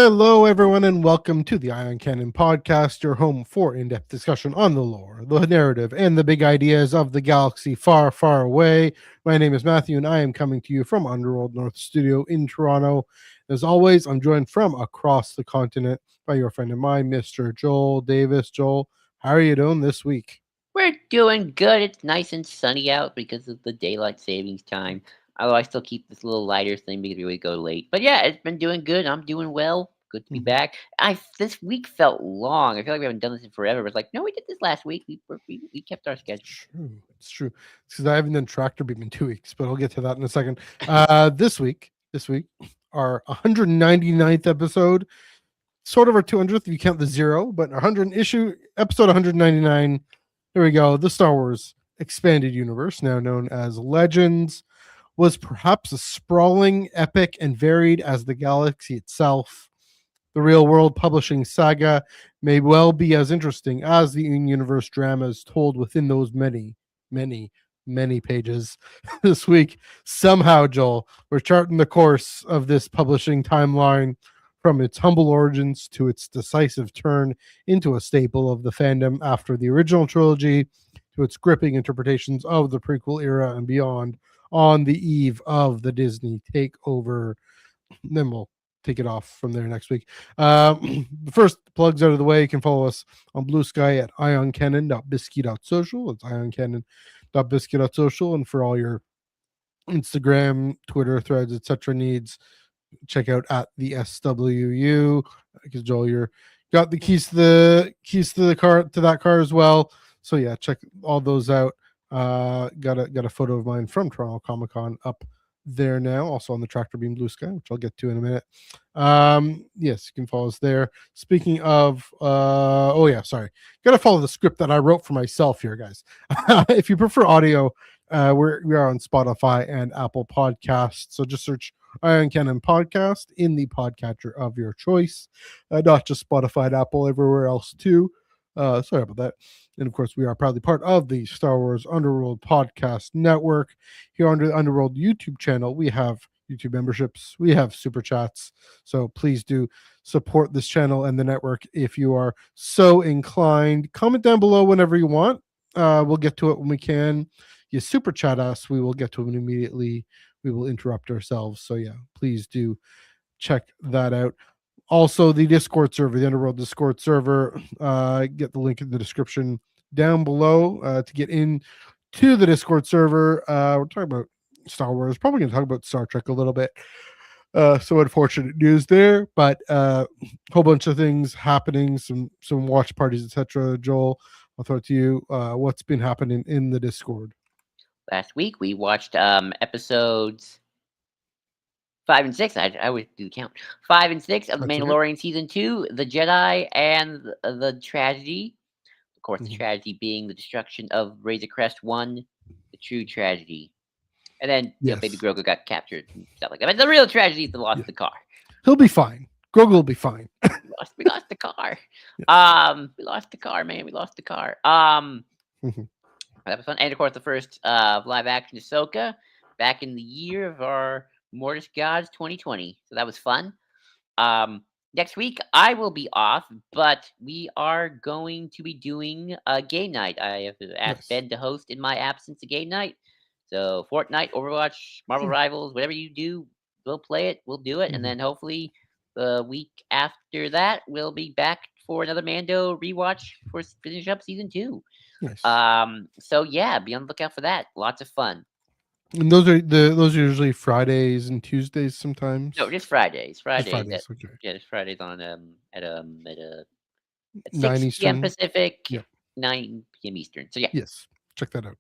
Hello, everyone, and welcome to the Ion Canon podcast, your home for in-depth discussion on the lore, the narrative, and the big ideas of the galaxy far, far away. My name is Matthew, and I am coming to you from Underworld North Studio in Toronto. As always, I'm joined from across the continent by your friend of mine, Mr. Joel Davis. Joel, how are you doing this week? We're doing good. It's nice and sunny out because of the daylight savings time. Although I still keep this little lighter thing because we always go late. But yeah, it's been doing good. I'm doing well. Good to be back. This week felt long. I feel like we haven't done this in forever. But it's like, no, we did this last week. We kept our schedule. True. It's true. It's because I haven't done Tractor Beam in 2 weeks, but I'll get to that in a second. This week, our 199th episode, sort of our 200th if you count the zero, but our episode 199. Here we go. The Star Wars Expanded Universe, now known as Legends, was perhaps as sprawling, epic, and varied as the galaxy itself. The real-world publishing saga may well be as interesting as the in-universe dramas told within those many, many, many pages. This week, somehow, Joel, we're charting the course of this publishing timeline from its humble origins to its decisive turn into a staple of the fandom after the original trilogy, to its gripping interpretations of the prequel era and beyond on the eve of the Disney takeover. Then we'll take it off from there next week. The first plugs out of the way. You can follow us on Blue Sky at ioncannon.bisky.social. It's ioncannon.bisky.social. And for all your Instagram, Twitter, Threads, etc. needs, check out at the SWU, because Joel, you're got the keys to the car, to that car as well. So yeah, check all those out. Got a photo of mine from Toronto Comic Con up there now, also on the Tractor Beam Blue Sky, which I'll get to in a minute. Yes, you can follow us there. Speaking of gotta follow the script that I wrote for myself here, guys. If you prefer audio, we are on Spotify and Apple Podcasts, so just search Ion Canon Podcast in the podcatcher of your choice, not just Spotify and Apple, everywhere else too. Sorry about that. And of course, we are proudly part of the Star Wars Underworld Podcast Network. Here under the Underworld YouTube channel, we have YouTube memberships, we have super chats. So please do support this channel and the network if you are so inclined. Comment down below whenever you want. We'll get to it when we can. You super chat us, we will get to it immediately. We will interrupt ourselves. So yeah, please do check that out. Also, the Discord server, the Underworld Discord server, get the link in the description down below to get in to the Discord server. We're talking about Star Wars, probably going to talk about Star Trek a little bit. So unfortunate news there, but a whole bunch of things happening, some watch parties, etc. Joel, I'll throw it to you. What's been happening in the Discord? Last week we watched episodes 5 and 6. I always do the count. 5 and 6 of The Mandalorian Season 2, The Jedi, and the Tragedy. Of course, the tragedy being the destruction of Razor Crest 1, the true tragedy. And then Baby Grogu got captured and stuff like that. But the real tragedy is the loss of the car. He'll be fine. Grogu will be fine. we lost the car. We lost the car, man. We lost the car. That was fun. And of course, the first live action Ahsoka back in the year of our Mortis Gods 2020. So that was fun. Next week, I will be off, but we are going to be doing a game night. I have asked Ben to host in my absence a game night. So Fortnite, Overwatch, Marvel Rivals, whatever you do, we'll play it, we'll do it. And then hopefully the week after that, we'll be back for another Mando rewatch for finish up season 2. Nice. So yeah, be on the lookout for that. Lots of fun. And those are usually Fridays and Tuesdays sometimes. No, just Fridays. Okay. Yeah, just Fridays on at 9 6 p.m. Eastern. Pacific, Yeah. 9 p.m. Eastern. So yeah. Yes, check that out.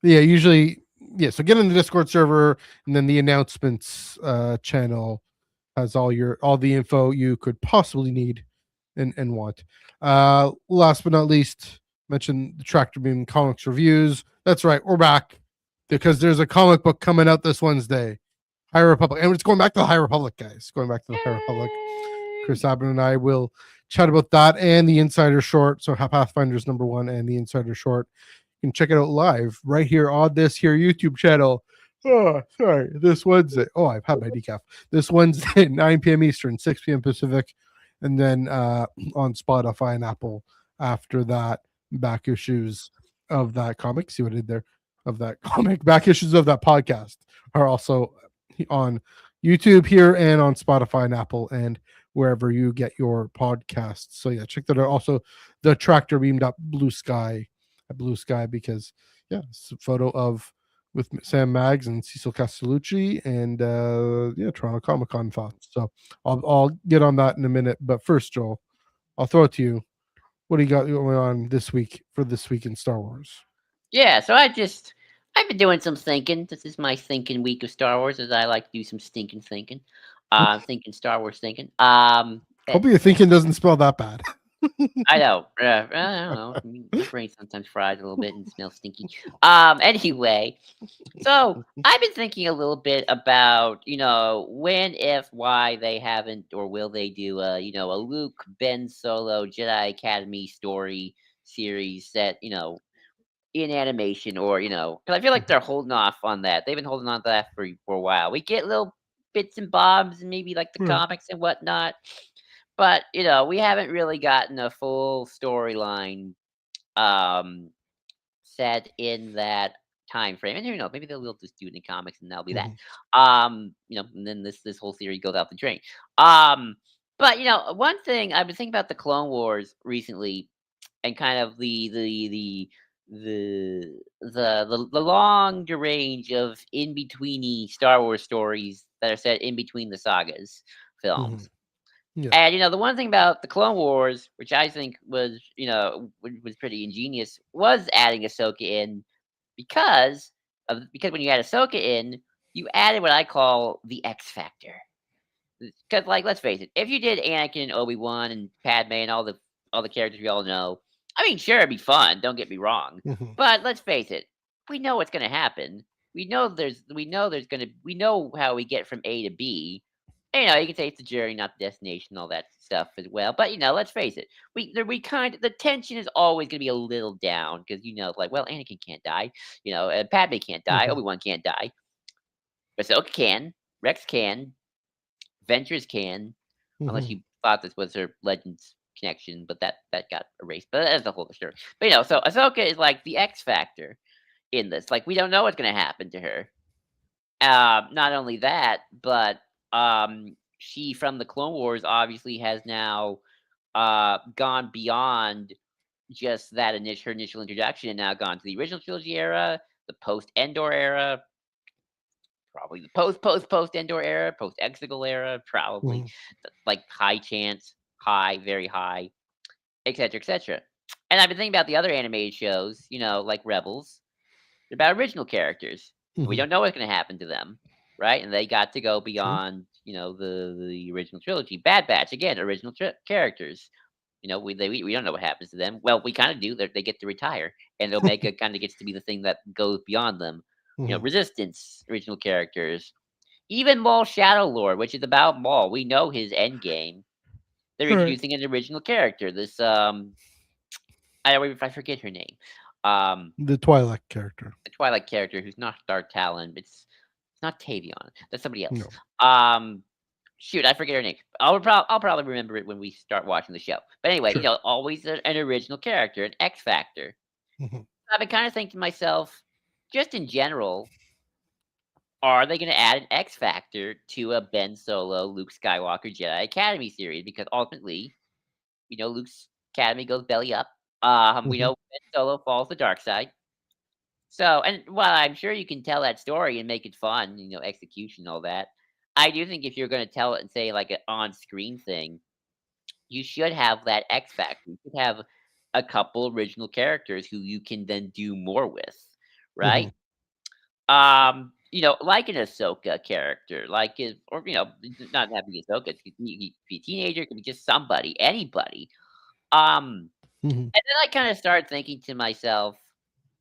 Yeah, usually so get in the Discord server, and then the announcements channel has all the info you could possibly need and want. Last but not least, mention the Tractor Beam Comics reviews. That's right, we're back, because there's a comic book coming out this Wednesday, High Republic, and it's going back to the High Republic, guys. Going back to the High Republic. Chris Abbott and I will chat about that and the Insider Short. So Pathfinders #1 and the Insider Short. You can check it out live right here on this here YouTube channel. Oh, sorry. This Wednesday. Oh, I've had my decaf. This Wednesday, 9 p.m. Eastern, 6 p.m. Pacific. and then on Spotify and Apple after that. Back issues of that comic. See what I did there? Of that comic. Back issues of that podcast are also on YouTube here and on Spotify and Apple and wherever you get your podcasts. So yeah, check that out. Also, the tractor beamed up blue sky, because it's a photo of with Sam Maggs and Cecil Castellucci and Toronto Comic Con thoughts. So I'll get on that in a minute. But first, Joel, I'll throw it to you. What do you got going on this week for this week in Star Wars? Yeah, so I've been doing some thinking. This is my thinking week of Star Wars, as I like to do some stinking thinking. Thinking Star Wars thinking. Hope your thinking doesn't spell that bad. I know. I don't know. My brain sometimes fries a little bit and smells stinky. Anyway, so I've been thinking a little bit about, when, if, why they haven't or will they do a Luke, Ben Solo, Jedi Academy story series set, in animation or, because I feel like they're holding off on that. They've been holding on to that for a while. We get little bits and bobs and maybe like the comics and whatnot. But, we haven't really gotten a full storyline set in that time frame. And who knows, maybe they'll just do it in comics and that'll be that. And then this whole series goes out the drain. But one thing I've been thinking about the Clone Wars recently and kind of the long range of in betweeny Star Wars stories that are set in between the sagas films. Yeah. And the one thing about the Clone Wars, which I think was was pretty ingenious, was adding Ahsoka in because when you add Ahsoka in, you added what I call the X factor. Because let's face it, if you did Anakin and Obi-Wan and Padme and all the characters we all know, I mean, sure, it'd be fun. Don't get me wrong, but let's face it, we know what's going to happen. We know how we get from A to B. And, you can say it's the journey, not the destination, all that stuff as well. But let's face it, the tension is always going to be a little down because well, Anakin can't die, Padme can't die, Obi-Wan can't die, Ahsoka can, Rex can, Ventress can, unless you thought this was her Legends connection, but that got erased. But that's a whole other story. But so Ahsoka is like the X factor in this. Like we don't know what's going to happen to her. Not only that, but she from the Clone Wars obviously has now gone beyond just that her initial introduction and now gone to the original trilogy era, the post Endor era, probably the post Endor era, post Exegol era, probably like high chance, very high, etc. etc. And I've been thinking about the other animated shows, like Rebels. They're about original characters. We don't know what's going to happen to them, right? And they got to go beyond, the original trilogy. Bad Batch again, original characters. We don't know what happens to them. Well, we kind of do. They get to retire, and Omega kind of gets to be the thing that goes beyond them. Resistance, original characters. Even Maul Shadow Lord, which is about Maul. We know his end game. They're introducing an original character. This I forget her name. The Twi'lek character. The Twilight character who's not Dark Talon. It's not Tavion. That's somebody else. No. Shoot, I forget her name. I'll probably remember it when we start watching the show. But anyway, always an original character, an X factor. I've been kind of thinking to myself, just in general, are they going to add an X factor to a Ben Solo, Luke Skywalker Jedi Academy series? Because ultimately, Luke's Academy goes belly up. We know Ben Solo falls the dark side. So, and while I'm sure you can tell that story and make it fun, execution, all that, I do think if you're going to tell it and say like an on-screen thing, you should have that X factor. You should have a couple original characters who you can then do more with, right? Like an Ahsoka character, not having Ahsoka, it could be a teenager, it could be just somebody, anybody. And then I kind of started thinking to myself,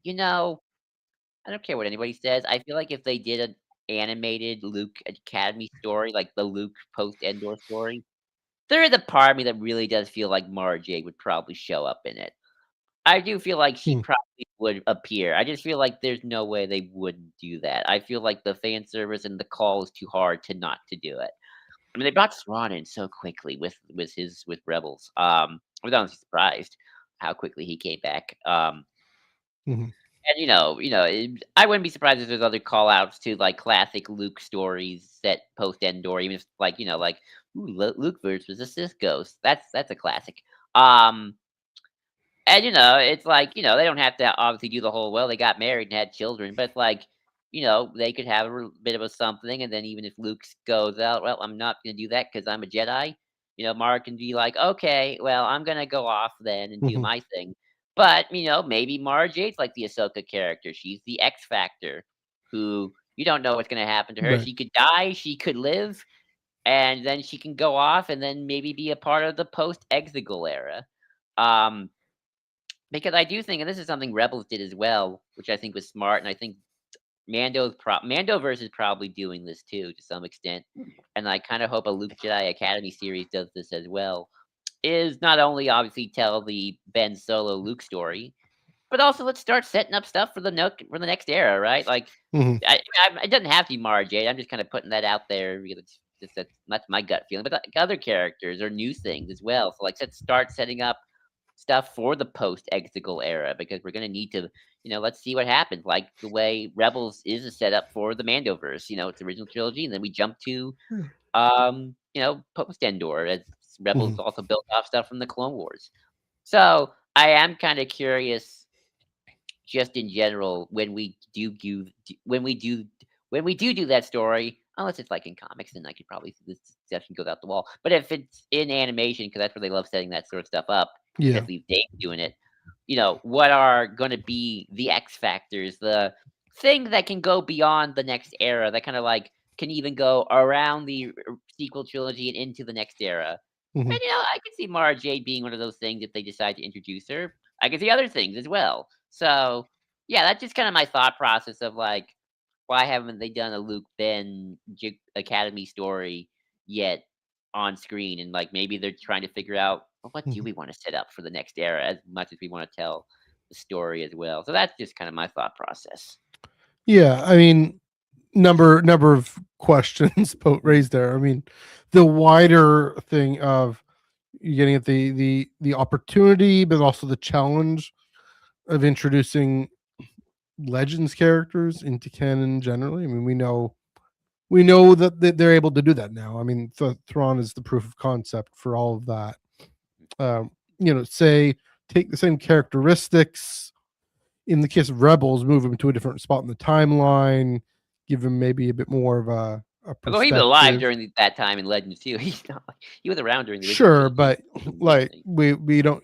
I don't care what anybody says. I feel like if they did an animated Luke Academy story, like the Luke post Endor story, there is a part of me that really does feel like Mara Jade would probably show up in it. I do feel like she probably would appear. I just feel like there's no way they wouldn't do that. I feel like the fan service and the call is too hard to not to do it. I mean, they brought Thrawn in so quickly with Rebels. I was honestly surprised how quickly he came back. Mhm. And I wouldn't be surprised if there's other call outs to like classic Luke stories set post Endor, even if like ooh, Luke versus the Sith Ghost. That's a classic. Um, and it's like they don't have to obviously do the whole they got married and had children, but it's like they could have a bit of a something, and then even if Luke goes out, well, I'm not going to do that because I'm a Jedi. Mara can be like, okay, well, I'm gonna go off then and do Mhm. my thing. But maybe Mara Jade's like the Ahsoka character. She's the X Factor, who you don't know what's gonna happen to her. Right. She could die, she could live, and then she can go off and then maybe be a part of the post Exegol era. Um, because I do think, and this is something Rebels did as well, which I think was smart, and I think Mandoverse is probably doing this too to some extent, and I kind of hope a Luke Jedi Academy series does this as well. Is not only obviously tell the Ben Solo Luke story, but also let's start setting up stuff for the next era, right? Like, Mhm. it doesn't have to be Mara Jade. I'm just kind of putting that out there because that's my gut feeling. But like, other characters or new things as well. So like, let's start setting up stuff for the post Exegol era because we're gonna need to. Let's see what happens. Like the way Rebels is a setup for the Mandoverse. It's original trilogy, and then we jump to post Endor as Rebels Mhm. also built off stuff from the Clone Wars. So I am kind of curious, just in general, when we do that story. Unless it's like in comics, then I could probably see this discussion goes out the wall. But if it's in animation, because that's where they love setting that sort of stuff up, Yeah. especially if Dave's doing it, what are going to be the X factors, the thing that can go beyond the next era, that kind of like can even go around the sequel trilogy and into the next era. And Mhm. I can see Mara Jade being one of those things if they decide to introduce her. I can see other things as well. So yeah, that's just kind of my thought process of like, why haven't they done a Luke Ben Academy story yet on screen? And like maybe they're trying to figure out, well, what do Mhm. we want to set up for the next era as much as we want to tell the story as well. So that's just kind of my thought process. Yeah, I mean, number of questions raised there. I mean, the wider thing of you getting at the opportunity, but also the challenge of introducing Legends characters into canon generally. I mean, we know that they're able to do that now. I mean, Thrawn is the proof of concept for all of that. Say take the same characteristics in the case of Rebels, move him to a different spot in the timeline, give him maybe a bit more of a Although he was alive perspective. during that time in Legends too. He's not like, he was around during the original Sure, trilogy. but like we don't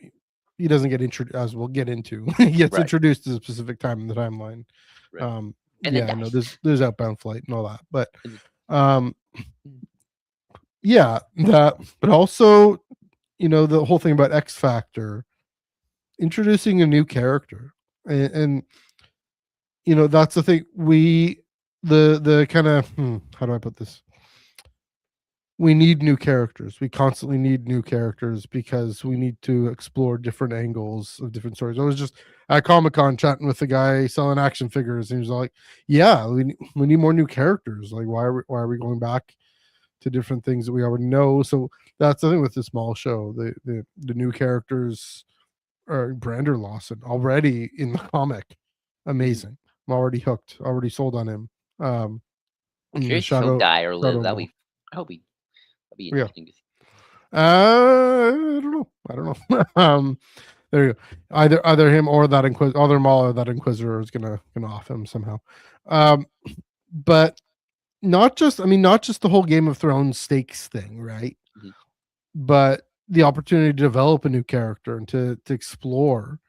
he doesn't get introduced, as we'll get into. He gets Right, introduced to a specific time in the timeline. right, and then Yeah, I know dies. there's outbound flight and all that, but And then- um yeah, that but also, the whole thing about X Factor, introducing a new character. And that's the thing. The kind of how do I put this? We need new characters. We constantly need new characters because we need to explore different angles of different stories. I was just at Comic-Con chatting with the guy selling action figures, and he was like, "Yeah, we need more new characters. Like, why are we going back to different things that we already know?" So that's the thing with the small show. The new characters are Brander Lawson already in the comic. Mhm. Amazing. I'm already hooked. Already sold on him. I'm The curious if he'll die or live. Shadow Ball. I hope that'd be Yeah. interesting to see. I don't know. I don't know. There you go. Either him or that Inquisitor, either Maul or that Inquisitor is gonna off him somehow. Um, but not just the whole Game of Thrones stakes thing, right? Mhm. But the opportunity to develop a new character and to explore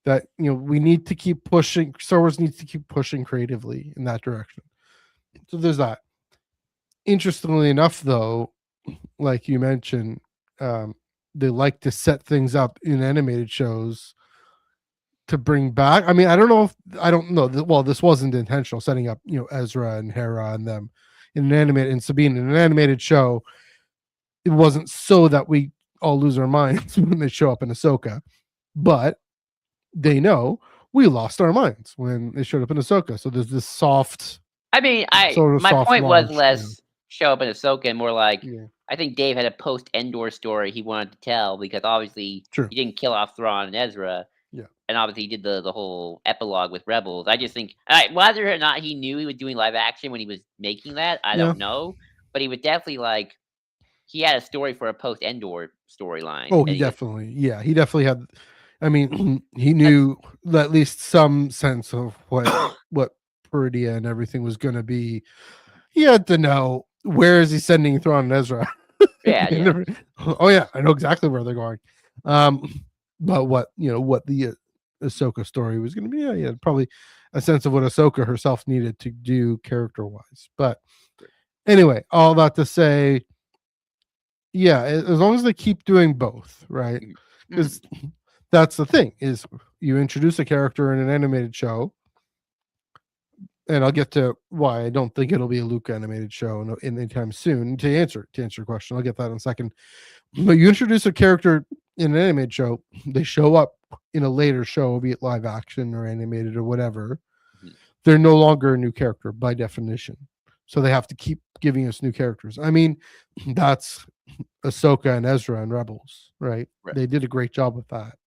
that. We need to keep pushing. Star Wars needs to keep pushing creatively in that direction. So there's that. Interestingly enough, though, like you mentioned, um, they like to set things up in animated shows to bring back. I mean, I don't know. Well, this wasn't intentional setting up, Ezra and Hera and them in an animated and Sabine in an animated show. It wasn't so that we all lose our minds when they show up in Ahsoka, but they know we lost our minds when they showed up in Ahsoka. So there's this I mean, sort of my soft point was launch. less. show up in Ahsoka, and more like Yeah, I think Dave had a post Endor story he wanted to tell because obviously true. he didn't kill off Thrawn and Ezra, Yeah, and obviously he did the whole epilogue with Rebels. I just think whether or not he knew he was doing live action when he was making that, I yeah. don't know, but he was definitely like he had a story for a post Endor storyline, Oh, and he he goes, definitely. Yeah, he definitely had. I mean, he "That's knew at least some sense of what Peridia and everything was going to be. He had to know where is he sending Thrawn and Ezra. yeah, yeah, Oh yeah, I know exactly where they're going. But what the Ahsoka story was going to be. Yeah, yeah, probably a sense of what Ahsoka herself needed to do character wise. But anyway, all that to say, yeah, as long as they keep doing both, right? mhm, mhm, Because that's the thing is you introduce a character in an animated show, and I'll get to why I don't think it'll be a Luke animated show anytime soon. To answer your question, I'll get that in a second. But you introduce a character in an animated show, they show up in a later show, be it live action or animated or whatever. mhm. They're no longer a new character by definition. So they have to keep giving us new characters. I mean, that's Ahsoka and Ezra and Rebels, right? Right, They did a great job with that,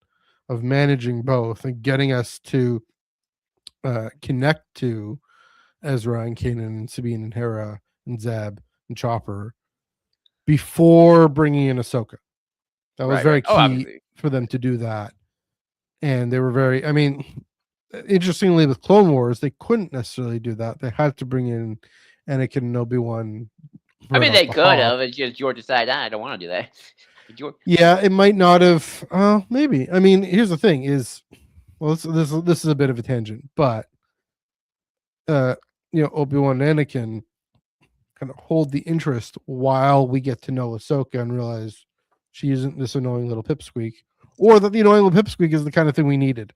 of managing both and getting us to connect to Ezra and Kanan and Sabine and Hera and Zeb and Chopper before bringing in Ahsoka. That was right. very Oh, key obviously, for them to do that. And they were very, I mean, interestingly, with Clone Wars, they couldn't necessarily do that. They had to bring in Anakin and Obi-Wan I right mean off they the could hop. have. It's just George decided, I don't want to do that. George, Yeah, it might not have. Maybe. I mean, here's the thing: is well, this is a bit of a tangent, but uh, Obi-Wan and Anakin kind of hold the interest while we get to know Ahsoka and realize she isn't this annoying little pipsqueak, or that the annoying little pipsqueak is the kind of thing we needed,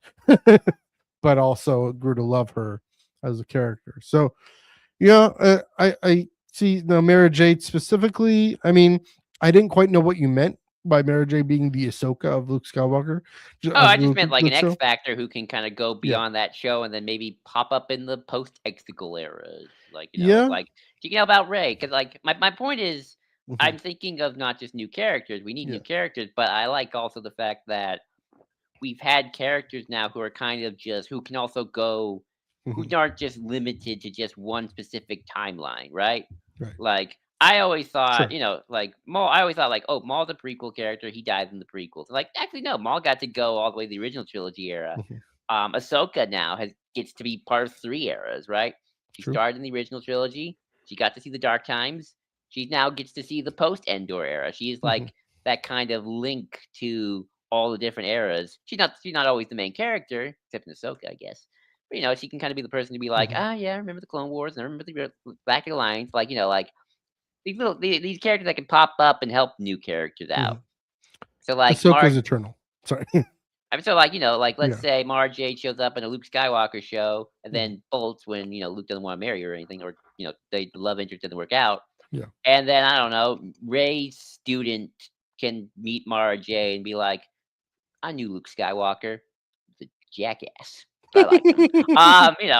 but also grew to love her as a character. So yeah, I see now Mara Jade specifically. I mean, I didn't quite know what you meant by Mara Jade being the Ahsoka of Luke Skywalker, oh, of I the just meant like an Luke X show. Factor who can kind of go Yeah, beyond that show and then maybe pop up in the post Exegol eras, like yeah, like about Ray. Because like my point is, mhm, I'm thinking of not just new characters. We need new yeah, characters, but I like also the fact that we've had characters now who are kind of just who can also go, who mhm, aren't just limited to just one specific timeline, right? right, Like I always thought, sure, like Maul. I always thought like, oh, Maul's a prequel character. He died in the prequels. Like actually, no, Maul got to go all the way to the original trilogy era. mhm, Ahsoka now gets to be part of three eras, right? She true, started in the original trilogy. She got to see the Dark Times. She now gets to see the post Endor era. She's mhm, like that kind of link to all the different eras. She's not always the main character, except in Ahsoka, I guess. But she can kind of be the person to be like, mhm, ah, yeah, I remember the Clone Wars and I remember the Galactic Alliance. Like like these characters that can pop up and help new characters out. mhm. So like Ahsoka's eternal. Sorry, I mean, so like let's yeah, say Mara Jade shows up in a Luke Skywalker show and mhm, then bolts when Luke doesn't want to marry her or anything, or the love interest doesn't work out, yeah, and then I don't know, Ray's student can meet Mara Jade and be like, I knew Luke Skywalker, the jackass. But I like him.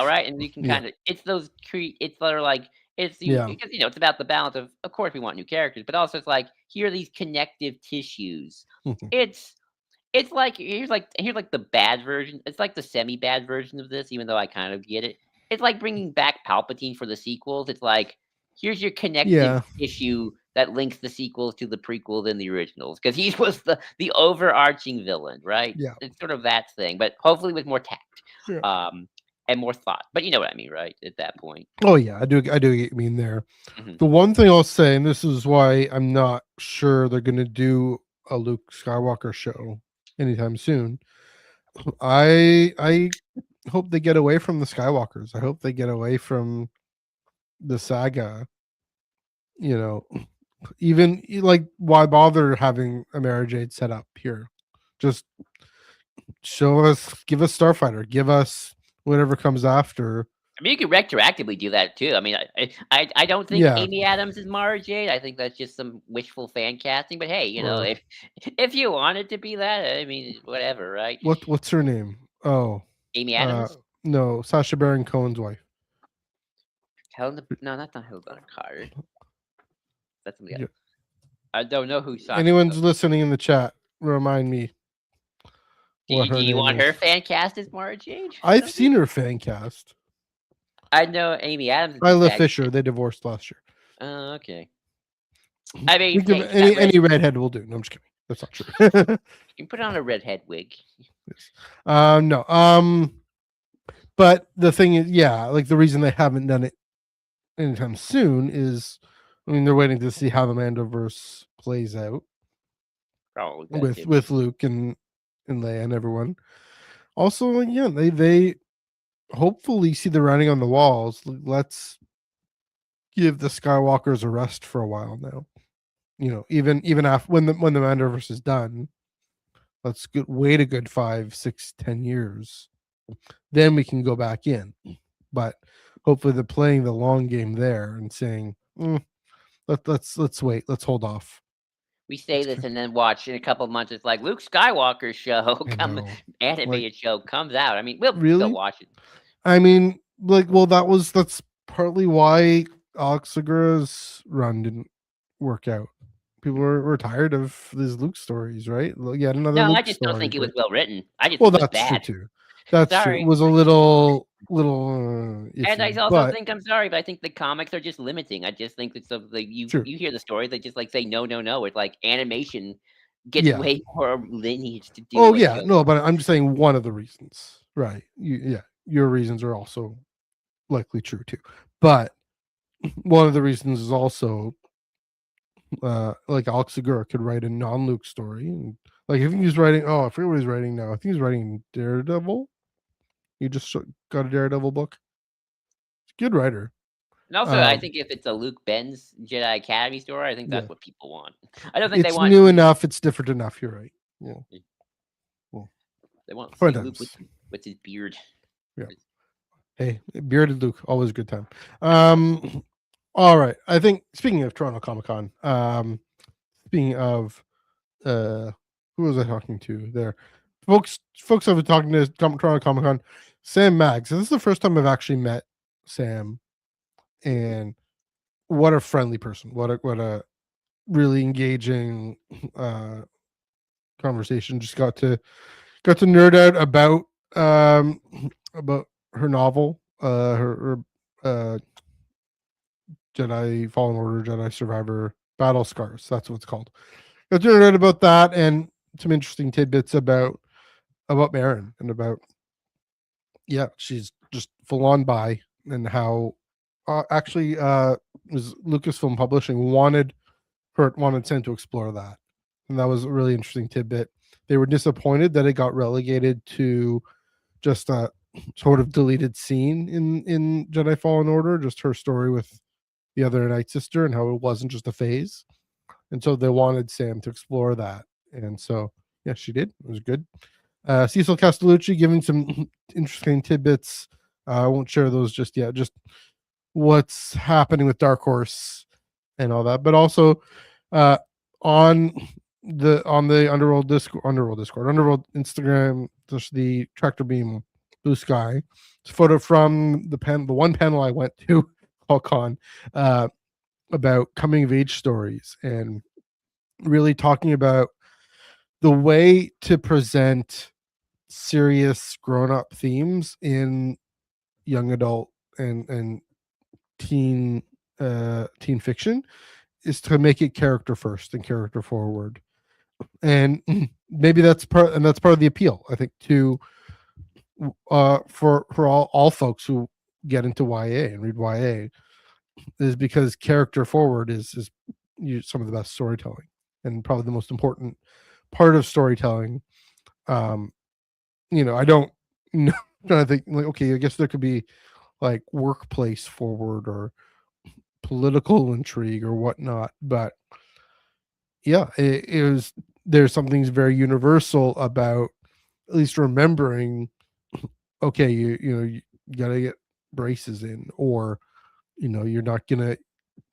Right? And you can yeah, kind of it's those it's sort of like it's the yeah, because it's about the balance of course we want new characters, but also it's like here are these connective tissues. mhm, It's it's like here's like the bad version. It's like the semi bad version of this, even though I kind of get it. It's like bringing back Palpatine for the sequels. It's like here's your connective yeah, issue that links the sequels to the prequels and the originals because he was the overarching villain, right? yeah, It's sort of that thing, but hopefully with more tact, yeah. um, and more thought. But you know what I mean, right? At that point. Oh yeah, I do get you mean there. Hmm. The one thing I'll say, and this is why I'm not sure they're going to do a Luke Skywalker show anytime soon. I hope they get away from the Skywalkers. I hope they get away from the saga. You know, even like why bother having a Mara Jade set up here? Just give us Starfighter, give us whatever comes after. I mean, you could retroactively do that too. I mean, I don't think Yeah, Amy Adams is Mara Jade. I think that's just some wishful fan casting. But hey, or if you want it to be that, I mean, whatever, right? what's her name? Oh, Amy uh, Adams, no, Sasha Baron Cohen's wife. No, that's not Helena Carter. That's something Yeah. I don't know who Sasha. Anyone's listening in the chat, remind me what Do her you name want is. her fan cast as Mara Jade? I've seen her fan cast. I know Amy Adams. Isla Fisher. They divorced last year. Oh, okay. I mean, Think of any redhead will do. No, I'm just kidding. That's not true. you can put on a redhead wig. Yes. No. But the thing is, yeah, like the reason they haven't done it anytime soon is, I mean, they're waiting to see how the Mandoverse plays out Probably with Luke and Leia and everyone. Also, yeah, they hopefully see the writing on the walls. Let's give the Skywalkers a rest for a while now. You know, even after when the Mandoverse is done, let's wait a good 5, 6, 10 years. Then we can go back in. But hopefully they're playing the long game there and saying, let's wait, let's hold off. We say this and then watch in a couple of months. It's like Luke Skywalker's show, animated show comes out. I mean, we'll still watch it. I mean, like, well, that's partly why Alex Segura's run didn't work out. People were tired of these Luke stories, right? Yeah, another. No, Luke I just don't think it was well written. I just well, think it was that's bad. true too. That's true. It was a little. Iffy, and I also think I'm sorry, but I think the comics are just limiting. I just think that like you hear the stories, they just like say no. It's like animation gets way more lineage to do. Oh yeah, no, but I'm just saying one of the reasons, right? Your reasons are also likely true too, but one of the reasons is also like Alex Segura could write a non-Luke story, and like if he's writing, I forget what he's writing now. I think he's writing Daredevil. He just got a Daredevil book. Good writer. And also, I think if it's a Luke Ben's Jedi Academy story, I think that's what people want. I don't think it's they want new enough. It's different enough. You're right. Yeah. Well, they want to see Luke with his beard. Yeah. Hey, bearded Luke, always a good time. All right. I think speaking of Toronto Comic-Con, speaking of who was I talking to there? Folks I've been talking to Toronto Comic-Con, Sam Maggs. This is the first time I've actually met Sam, and what a friendly person. What a really engaging conversation. Just got to nerd out about her novel, her Jedi Fallen Order, Jedi Survivor, Battle Scars. That's what it's called. Got to nerd out about that and some interesting tidbits about Marin and about she's just full on bi, and how actually was Lucasfilm Publishing wanted Sam to explore that, and that was a really interesting tidbit. They were disappointed that it got relegated to just a sort of deleted scene in Jedi Fallen Order, just her story with the other Night Sister and how it wasn't just a phase. And so they wanted Sam to explore that. And so, yeah, she did. It was good. Cecil Castellucci giving some interesting tidbits. I won't share those just yet. Just what's happening with Dark Horse and all that. But also on the Underworld Instagram, just the Tractor Beam Blue Sky. It's a photo from the one panel I went to, Con, about coming of age stories, and really talking about the way to present serious grown-up themes in young adult and teen fiction is to make it character first and character forward. And maybe that's part of the appeal, I think, to for all folks who get into YA and read YA, is because character forward is some of the best storytelling and probably the most important part of storytelling. I don't know. I think, like, okay, I guess there could be like workplace forward or political intrigue or whatnot, but yeah, there's something very universal about at least remembering, okay, you gotta get braces in, or you're not gonna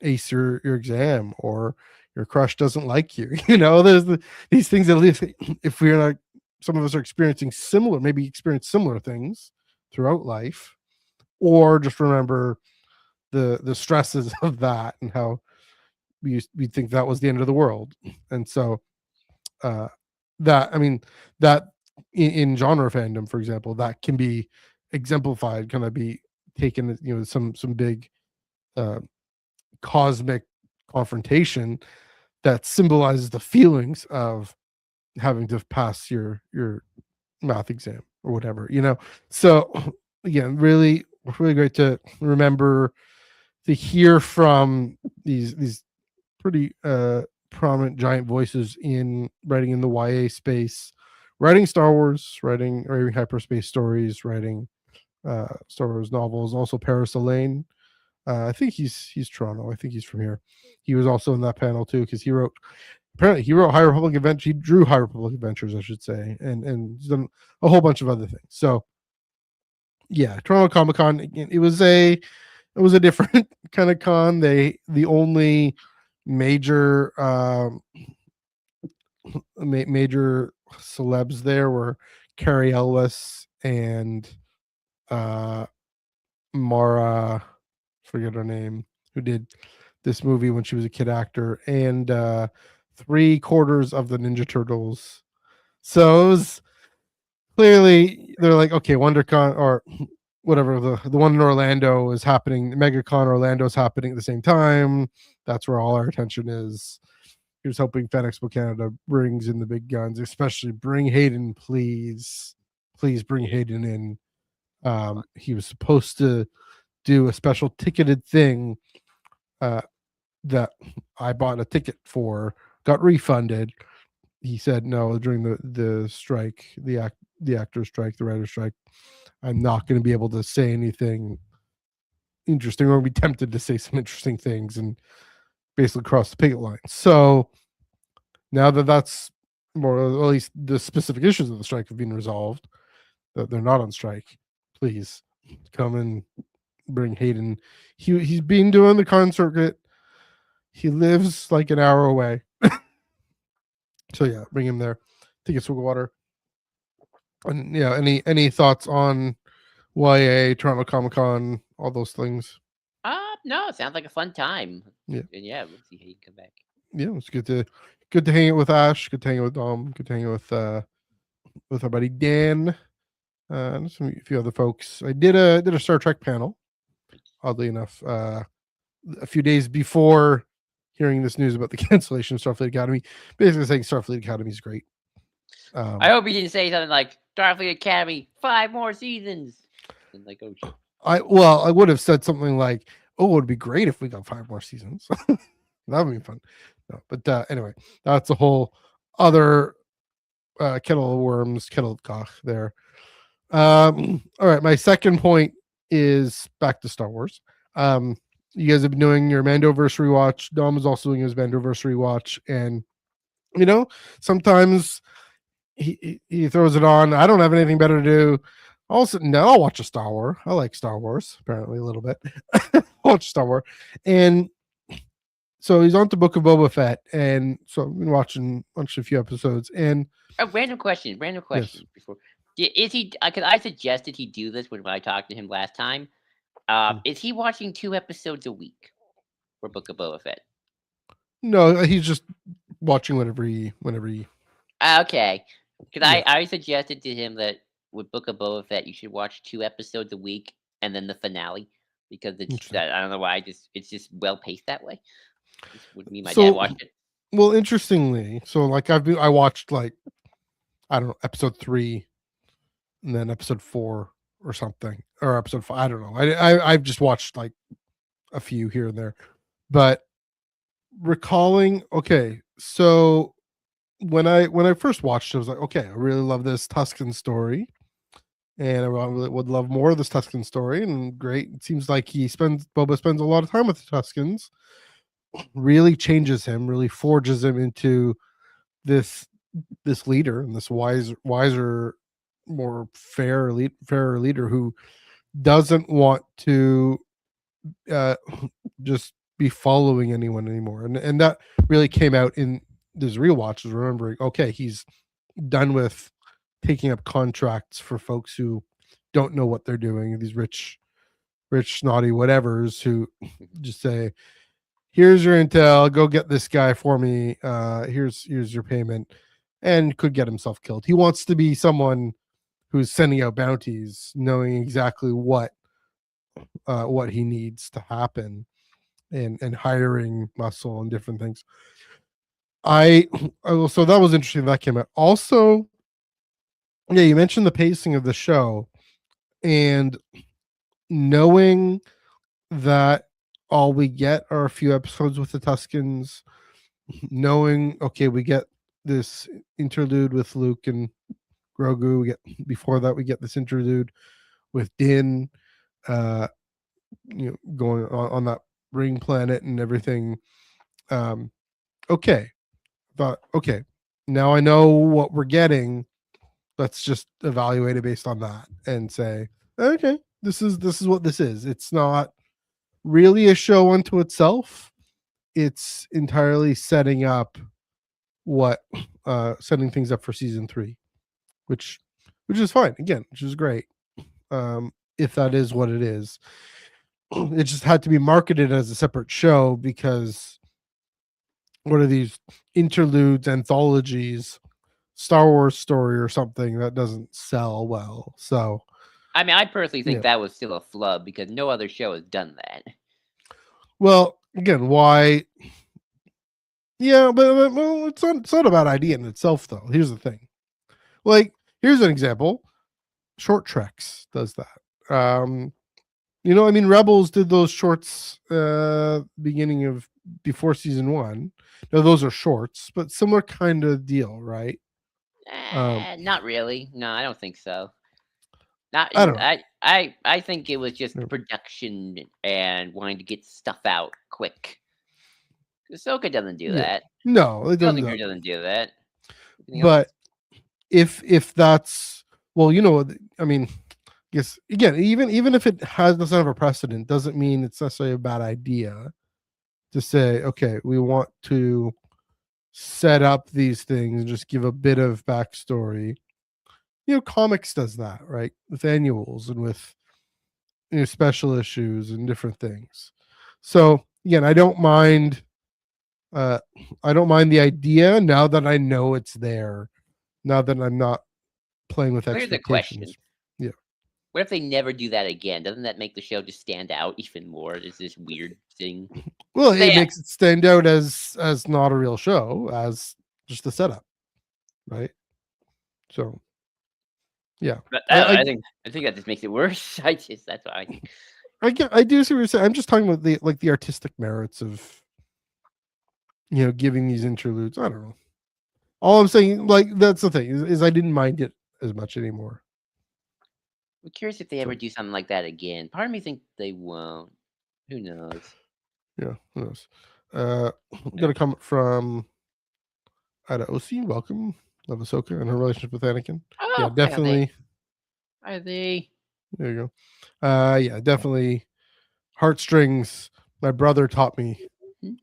ace your exam, or your crush doesn't like you. There's these things, at least if we're like, some of us are experiencing similar things throughout life, or just remember the stresses of that and how we think that was the end of the world. And so that, I mean, that in genre fandom, for example, that can be exemplified, kind of be taken, some big cosmic confrontation that symbolizes the feelings of having to pass your math exam or whatever. So again, really great to remember, to hear from these pretty prominent giant voices in writing in the YA space, writing Star Wars, writing hyperspace stories, writing Star Wars novels. Also Paris Elaine, I think he's Toronto. I think he's from here. He was also in that panel too, because he wrote High Republic Adventures. He drew High Republic Adventures, I should say, and he's done a whole bunch of other things. So yeah, Toronto Comic Con. It was a different kind of con. The only major major celebs there were Carrie Ellis and Mara, forget her name, who did this movie when she was a kid actor, and 3/4 of the Ninja Turtles. So it was clearly, they're like, okay, WonderCon or whatever, the one in Orlando is happening, MegaCon Orlando is happening at the same time. That's where all our attention is. He was hoping Fan Expo Canada brings in the big guns, especially bring Hayden, please bring Hayden in. He was supposed to do a special ticketed thing that I bought a ticket for, got refunded. He said no during the strike, the actor strike, the writer strike. I'm not going to be able to say anything interesting, or be tempted to say some interesting things and basically cross the picket line. So now that that's more, or at least the specific issues of the strike have been resolved, that they're not on strike, please come and bring Hayden. He's been doing the con circuit. He lives like an hour away. So yeah, bring him there. Tickets will go water. And yeah, any thoughts on YA, Toronto Comic Con, all those things? No, it sounds like a fun time. Yeah. And yeah, we'll see how you come back. Yeah, it's good to hang out with Ash, good to hang out with Dom, good to hang out with our buddy Dan, and a few other folks. I did a Star Trek panel, oddly enough, a few days before hearing this news about the cancellation of Starfleet Academy, basically saying Starfleet Academy is great. I hope you didn't say something like Starfleet Academy 5 more seasons. And like, oh shit. I would have said something like, "Oh, it would be great if we got 5 more seasons." That would be fun. No, but anyway, that's a whole other kettle of worms, kettle of cock there. All right, my second point is back to Star Wars. You guys have been doing your Mandoverse rewatch. Dom is also doing his Mandoverse rewatch, and sometimes he throws it on. I don't have anything better to do. Also, no, I'll watch a Star Wars. I like Star Wars, apparently a little bit. I'll watch Star Wars, and so he's on to Book of Boba Fett, and so I've been watching a few episodes. And a random question Yes. before. Is he? Because I suggested he do this when I talked to him last time. Is he watching 2 episodes a week for Book of Boba Fett? No, he's just watching whenever he. Okay, because I suggested to him that with Book of Boba Fett, you should watch 2 episodes a week and then the finale, because it's I don't know why, it's just well paced that way. With me, my dad watched it. Well, interestingly, so like I watched, like, I don't know, episode 3, and then episode 4 or something, or episode 5. I don't know. I've just watched like a few here and there, but recalling, okay, so when I first watched it, I was like, okay, I really love this Tusken story, and I really would love more of this Tusken story. And great, it seems like Boba spends a lot of time with the Tuskens, really changes him, really forges him into this leader, and this wiser, more fairer leader who doesn't want to just be following anyone anymore. And that really came out in this rewatch, is remembering, okay, he's done with taking up contracts for folks who don't know what they're doing, these rich snotty whatevers who just say, here's your intel, go get this guy for me, here's your payment, and could get himself killed. He wants to be someone who's sending out bounties, knowing exactly what he needs to happen, and hiring muscle and different things. So that was interesting that came out. Also, yeah, you mentioned the pacing of the show, and knowing that all we get are a few episodes with the Tuscans, knowing, okay, we get this interlude with Luke and Grogu. Before that, we get this interlude with Din, going on that ring planet and everything. Okay, but okay, now I know what we're getting. Let's just evaluate it based on that and say, okay, this is what this is. It's not really a show unto itself. It's entirely setting things up for season 3, which is fine, again, which is great. If that is what it is, it just had to be marketed as a separate show, because what are these interludes, anthologies, Star Wars story or something that doesn't sell well. So I mean, I personally think that was still a flub, because no other show has done that. Well, again, why? Yeah, but well, it's not a bad idea in itself, though. Here's the thing. Like, here's an example. Short Treks does that. I mean, Rebels did those shorts beginning of before season 1. Now those are shorts, but similar kind of deal, right? Not really. No, I don't think so. Not. I don't know. I think it was just production and wanting to get stuff out quick. Ahsoka doesn't do that. No, it doesn't. Doesn't do that. But if that's, well, I mean, yes, again, even if it doesn't have a precedent, doesn't mean it's necessarily a bad idea to say, okay, we want to set up these things and just give a bit of backstory. Comics does that, right? With annuals and with special issues and different things. So again, I don't mind the idea, now that I know it's there, now that I'm not playing with expectations. Here's the question. Yeah. What if they never do that again? Doesn't that make the show just stand out even more? Is this weird thing? Well, it makes it stand out as not a real show, as just the setup, right? So, yeah. But I think that just makes it worse. That's what I think. I do see what you're saying. I'm just talking about the artistic merits of giving these interludes. I don't know. All I'm saying, that's the thing, is I didn't mind it as much anymore. I'm curious if they ever do something like that again. Part of me thinks they won't. Who knows? Yeah, who knows? Got a comment from Ida Osi. Welcome. Love Ahsoka and her relationship with Anakin. Oh, yeah, definitely. Are they? There you go. Yeah, definitely. Heartstrings. My brother taught me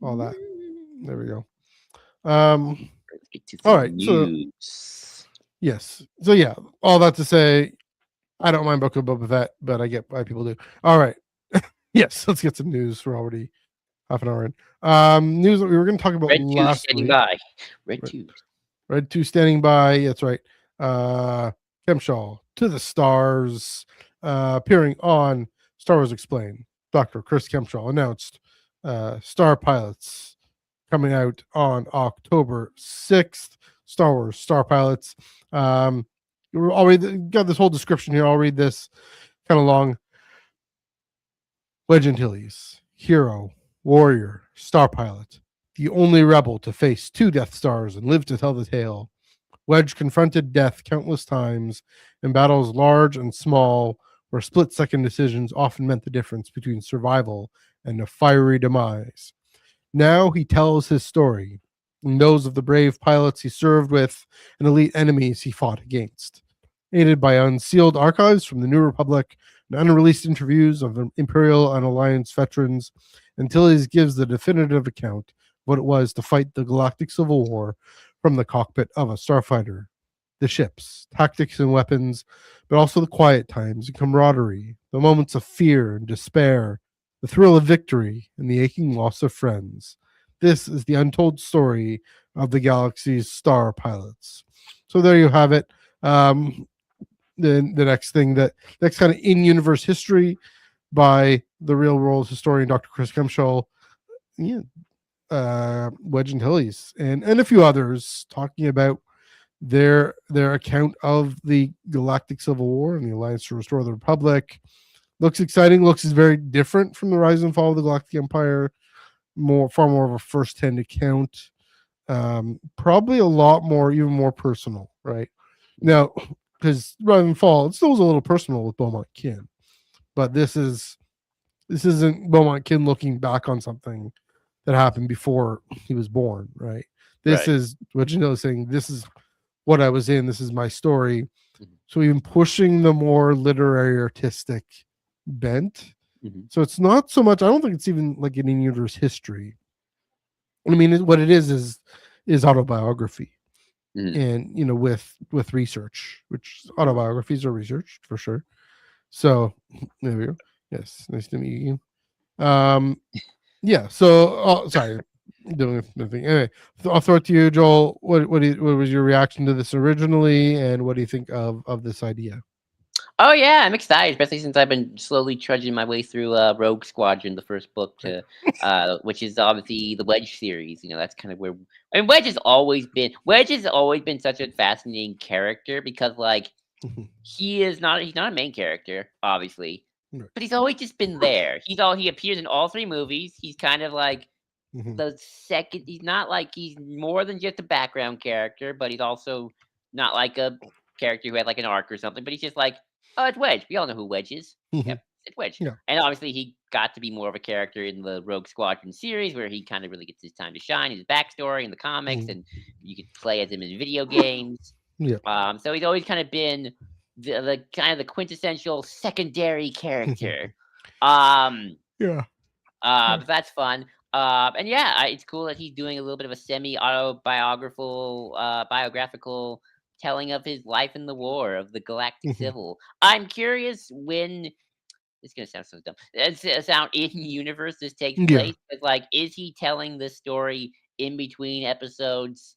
all that. There we go. All right. News. So, yes. So yeah, all that to say, I don't mind Book of Boba Fett, but I get why people do. All right. Yes, let's get some news. We're already half an hour in. News that we were going to talk about Red last standing week. by. Red 2. Red 2 standing by. That's right. Kemshaw to the stars, appearing on Star Wars Explained. Dr. Chris Kemshaw announced Star Pilots coming out on October 6th. Star Wars Star Pilots. We're already got this whole description here. I'll read this, kind of long. Wedge Antilles, hero, warrior, star pilot, the only rebel to face 2 Death Stars and live to tell the tale. Wedge confronted death countless times in battles large and small, where split-second decisions often meant the difference between survival and a fiery demise. Now he tells his story, and those of the brave pilots he served with and elite enemies he fought against. Aided by unsealed archives from the New Republic and unreleased interviews of Imperial and Alliance veterans, Antilles gives the definitive account of what it was to fight the Galactic Civil War from the cockpit of a starfighter. The ships, tactics and weapons, but also the quiet times and camaraderie, the moments of fear and despair, the thrill of victory, and the aching loss of friends. This is the untold story of the galaxy's star pilots. So there you have it. The next kind of in-universe history by the real world historian Dr. Chris Kempshall, yeah, Wedge Antilles, and a few others talking about their account of the Galactic Civil War and the Alliance to Restore the Republic. Looks exciting. Looks is very different from the Rise and Fall of the Galactic Empire. Far more of a first-hand account. Probably a lot more, even more personal, right? Now, because Rise and Fall, it still was a little personal with Beaumont Kin, but this isn't Beaumont Kin looking back on something that happened before he was born, right? This is what Janelle is saying. This is what I was in. This is my story. So even pushing the more literary artistic bent. So it's not so much. I don't think it's even like an in-universe history. I mean, what it is autobiography, and with research, which autobiographies are researched for sure. So there we go. Yes, nice to meet you. Yeah. So, sorry, doing nothing. Anyway, I'll throw it to you, Joel. What was your reaction to this originally, and what do you think of this idea? Oh yeah, I'm excited, especially since I've been slowly trudging my way through Rogue Squadron, the first book, to which is obviously the Wedge series. That's kind of where Wedge has always been such a fascinating character because he's not a main character, obviously, but he's always just been there. He appears in all three movies. He's kind of like the second. He's not like he's more than just a background character, but he's also not like a character who had like an arc or something. But he's just like, oh, it's Wedge. We all know who Wedge is. Yep, it's Wedge. Yeah. And obviously, he got to be more of a character in the Rogue Squadron series, where he kind of really gets his time to shine. His backstory in the comics, and you could play as him in video games. Yeah. So he's always kind of been the kind of the quintessential secondary character. Yeah. But that's fun. And yeah, it's cool that he's doing a little bit of a biographical telling of his life in the war of the Galactic Civil. I'm curious when it's gonna sound so dumb. It's sound in universe this takes place. But is he telling this story in between episodes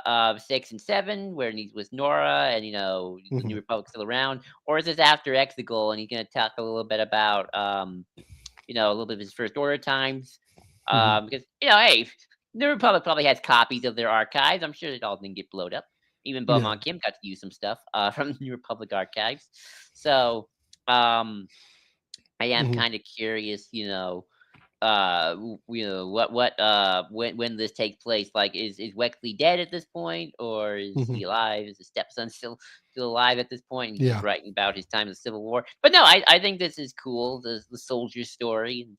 6 and 7, where he's with Nora and the New Republic's still around, or is this after Exegol and he's gonna talk a little bit about a little bit of his First Order times? Because hey, the Republic probably has copies of their archives. I'm sure it all didn't get blowed up. Even Beaumont Kim got to use some stuff from the New Republic archives. So I am kind of curious, when this takes place. Like, is Wexley dead at this point, or is he alive? Is his stepson still alive at this point? And he's writing about his time in the Civil War. But no, I think this is cool. The soldier story.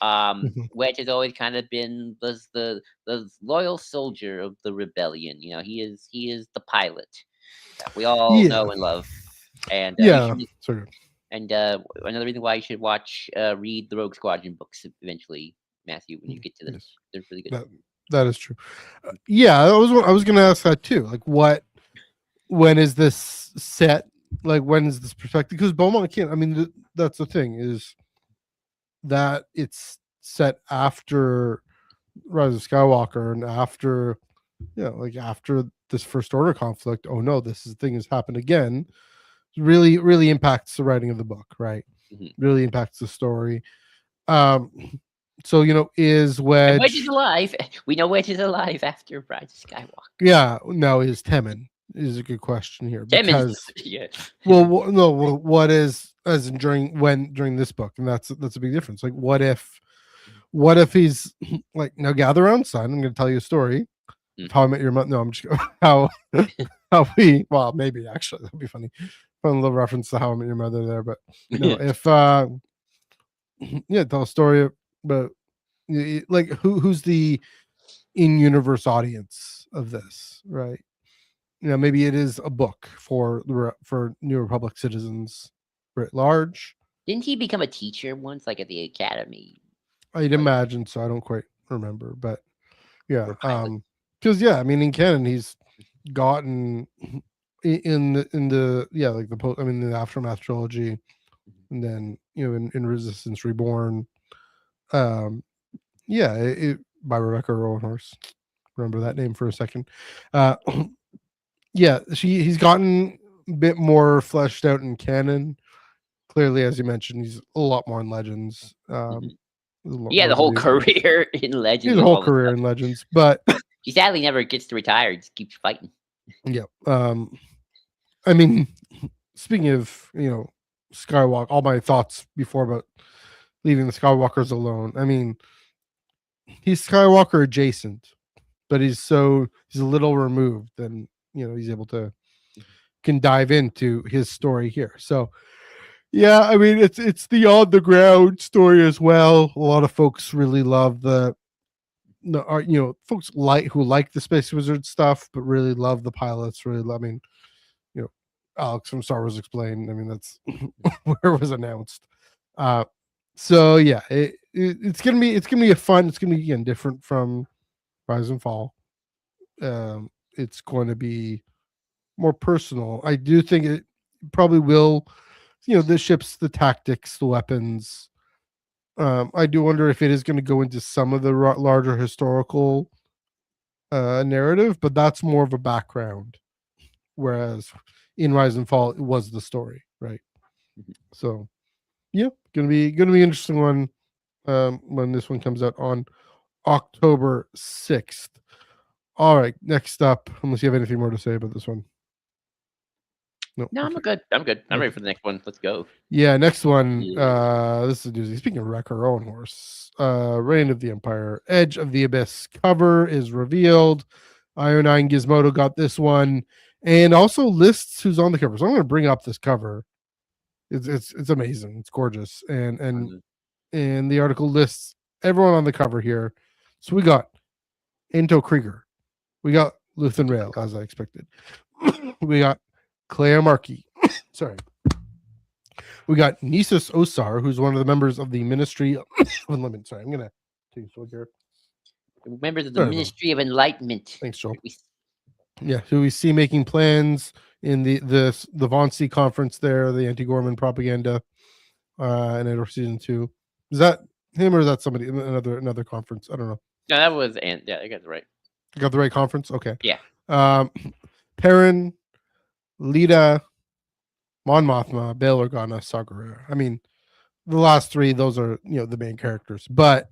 Wedge has always kind of been the loyal soldier of the rebellion. He is the pilot that we all know and love. And Sorry. and another reason why you should read the Rogue Squadron books eventually, Matthew, when you get to them. They're really good. That is true. I was going to ask that too. Like, when is this set? Like, when is this perspective? Because Beaumont Kin, I mean, that's the thing, is that it's set after Rise of Skywalker and after after this First Order conflict. Oh no, this thing has happened again. Really, really impacts the writing of the book, right? Really impacts the story. So is Wedge? Wedge is alive. We know Wedge is alive after Rise of Skywalker. Yeah. Now, is Temin is a good question here, because what is as in during this book, and that's a big difference. Like, what if he's like, now gather around, son, I'm going to tell you a story. How I Met Your Mother. No, I'm just how we. Well, maybe actually that'd be funny. Fun little reference to How I Met Your Mother there, but if tell a story, but like who's the in-universe audience of this, right? Maybe it is a book for New Republic citizens writ large. Didn't he become a teacher once, like at the academy? I'd imagine so. I don't quite remember, but yeah. Because I mean, in canon, he's gotten in the the Aftermath trilogy, and then in Resistance Reborn, um, yeah, by Rebecca Roanhorse. Remember that name for a second. Uh, yeah, he's gotten a bit more fleshed out in canon. Clearly, as you mentioned, he's a lot more in Legends. Mhm. A lot Yeah, more the to whole do there. career in He Legends has a with whole all the career stuff. in Legends, but He sadly never gets to retire. He just keeps fighting. yeah. I mean, speaking of Skywalker, all my thoughts before about leaving the Skywalkers alone. I mean, he's Skywalker adjacent, but he's a little removed, and he's able to can dive into his story here. So yeah, I mean it's the on the ground story as well. A lot of folks really love folks who like the Space Wizard stuff, but really love the pilots. Really, I mean, you know, Alex from Star Wars Explained. I mean, that's where it was announced. Uh, so yeah, it's gonna be a fun. It's gonna be again different from Rise and Fall. It's going to be more personal. I do think it probably will. The ships, the tactics, the weapons. I do wonder if it is going to go into some of the larger historical narrative, but that's more of a background. Whereas in Rise and Fall, it was the story, right? So yeah, gonna be interesting one when this one comes out on October 6th. All right, next up, unless you have anything more to say about this one. No, No, okay. I'm good. I'm good. I'm ready Okay. for the next one. Let's go. Yeah, next one. Yeah. This is a doozy. Speaking of Wreck Our Own Horse, Reign of the Empire, Edge of the Abyss cover is revealed. IO9 Gizmodo got this one, and also lists who's on the cover. So I'm going to bring up this cover. It's amazing. It's gorgeous, and the article lists everyone on the cover here. So we got Into Krieger, we got Luthen Rail, as I expected. We got Clea Markey. Sorry. We got Nisus Osar, who's one of the members of the Ministry of Unlimited. Sorry, I'm gonna take a swig here. Members of the Sorry, bro. Ministry of Enlightenment. Thanks, Joel. Yeah, who we see making plans in the Von C conference there, the anti-Gorman propaganda, in Andor season 2. Is that him or is that somebody another conference? I don't know. No, that was yeah, I got it right. I got the right conference. Okay. Yeah. Perrin, Lita, Mon Mothma, Bail Organa, Saw Gerrera. I mean, the last three, those are the main characters, but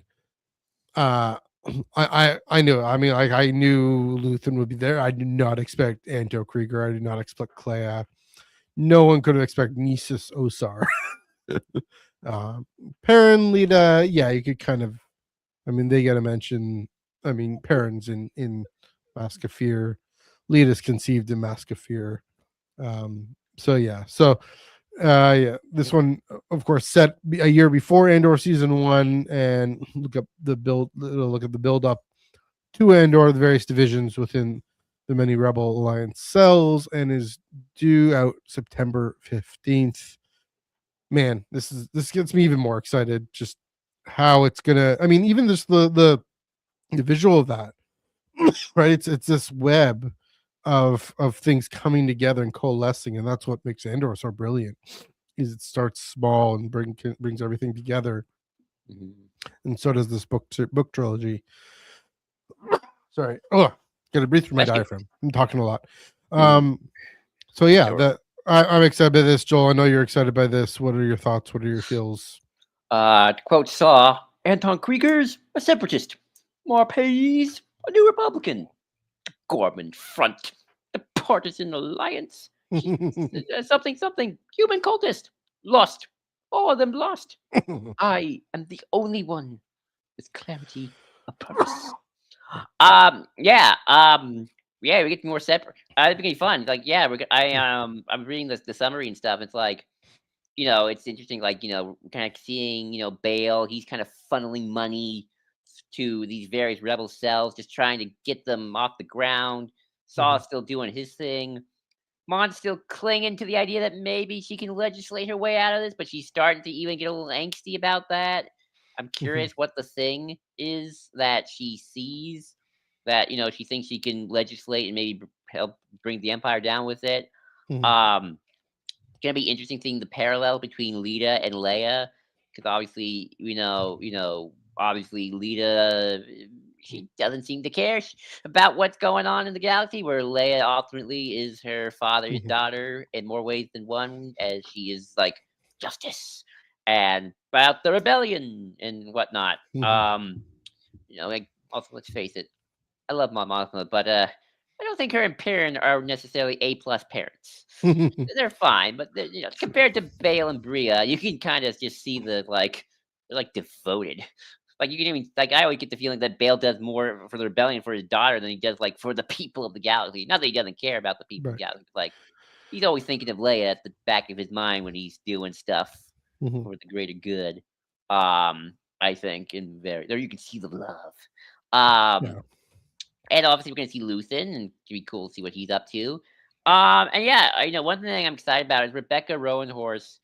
I knew. I mean, like I knew Luthen would be there. I did not expect Anto Krieger. I did not expect Clea. No one could have expected Nisus Osar. Perrin, Lita, yeah, you could kind of. I mean, they got to mention. I mean, Perrin's in Mask of Fear. Lita's conceived in Mask of Fear. So yeah, yeah, this one, of course, set a year before Andor season 1, and look at the build up to Andor, the various divisions within the many Rebel Alliance cells, and is due out September 15th. Man, this gets me even more excited. Just how it's gonna. I mean, even just the visual of that, right? It's this web of things coming together and coalescing, and that's what makes Andor so brilliant. Is it starts small and brings everything together, and so does this book trilogy. Sorry, gotta breathe through my diaphragm. I'm talking a lot. So yeah, I'm excited by this, Joel. I know you're excited by this. What are your thoughts? What are your feels? To quote Saw, Anton Krieger's a separatist. Marpes, a new Republican. Gorman Front, the partisan alliance. Something, human cultist. Lost. All of them lost. I am the only one with clarity of purpose. Yeah, we're getting more separate. It's getting fun. Like, yeah, I'm reading the summary and stuff. It's like, it's interesting. Like, kind of seeing, Bale. He's kind of funneling money to these various rebel cells, just trying to get them off the ground. Saw's still doing his thing. Mon's still clinging to the idea that maybe she can legislate her way out of this, but she's starting to even get a little angsty about that. I'm curious what the thing is that she sees that, she thinks she can legislate and maybe help bring the Empire down with it. It's gonna be interesting seeing the parallel between Lita and Leia, because obviously, obviously Lita, she doesn't seem to care about what's going on in the galaxy, where Leia ultimately is her father's Mhm. daughter in more ways than one, as she is like justice and about the rebellion and whatnot. Mhm. Like, also, let's face it, I love my Mothma, but I don't think her and Perrin are necessarily A+ parents. They're fine, but compared to Bale and Bria, you can kind of just see they're like devoted. Like, you can even like, I always get the feeling that Bale does more for the rebellion for his daughter than he does like for the people of the galaxy. Not that he doesn't care about the people of Right. the galaxy, but, like, he's always thinking of Leia at the back of his mind when he's doing stuff Mhm. for the greater good. I think, and very there you can see the love. Um, Yeah. and obviously we're gonna see Luthen, and it'd be cool to see what he's up to. And yeah, one thing I'm excited about is Rebecca Rowanhorse.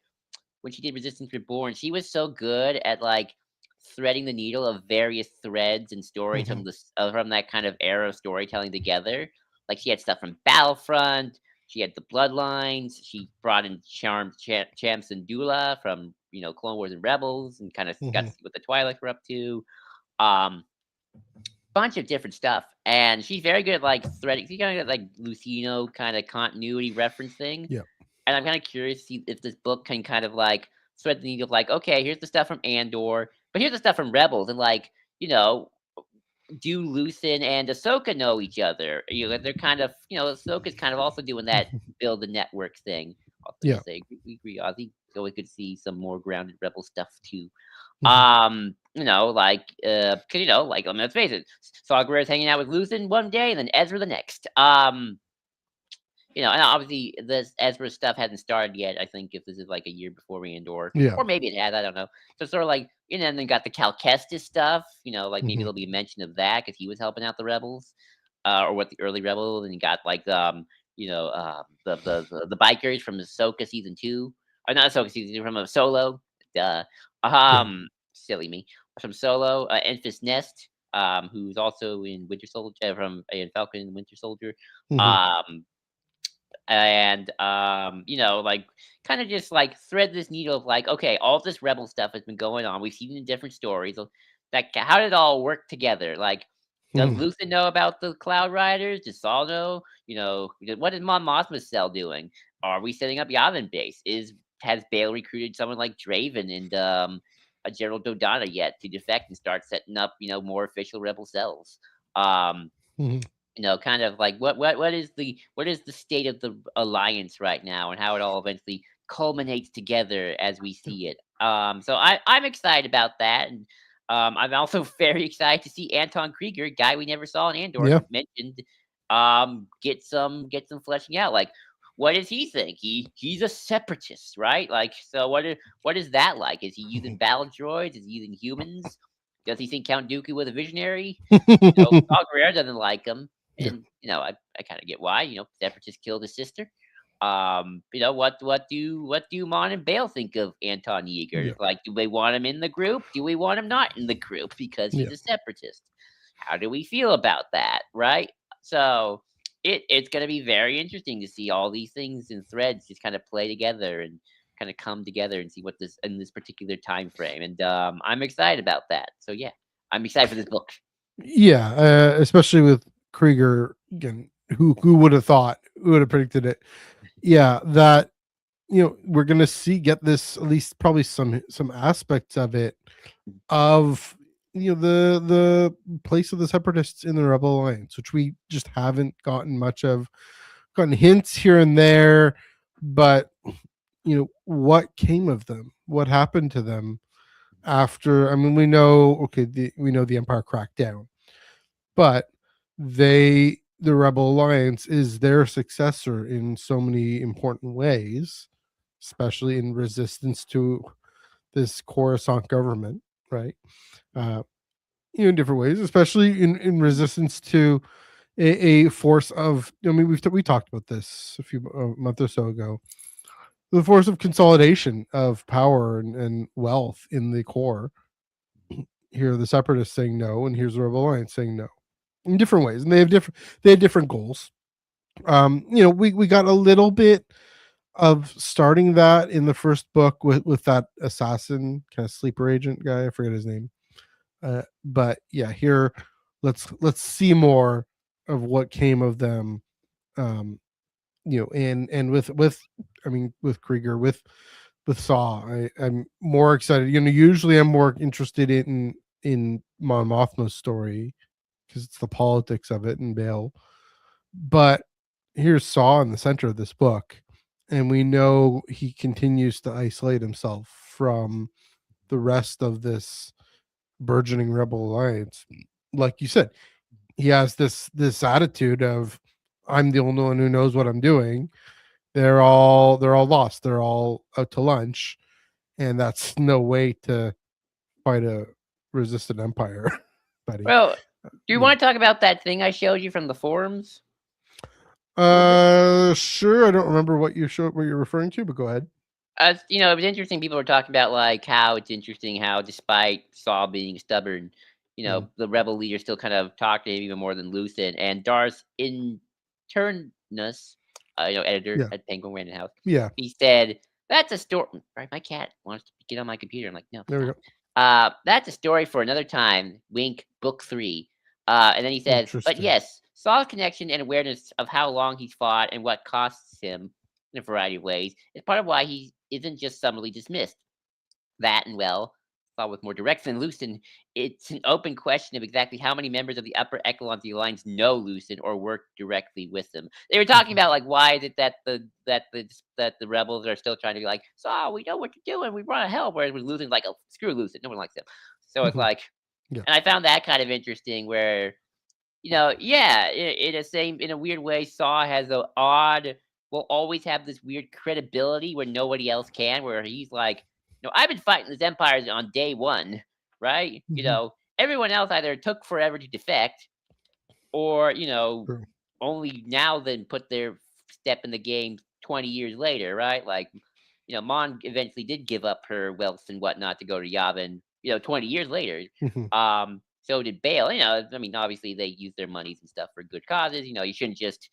When she did Resistance Reborn, she was so good at like threading the needle of various threads and stories Mhm. from that kind of era of storytelling together. Like, she had stuff from Battlefront. She had the Bloodlines. She brought in Cham Syndulla from Clone Wars and Rebels, and kind of got Mhm. to see what the Twi'leks were up to. Um, Bunch of different stuff, and she's very good at like threading. She's kind of like Lucino kind of continuity referencing, Yeah. and I'm kind of curious to see if this book can kind of like thread the needle of like, okay, here's the stuff from Andor, but here's the stuff from Rebels, and like, do Lucen and Ahsoka know each other? They're kind of, Ahsoka's kind of also doing that build the network thing. Also, Yeah. just say we agree, Ozzy. It's always good to see some more grounded Rebel stuff too. Mhm. Like, 'cause, like, I mean, let's face it, Saw Gerrera's hanging out with Lucen one day and then Ezra the next. And obviously this Ezra stuff hasn't started yet. I think if this is like a year before Andor, Yeah. or maybe it has, I don't know. So sort of like, and then got the Cal Kestis stuff. Like, maybe Mhm. there'll be a mention of that because he was helping out the rebels, or what, the early rebels, and you got like the bikers from Ahsoka season 2, or not Ahsoka season 2, from a Solo. Duh. Yeah. Silly me. From Solo, Enfys Nest, who's also in Winter Soldier, from in Falcon and Winter Soldier. Mhm. Um, and like, kind of just like thread this needle of like, okay, all this rebel stuff has been going on. We've seen it in different stories. How did it all work together? Like, does Mhm. Luthen know about the Cloud Riders? Does Saul know? What is Mon Mothma's cell doing? Are we setting up Yavin base? Has Bale recruited someone like Draven and a General Dodonna yet to defect and start setting up more official rebel cells? Um, Mhm. Kind of like, what is the state of the alliance right now, and how it all eventually culminates together as we see it. So I'm excited about that, and I'm also very excited to see Anton Krieger, guy we never saw in Andor, Yeah. mentioned, get some fleshing out. Like, what does he think? He's a separatist, right? Like, so what is that like? Is he using Mhm. battle droids? Is he using humans? Does he think Count Dooku was a visionary? Saw Gerrera doesn't like him, Yeah. and I kind of get why. Separatists killed his sister. What do Mon and Bale think of Anton Yeager? Yeah. Like, do they want him in the group? Do we want him not in the group because he's Yeah. a separatist? How do we feel about that? Right. So it's going to be very interesting to see all these things and threads just kind of play together and kind of come together and see what this in this particular time frame. And I'm excited about that. So yeah, I'm excited for this book. Yeah. Especially with Krieger again. Who would have thought? Who would have predicted it? Yeah. That we're gonna get this, at least probably some aspects of it, of the place of the separatists in the Rebel Alliance, which we just haven't gotten much of. Gotten hints here and there, but what came of them? What happened to them after? I mean, we know, okay, we know the Empire cracked down, but the Rebel Alliance is their successor in so many important ways, especially in resistance to this Coruscant government, right? Uh, in different ways, especially in resistance to a force of. I mean, we talked about this a month or so ago. The force of consolidation of power and wealth in the core. Here, the separatists saying no, and here's the Rebel Alliance saying no in different ways, and they have different goals. We got a little bit of starting that in the first book with that assassin kind of sleeper agent guy. I forget his name. But yeah, here let's see more of what came of them. And with I mean with Krieger with Saw, I'm more excited. Usually I'm more interested in Mon Mothma's story because it's the politics of it and Bale. But here's Saw in the center of this book, and we know he continues to isolate himself from the rest of this burgeoning rebel alliance. Like you said, he has this attitude of I'm the only one who knows what I'm doing. They're all lost. They're all out to lunch, and that's no way to fight a resistant empire, buddy. Well, do you Yeah. want to talk about that thing I showed you from the forums? Sure. I don't remember what you're referring to, but go ahead. It was interesting. People were talking about like how it's interesting how, despite Saul being stubborn, the rebel leader still kind of talked to him even more than Lucen. And Darth Internus, editor Yeah. at Penguin Random House, Yeah. he said, "That's a story." Right, my cat wants to get on my computer. I'm like, no. There we go. That's a story for another time. Wink, book 3. And then he says, but Interesting. yes, Saul's connection and awareness of how long he's fought and what costs him in a variety of ways is part of why he isn't just summarily dismissed. That and well, thought with more direct than Lucen, it's an open question of exactly how many members of the upper echelon of the alliance know Lucen or work directly with them. They were talking about like why is it that the rebels are still trying to be like, so we know what you're doing, we want to help, whereas with Lucen like, oh, screw Lucen, no one likes him. So it's like, Yeah. and I found that kind of interesting where yeah, in a weird way, Saw has will always have this weird credibility where nobody else can, where he's like, I've been fighting this empire on day one, right? Everyone else either took forever to defect or, True. only now then put their step in the game 20 years later, right? Like, Mon eventually did give up her wealth and whatnot to go to Yavin, 20 years later. So did Bale. I mean, obviously they use their monies and stuff for good causes. You shouldn't just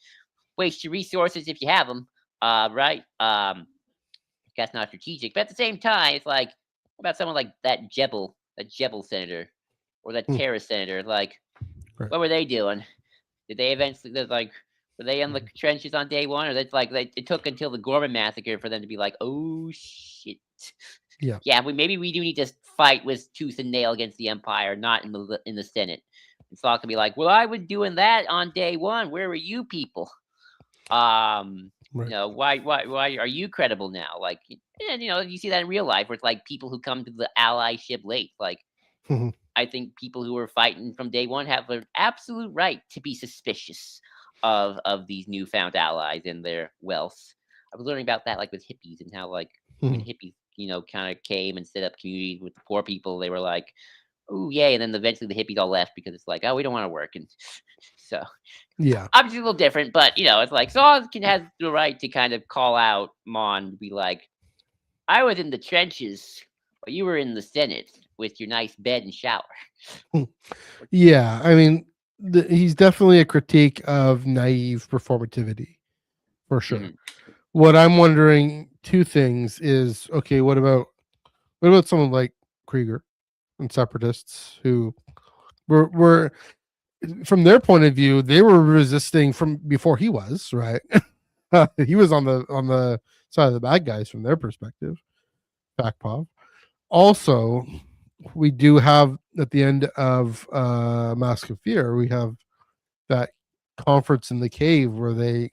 waste your resources if you have them, right? That's not strategic. But at the same time, it's like, what about someone like that Jebel senator, or that Terra senator? Like, Right. what were they doing? Did they eventually, were they in the trenches on day one, or that's like it took until the Gorman massacre for them to be like, oh shit. Yeah. Yeah, maybe we do need to fight with tooth and nail against the Empire, not in the Senate. And Saul can be like, well, I was doing that on day one. Where were you people? Right. Why are you credible now? Like, and you see that in real life where it's like people who come to the ally ship late. Like, I think people who are fighting from day one have an absolute right to be suspicious of these newfound allies and their wealth. I was learning about that like with hippies and how like when hippies, kind of came and set up communities with the poor people, they were like, oh yay, and then eventually the hippies all left because it's like, oh, we don't want to work. And so Yeah. obviously a little different, but it's like Saul has the right to kind of call out Mon to be like, I was in the trenches, but you were in the Senate with your nice bed and shower. Yeah. I mean, he's definitely a critique of naive performativity, for sure. What I'm wondering, two things is, okay, what about someone like Krieger and separatists who were from their point of view, they were resisting from before he was, right? He was on the side of the bad guys from their perspective. Backpop. Also, we do have at the end of Mask of Fear, we have that conference in the cave where they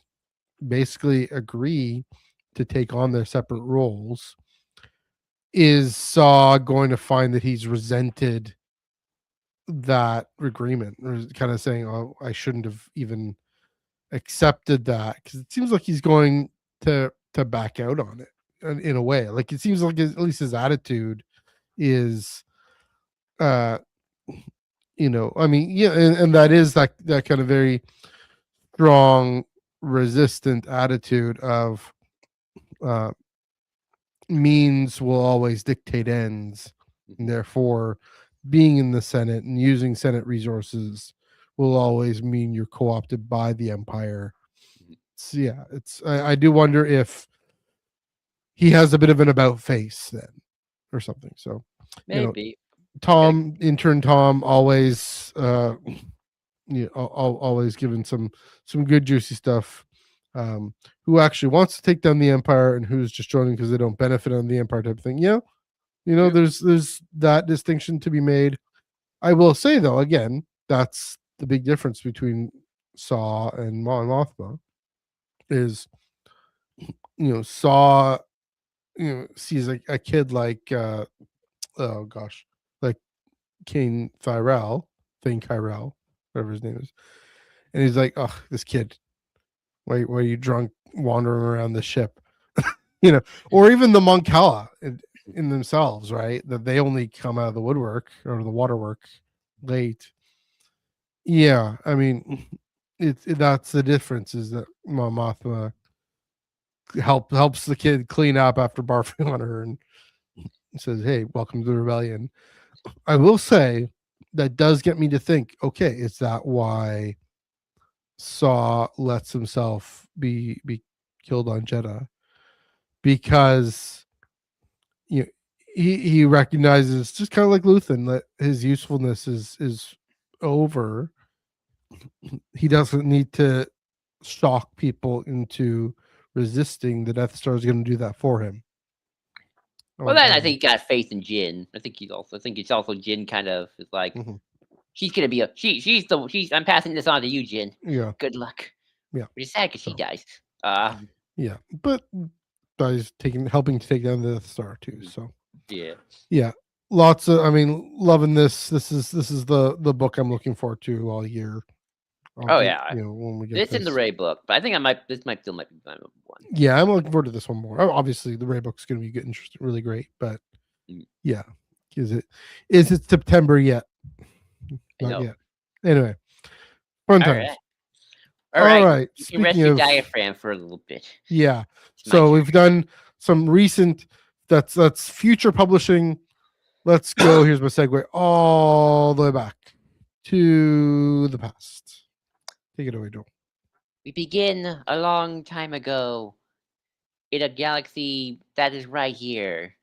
basically agree to take on their separate roles. Is Saw going to find that he's resented that agreement, or kind of saying, oh, I shouldn't have even accepted that? Because it seems like he's going to back out on it in a way. Like it seems like at least his attitude is I mean, yeah, and that is that kind of very strong resistant attitude of means will always dictate ends, and therefore being in the Senate and using Senate resources will always mean you're co-opted by the Empire. So yeah, I do wonder if he has a bit of an about face then or something. So maybe. intern Tom, always always giving some good juicy stuff. Who actually wants to take down the empire and who's just joining because they don't benefit on the empire type of thing. There's that distinction to be made. I will say though, again, that's the big difference between Saw and Mon Mothma is Saw sees a kid like oh gosh, like Thane Tyrell, whatever his name is, and he's like, oh, this kid, why are you drunk wandering around the ship? Or even the Moncala in themselves, right? That they only come out of the woodwork or the waterwork late. Yeah, I mean, that's the difference is that Mothma helps the kid clean up after barfing on her and says, "Hey, welcome to the rebellion." I will say that does get me to think. Okay, is that why Saw lets himself be killed on Jeddah? Because he recognizes, just kind of like Luthen, that his usefulness is over. He doesn't need to shock people into resisting. The Death Star is going to do that for him. Well, then I think he got faith in Jin. I think it's also Jin kind of is like, she's gonna be I'm passing this on to you, Jin. Yeah. Good luck. Yeah. Which is sad because she dies. Yeah, but he's helping to take down the Death Star too. So yeah, lots of. I mean, loving this. This is the book I'm looking forward to all year. When we get this in the Ray book, but I think this might still be my number one. Yeah, I'm looking forward to this one more. Obviously, the Ray book's going to be good, interesting, really great. But yeah, is it September yet? Not yet. Anyway, fun times. All right. You Speaking can rest your diaphragm for a little bit. Yeah. So we've done some recent. That's future publishing. Let's go. Here's my segue all the way back to the past. Take it away, Joel. We begin a long time ago in a galaxy that is right here.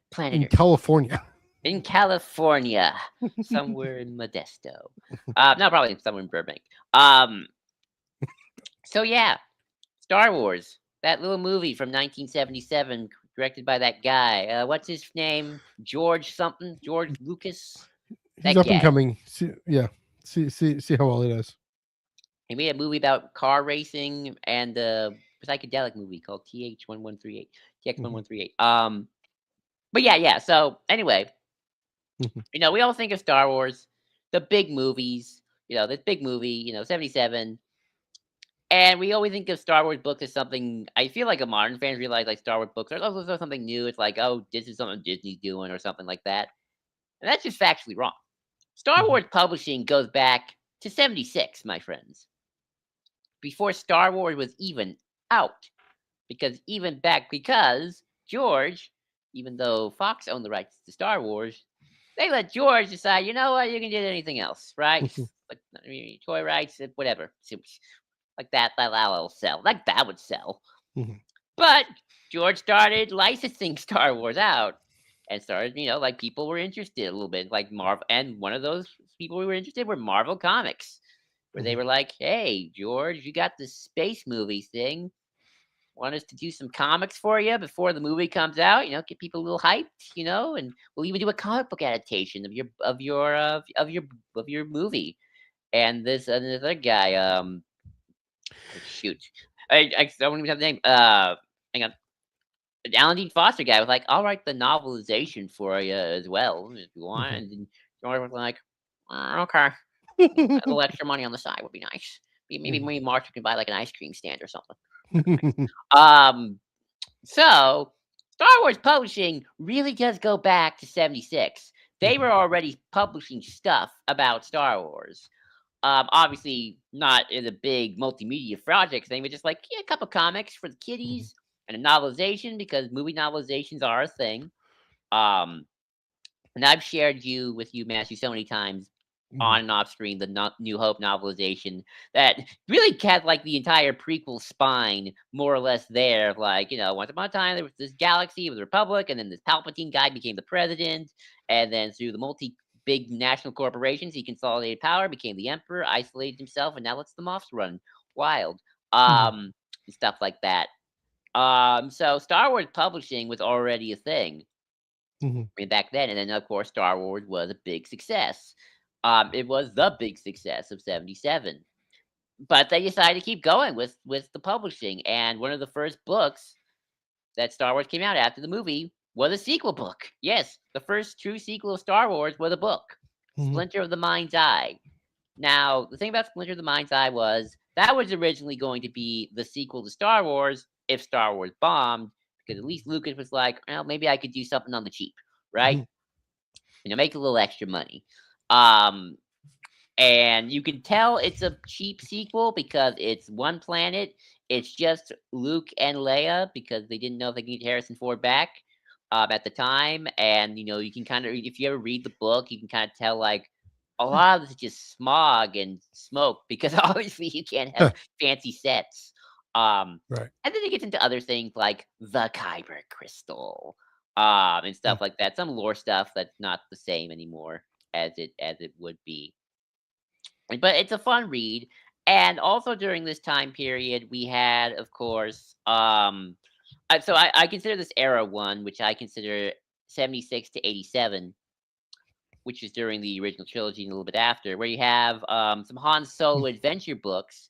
Planet in California. In California, somewhere in Modesto. No, probably somewhere in Burbank. So yeah, Star Wars, that little movie from 1977, directed by that guy. What's his name? George Lucas. He's up and coming. See how well he does. He made a movie about car racing and a psychedelic movie called TH1138. TX1138. But yeah. So anyway, we all think of Star Wars, the big movies. This big movie. 77. And we always think of Star Wars books as something. I feel like a modern fans realize like Star Wars books are also something new. It's like, oh, this is something Disney's doing or something like that. And that's just factually wrong. Star Wars publishing goes back to 76, my friends. Before Star Wars was even out. Because George, even though Fox owned the rights to Star Wars, they let George decide, you know what, you can do anything else, right? Like toy rights, whatever. Like that'll sell. Like that would sell. But George started licensing Star Wars out and started, like people were interested a little bit, like Marvel. And one of those people who were interested were Marvel Comics, where they were like, hey, George, you got this space movie thing. Want us to do some comics for you before the movie comes out? Get people a little hyped, and we'll even do a comic book adaptation of your movie. And this other guy, shoot, I don't even have the name. Hang on, Alan Dean Foster guy was like, "I'll write the novelization for you as well if you want." And George was like, "Okay, a little extra money on the side would be nice. Maybe Mark can buy like an ice cream stand or something." So Star Wars publishing really does go back to 76. They were already publishing stuff about Star Wars. Obviously not in the big multimedia projects thing, but just like a couple comics for the kiddies and a novelization because movie novelizations are a thing. And I've shared with you, Matthew, so many times on and off screen, the New Hope novelization that really had like the entire prequel spine more or less there. Like, once upon a time there was this galaxy with a republic, and then this Palpatine guy became the president, and then through the big national corporations, he consolidated power, became the emperor, isolated himself, and now lets the Moffs run wild. And stuff like that. So Star Wars publishing was already a thing back then, and then of course Star Wars was a big success. It was the big success of '77, but they decided to keep going with the publishing, and one of the first books that Star Wars came out after the movie was a sequel book. Yes, the first true sequel of Star Wars was a book, Splinter of the Mind's Eye. Now, the thing about Splinter of the Mind's Eye was that was originally going to be the sequel to Star Wars if Star Wars bombed, because at least Lucas was like, well, maybe I could do something on the cheap, right? Make a little extra money. And you can tell it's a cheap sequel because it's one planet. It's just Luke and Leia because they didn't know if they could get Harrison Ford back at the time. And, you can kind of, if you ever read the book, you can kind of tell like a lot of this is just smog and smoke because obviously you can't have fancy sets. Right. And then it gets into other things like the Kyber crystal and stuff like that. Some lore stuff that's not the same anymore as it would be. But it's a fun read. And also during this time period, we had, of course, so I consider this era one, which I consider 76 to 87, which is during the original trilogy and a little bit after, where you have some Han Solo adventure books,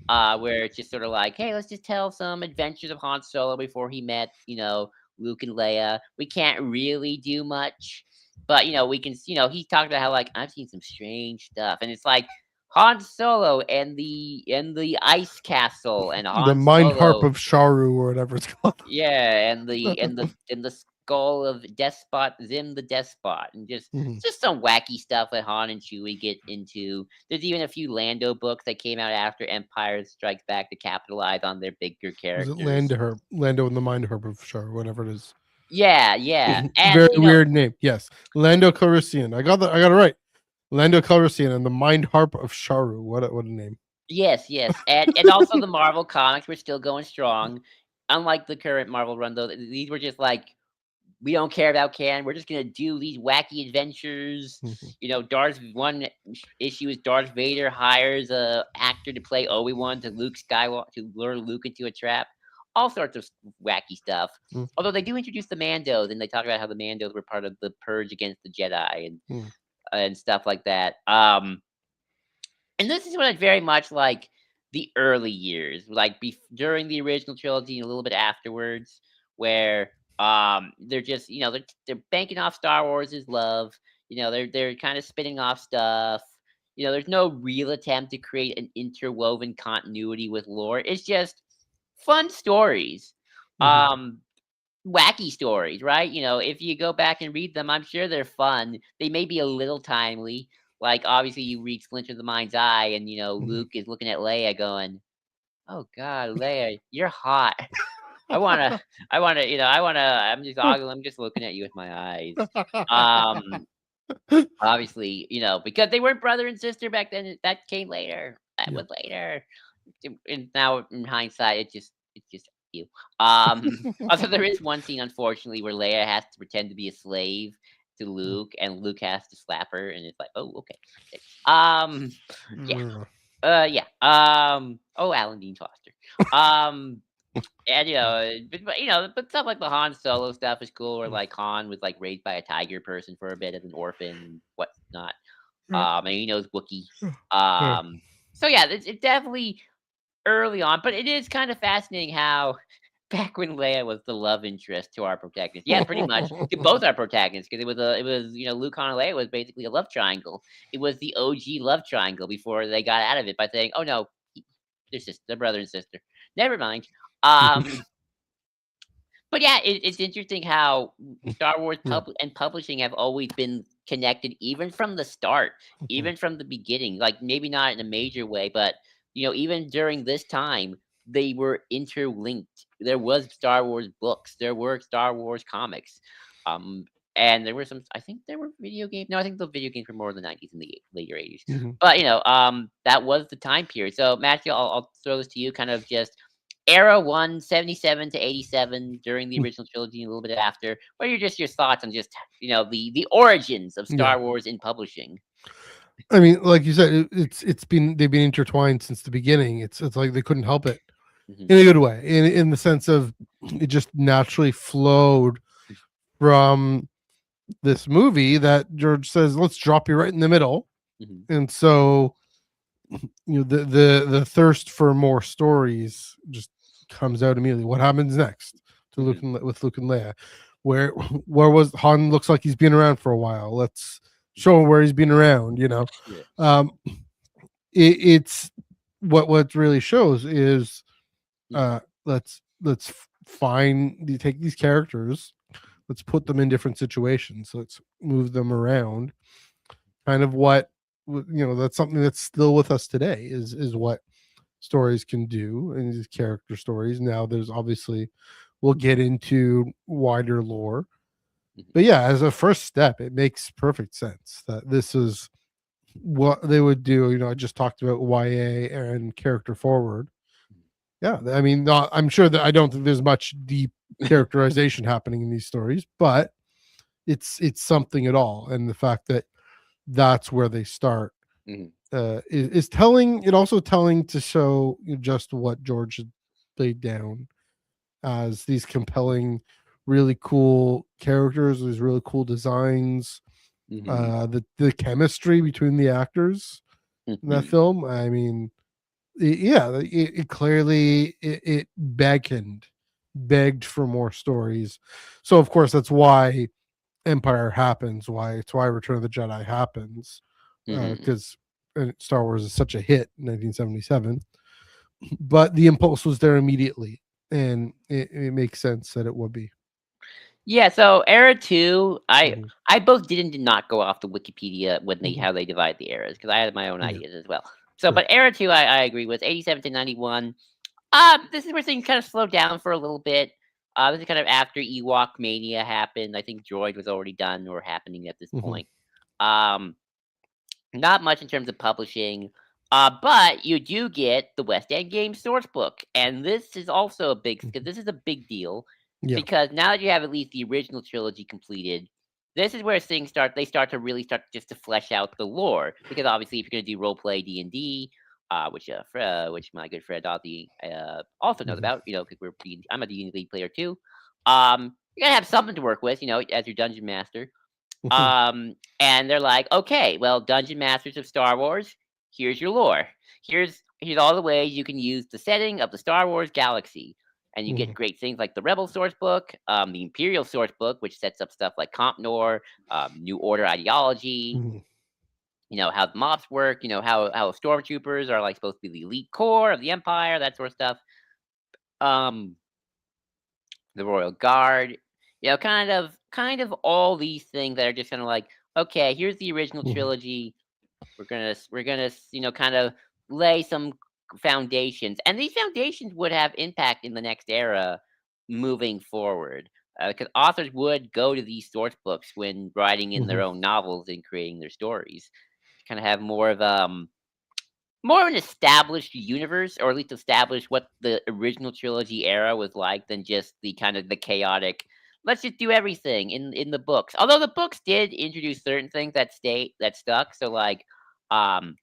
where it's just sort of like, hey, let's just tell some adventures of Han Solo before he met, Luke and Leia. We can't really do much, but we can, he talked about how like I've seen some strange stuff, and it's like Han Solo and the ice castle and Han The mind harp Solo, of Sharu or whatever it's called. yeah, and the skull of Despot Zim the Despot, and just some wacky stuff that Han and Chewie get into. There's even a few Lando books that came out after Empire Strikes Back to capitalize on their bigger characters. Was it Lando and the mind harp of Sharu, whatever it is. Yeah, and very weird name. Yes, Lando Calrissian. I got it right. Lando Calrissian and the mind harp of Sharu. What a name. Yes, and also the Marvel comics were still going strong. Unlike the current Marvel run, though, these were just like, we don't care about canon. We're just gonna do these wacky adventures. One issue is Darth Vader hires a actor to play Obi-Wan to Luke Skywalker to lure Luke into a trap. All sorts of wacky stuff. Although they do introduce the Mandos, and they talk about how the Mandos were part of the purge against the Jedi and stuff like that. And this is what I very much like the early years, like during the original trilogy and a little bit afterwards, where they're just they're banking off Star Wars' love. They're kind of spinning off stuff. There's no real attempt to create an interwoven continuity with lore. It's just fun stories, wacky stories, right? If you go back and read them, I'm sure they're fun. They may be a little timely. Like, obviously, you read Splinter of the Mind's Eye, and, Luke is looking at Leia going, oh, God, Leia, you're hot. I'm just looking at you with my eyes. Obviously, because they weren't brother and sister back then. That came later. That was later. And now, in hindsight, it's just you. Also, there is one scene, unfortunately, where Leia has to pretend to be a slave to Luke, and Luke has to slap her, and it's like, oh, okay. Yeah. Oh, Alan Dean Foster. And but stuff like the Han Solo stuff is cool, where like Han was like raised by a tiger person for a bit as an orphan and whatnot. And he knows Wookiee. So yeah, it's definitely early on, but it is kind of fascinating how back when Leia was the love interest to our protagonist. Yeah, pretty much to both our protagonists, because it was Luke, Han, and Leia was basically a love triangle. It was the OG love triangle before they got out of it by saying, "Oh no, they're brother and sister." Never mind. But yeah, it's interesting how Star Wars and publishing have always been connected, even from the start, even from the beginning. Like maybe not in a major way, but even during this time, they were interlinked. There was Star Wars books, there were Star Wars comics, and there were some. I think there were video games. No, I think the video games were more in the 90s and the later 80s. Hmm. But that was the time period. So Matthew, I'll throw this to you. Kind of just era 177 to 87 during the original trilogy, and a little bit after. What are just your thoughts on just the origins of Yeah. Star Wars in publishing? I mean, like you said, they've been intertwined since the beginning. It's like they couldn't help it Mhm. in a good way, in the sense of it just naturally flowed from this movie that George says, let's drop you right in the middle. Mhm. And so the thirst for more stories just comes out immediately. What happens next to Luke Mhm. with Luke and Leia? Where was Han? Looks like he's been around for a while. Let's show him where he's been around. Yeah. It's what really shows is Mhm. let's take these characters, let's put them in different situations, let's move them around. Kind of what that's something that's still with us today is what stories can do, and these character stories. Now there's obviously, we'll get into wider lore, Mhm. but yeah, as a first step, it makes perfect sense that this is what they would do. I just talked about YA and character forward. Yeah, I mean, I'm sure that I don't think there's much deep characterization happening in these stories, but it's something at all, and the fact that that's where they start Mhm. is telling. It also telling to show just what George had laid down as these compelling, really cool characters, these really cool designs, Mhm. the chemistry between the actors in that Mhm. film. I mean, it clearly it begged for more stories. So of course that's why Empire happens, why Return of the Jedi happens, Mhm. because Star Wars is such a hit in 1977. But the impulse was there immediately, and it makes sense that it would be. Yeah, so era 2, Mhm. I both did and did not go off the Wikipedia when Mhm. how they divide the eras, because I had my own Yeah, ideas as well. So, sure. but era 2, I agree with 87 to 91. This is where things kind of slowed down for a little bit. This is kind of after Ewok Mania happened. I think Droid was already done or happening at this Mhm. point. Um, Not much in terms of publishing, but you do get the West End Games source book, and this is also a big because Mhm. this is a big deal Yeah. because now that you have at least the original trilogy completed, this is where things start. They start to really start just to flesh out the lore because obviously, if you're going to do role play D&D, which my good friend Audie also knows Mhm. about, because I'm a D&D player too. You're gonna have something to work with, as your dungeon master. Mhm. And they're like, okay, well, Dungeon Masters of Star Wars, here's your lore. Here's all the ways you can use the setting of the Star Wars galaxy. And you get Mhm. great things like the Rebel source book, the Imperial source book, which sets up stuff like Comp Nor, New Order ideology, Mhm. how the mobs work, how stormtroopers are like supposed to be the elite core of the Empire, that sort of stuff. Um, the Royal Guard, kind of all these things that are just kind of like, okay, here's the original Mhm. trilogy. We're gonna kind of lay some foundations, and these foundations would have impact in the next era moving forward. Because authors would go to these source books when writing in their Mhm. own novels and creating their stories to kind of have more of an established universe, or at least establish what the original trilogy era was like than just the kind of the chaotic. Let's just do everything in the books. Although the books did introduce certain things that stuck. So like, um,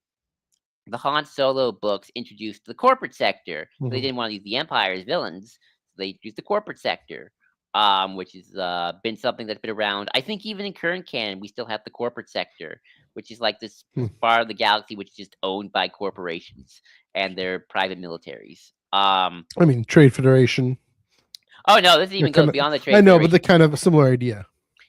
the Han Solo books introduced the corporate sector. They Mhm. didn't want to use the Empire as villains, so they used the corporate sector, which has been something that's been around. I think even in current canon, we still have the corporate sector, which is like this Mhm. part of the galaxy which is just owned by corporations and their private militaries. I mean, Trade Federation. Oh no, this Yeah, even goes kind of. beyond the I Trade know, but Federation. the kind of a similar idea.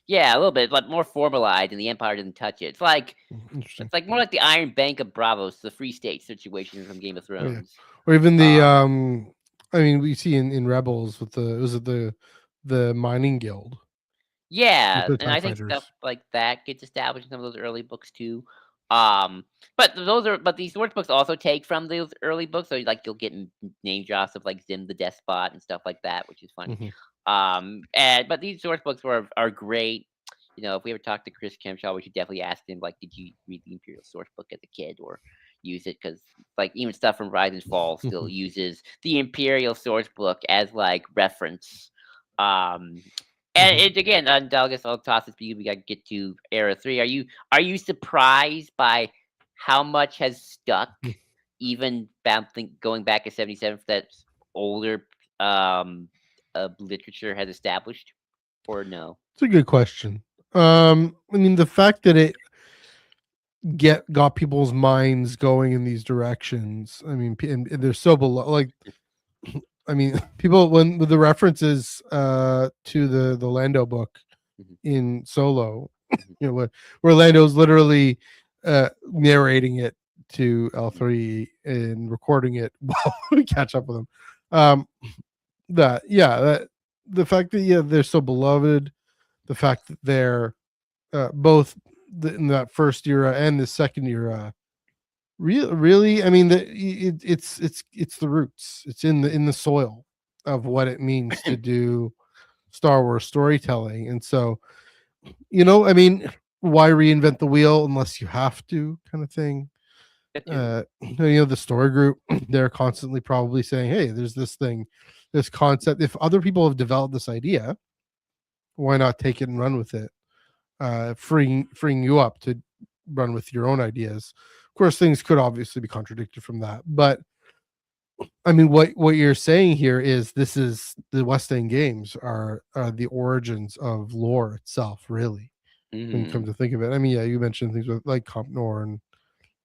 Yeah, a little bit, but more formalized, and the Empire didn't touch it. Interesting. It's like more like the Iron Bank of Bravos, the Free State situation from Game of Oh yeah, Thrones. or even the Um, I mean, we see in Rebels with was it the mining guild with Yeah, the and Tie I think stuff Fighters. like that gets established in some of those early books too. But these source books also take from those early books, so like you'll get name drops of like Zim the Despot and stuff like that, which is funny. Hmm. But these source books are great. if we ever talk to Chris Kemshaw, we should definitely ask him, like, did you read the Imperial source book as a kid or use it? Because, like, even stuff from Rise and Fall still uses the Imperial source book as, like, reference. Um, and it, again, I guess I'll toss this to you. We got to get to Era 3. Are you surprised by how much has stuck, even going back to 77, that older literature has established, or no? It's a good question. I mean, the fact that it got people's minds going in these directions. I mean, and they're so below. Like, I mean, people when with the references to the Lando book Mhm, in Solo, mhm, where Lando's literally narrating it to L3 and recording it while we catch up with him. Um, that the fact that they're so beloved, the fact that they're both in that first era and the second era, really, I mean, it's the roots. It's in the soil of what it means to do Star Wars storytelling, and so I mean, why reinvent the wheel unless you have to, kind of thing. that too. The story group, they're constantly probably saying, "Hey, there's this thing, this concept. If other people have developed this idea, why not take it and run with it?" Freeing you up to run with your own ideas. Of course, things could obviously be contradicted from that, but I mean, what you're saying here is this is the West End games are the origins of lore itself, really. When you come Mhm, to think of it, I mean, yeah, you mentioned things with like Comp Nor and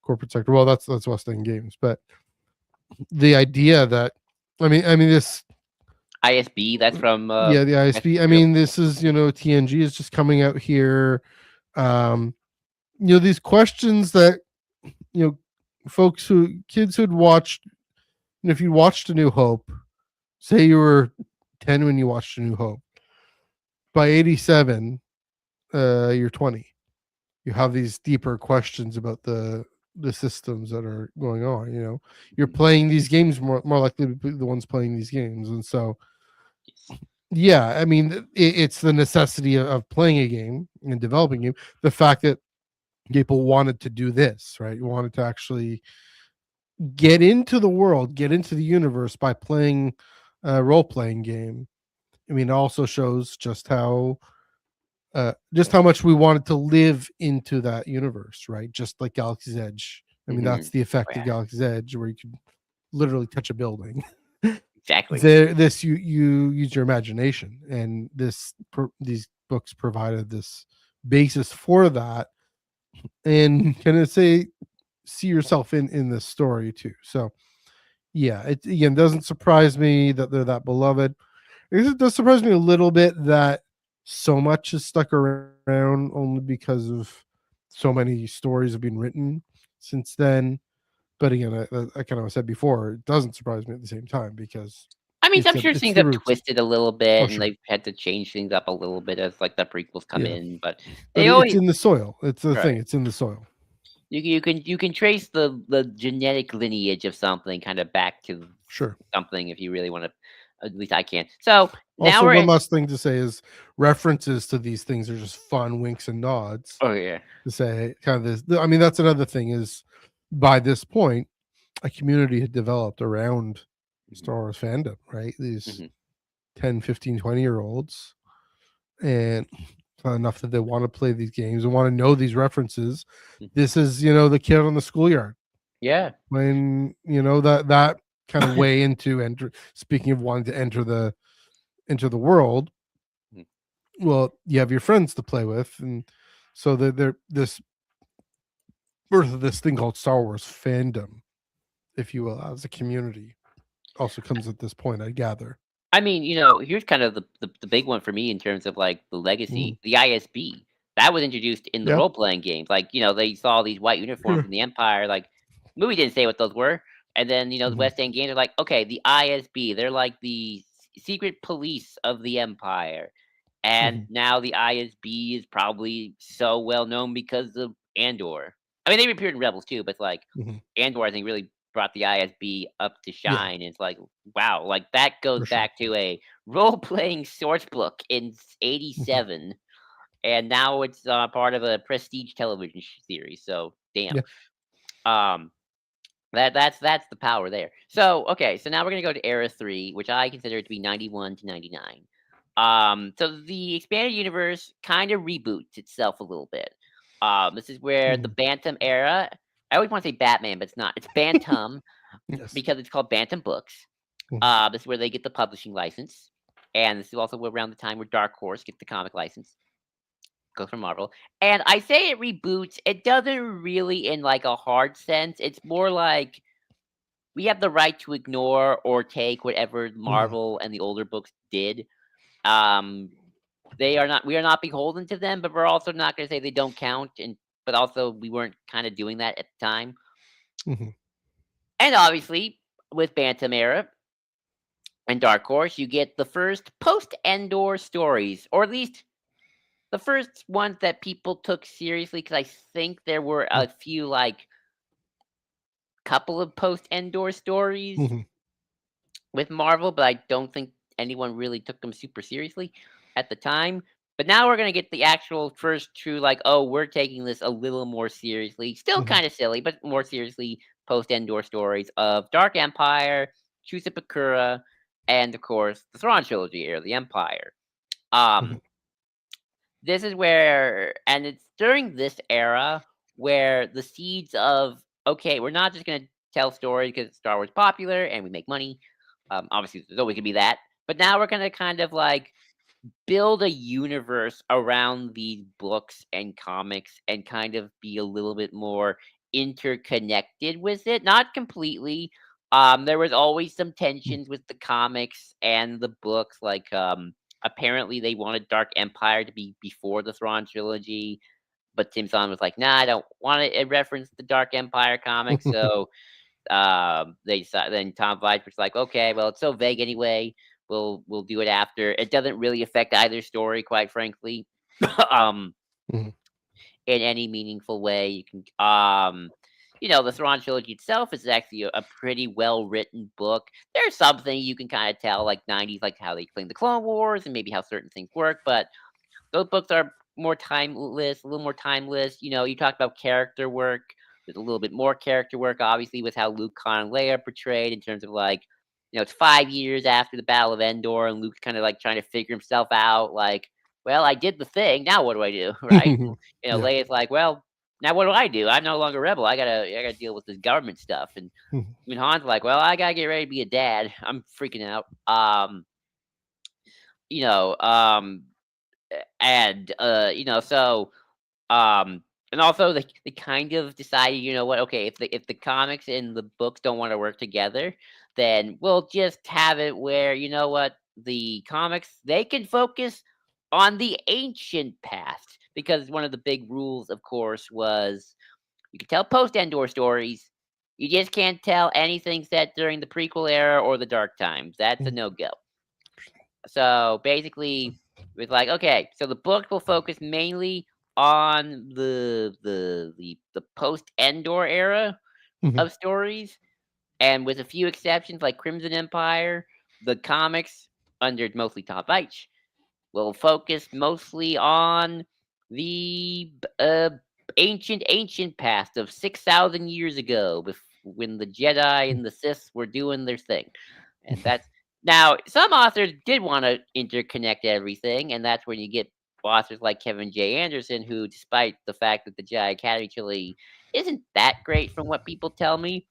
corporate sector. Well, that's West End games, but the idea that I mean this, ISB, that's from yeah, the ISB. I Real. mean, this is TNG is just coming out here. Um, these questions that you know kids who'd watched, if you watched A New Hope, say you were 10 when you watched A New Hope, by 87 you're 20, you have these deeper questions about the systems that are going on. You're Mhm, playing these games, more likely to be the ones playing these games, and so yes. yeah, I mean, it's the necessity of playing a game and developing a game. The fact that people wanted to do this, right? You wanted to actually get into the world, get into the universe by playing a role playing game. I mean, it also shows just how much we wanted to live into that universe, right? Just like Galaxy's Edge. I mean, that's Mhm. the Oh, effect of yeah, Galaxy's Edge, where you could literally touch a building. exactly. This you use your imagination, and these books provided this basis for that, and can I say see yourself in this story too. So yeah, it again doesn't surprise me that they're that beloved. It does surprise me a little bit that so much is stuck around, only because of so many stories have been written since then. But again, I kind of said before, it doesn't surprise me at the same time, because I mean, I'm sure it's things the have roots. twisted a little Oh, bit, and sure, they've had to change things up a little bit as, like, the prequels come yeah, in, but but they it's always in the soil. It's the thing. right. It's in the soil. You can trace the genetic lineage of something kinda back to Sure. something if you really wanna, at least I can. So, now Also, we're one at last thing to say is references to these things are just fun winks and nods oh, yeah. to say kind of this. I mean, that's another thing is, by this point, a community had developed around Mhm, Star Wars fandom, right? These mhm, 10, 15, 20 year olds, and enough that they want to play these games and want to know these references. mhm. This is, the kid on the schoolyard Yeah. when, that kind of way into enter. Speaking of wanting to enter the world, Mhm. well, you have your friends to play with, and so they're this birth of this thing called Star Wars fandom, if you will, as a community, also comes at this point, I gather. I mean, here's kind of the big one for me in terms of, like, the Mhm. legacy. The ISB, that was introduced in the Yeah. role-playing games. Like, they saw these white uniforms Yeah. in the Empire, like, movie didn't say what those were, and then, the Mhm. West End games are like, "Okay, the ISB, they're like the secret police of the Empire." And Mhm. now the ISB is probably so well known because of Andor. I mean, they appeared in Rebels too, but, like, Mhm. Andor, I think, really brought the ISB up to Yeah, shine. It's like, wow, like, that goes for sure. back to a role-playing source book in Mhm. '87. and now it's part of a prestige television series. So damn. Yeah. Um, that's the power there. So okay, so now we're gonna go to Era 3, which I consider to be 91 to 99. So the expanded universe kind of reboots itself a little bit. This is where the Mhm. Bantam era. I always want to say Batman, but it's not. It's Bantam Yes. because it's called Bantam Books. Mhm. This is where they get the publishing license, and this is also around the time where Dark Horse gets the comic license. Goes from Marvel, and I say it reboots. It doesn't really in like a hard sense. It's more like we have the right to ignore or take whatever Mhm. Marvel and the older books did. Um, they are not. We are not beholden to them, but we're also not going to say they don't count. And but also we weren't kind of doing that at the time. Mhm. And obviously with Bantam era and Dark Horse, you get the first post Endor stories, or at least the first ones that people took seriously. Because I think there were a few like couple of post Endor stories Mhm. with Marvel, but I don't think anyone really took them super seriously at the time. But now we're gonna get the actual first true, like, oh, we're taking this a little more seriously. Still Mhm. kind of silly, but more seriously. Post Endor stories of Dark Empire, Chusapakura, and of course the Thrawn trilogy or the Empire. Um, Mhm. this is where, and it's during this era where the seeds of okay, we're not just gonna tell stories because Star Wars popular and we make money. Obviously, there's always gonna be that, but now we're gonna kind of like build a universe around these books and comics and kind of be a little bit more interconnected with it. Not completely. There was always some tensions with the comics and the books. Like, apparently they wanted Dark Empire to be before the Thrawn trilogy, but Tim Son was like, "Nah, I don't want to reference the Dark Empire comics." So they decided. Then Tom Veitch was like, "Okay, well, it's so vague anyway. We'll do it after. It doesn't really affect either story, quite frankly, um, Mhm. in any meaningful way. You can, the Thrawn trilogy itself is actually a pretty well written book. There's something you can kind of tell, like '90s, like how they explain the Clone Wars and maybe how certain things work, but those books are more timeless, a little more timeless. You talk about character work. There's a little bit more character work, obviously, with how Luke, Han, and Leia are portrayed in terms of like, it's 5 years after the Battle of Endor, and Luke's kind of like trying to figure himself out. Like, well, I did the thing. Now what do I do? Right? Yeah. Leia's like, well, now what do I do? I'm no longer a rebel. I gotta deal with this government stuff. And Mhm. I mean, Han's like, well, I gotta get ready to be a dad. I'm freaking out. You know, um, and so um and also they kind of decided, you know what, okay, if the comics and the books don't want to work together, then we'll just have it where, you know what, the comics, they can focus on the ancient past, because one of the big rules, of course, was you can tell post Endor stories, you just can't tell anything set during the prequel era or the dark times. That's a Mhm. no-go. So basically, it's like, okay, so the book will focus mainly on the post Endor era Mhm. of stories, and with a few exceptions like Crimson Empire, the comics under mostly Tom Veitch will focus mostly on the ancient past of 6,000 years ago, when the Jedi and the Sith were doing their thing, and that's now some authors did want to interconnect everything, and that's when you get authors like Kevin J. Anderson, who, despite the fact that the Jedi Academy trilogy isn't that great from what people tell me,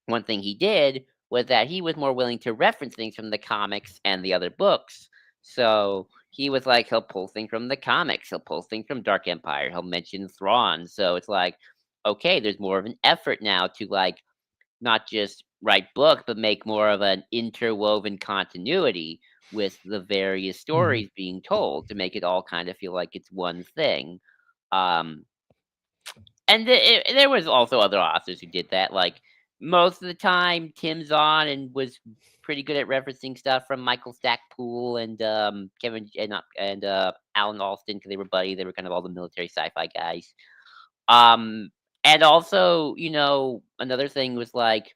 one thing he did was that he was more willing to reference things from the comics and the other books. So he was like, he'll pull things from the comics, he'll pull things from Dark Empire, he'll mention Thrawn. So it's like, okay, there's more of an effort now to like not just write books, but make more of an interwoven continuity with the various Mhm. stories being told to make it all kind of feel like it's one thing. Um, and there was also other authors who did that. Like most of the time, Tim Zahn and was pretty good at referencing stuff from Michael Stackpool and Kevin and Alan Alston, because they were buddies. They were kind of all the military sci-fi guys. Um, and also, another thing was like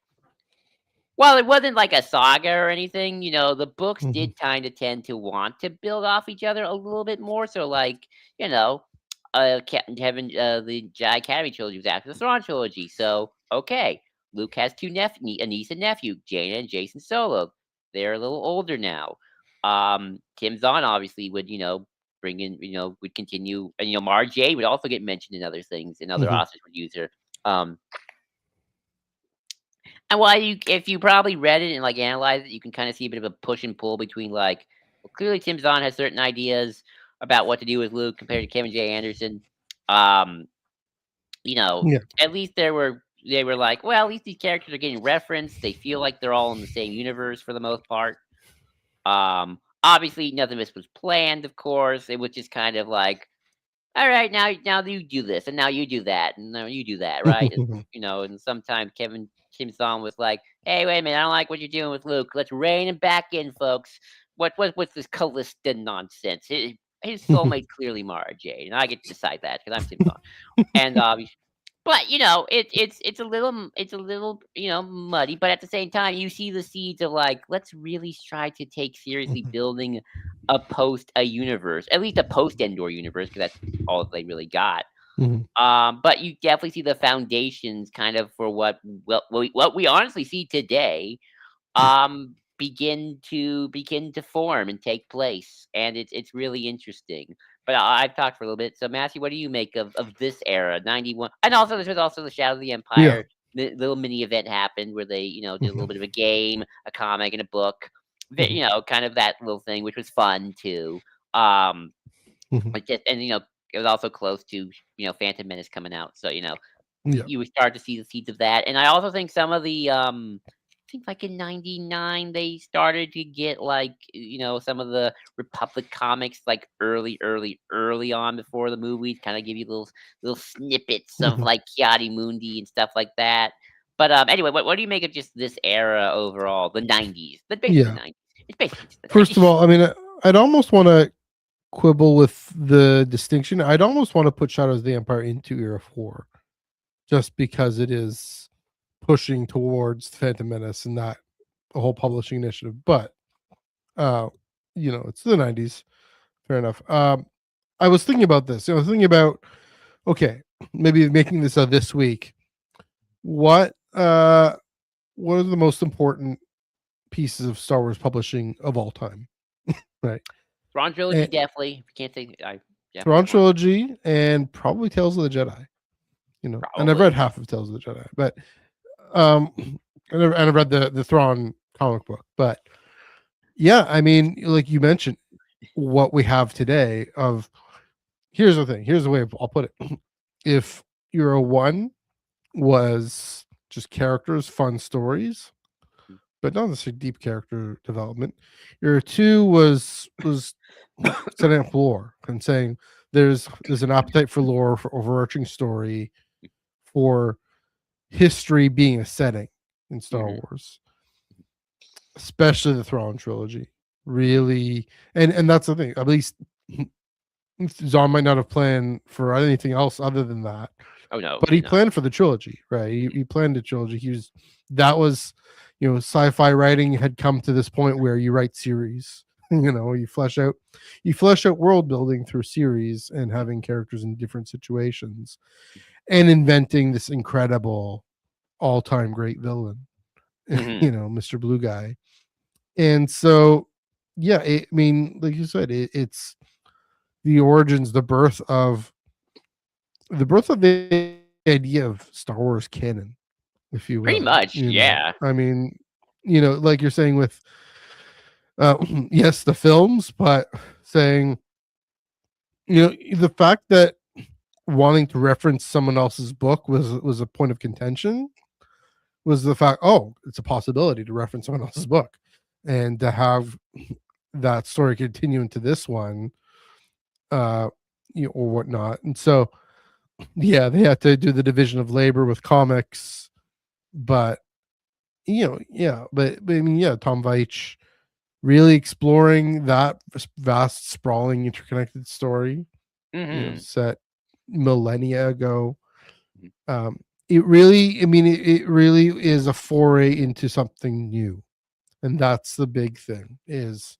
Well, it wasn't like a saga or anything. The books Mhm. did kind of tend to want to build off each other a little bit more. So, like, Captain Kevin, the Jedi Academy trilogy was after the Thrawn trilogy. So, okay, Luke has a niece and nephew, Jaina and Jason Solo. They're a little older now. Tim Zahn obviously would, bring in, would continue, and Mara Jade would also get mentioned in other things, and other Mhm. authors would use her. And while if you probably read it and like analyze it, you can kind of see a bit of a push and pull between like, well, clearly Tim Zahn has certain ideas about what to do with Luke compared to Kevin J. Anderson. Um, Yeah. at least they were like, well, at least these characters are getting referenced. They feel like they're all in the same universe for the most part. Obviously, nothing of this was planned. Of course, it was just kind of like, all right, now you do this, and now you do that, and now you do that, right? And and sometimes Tim Song was like, "Hey, wait a minute, I don't like what you're doing with Luke. Let's rein him back in, folks. What's this Callista nonsense? His soulmate's clearly Mara Jade, and I get to decide that because I'm Tim Song." And but it's a little muddy, but at the same time you see the seeds of like, let's really try to take seriously building a universe, at least a post Endor universe, because that's all they really got. Mhm. But you definitely see the foundations kind of for what we honestly see today begin to form and take place, and it's really interesting. But I've talked for a little bit. So Matthew, what do you make of this era, 91? And also this was also the Shadow of the Yeah. Empire. Little mini event happened where they did a little Mhm. bit of a game, a comic, and a book. Mhm. Kind of that little thing, which was fun too. Um, Mhm. but just and it was also close to Phantom Menace coming out, so Yeah. you would start to see the seeds of that. And I also think some of the I think like in '99 they started to get like some of the Republic comics like early on before the movies, kind of give you little snippets of Mhm. like Kiadi Mundi and stuff like that. But anyway, what do you make of just this era overall? The '90s, basically Yeah. the '90s. It's basically just the First of '90s. all, I mean, I'd almost want to quibble with the distinction. I'd almost want to put Shadows of the Empire into Era 4, just because it is pushing towards Phantom Menace and that whole publishing initiative. But uh, it's the '90s. Fair enough. I was thinking about this. I was thinking about, okay, maybe making this this week. What what are the most important pieces of Star Wars publishing of all time? Right. Thrawn trilogy, And definitely. Can't say I definitely Thrawn Thrawn trilogy and probably Tales of the Jedi. And I've read probably. half of Tales of the Jedi, but um, and I've read the Thrawn comic book. But yeah, I mean, like you mentioned, what we have today of here's the thing. Here's the way I'll put it. If Era 1 was just characters, fun stories, but not necessarily deep character development. Era 2 was setting up lore and saying there's an appetite for lore, for overarching story, for history being a setting in Star Mhm. Wars, especially the Thrawn trilogy. Really, and that's the thing. At least Zahn might not have planned for anything else other than that, Oh, no, but he he did not. planned for the trilogy, right? He planned a trilogy. That was, sci-fi writing had come to this point where you write series. You flesh out world building through series and having characters in different situations, and inventing this incredible all-time great villain, Mhm. Mr. Blue Guy. And so, yeah, I mean, like you said, it's the origins, the birth of the idea of Star Wars canon, if you Pretty will. much, yeah. I mean, like you're saying with, yes, the films, but saying, the fact that wanting to reference someone else's book was a point of contention, was the fact, oh, it's a possibility to reference someone else's book, and to have that story continue into this one, uh, or whatnot. And so, yeah, they had to do the division of labor with comics, but yeah, but I mean, yeah, Tom Veitch really exploring that vast, sprawling, interconnected story, Mhm. set millennia ago. Um, it really, I mean, it really is a foray into something new, and that's the big thing. Is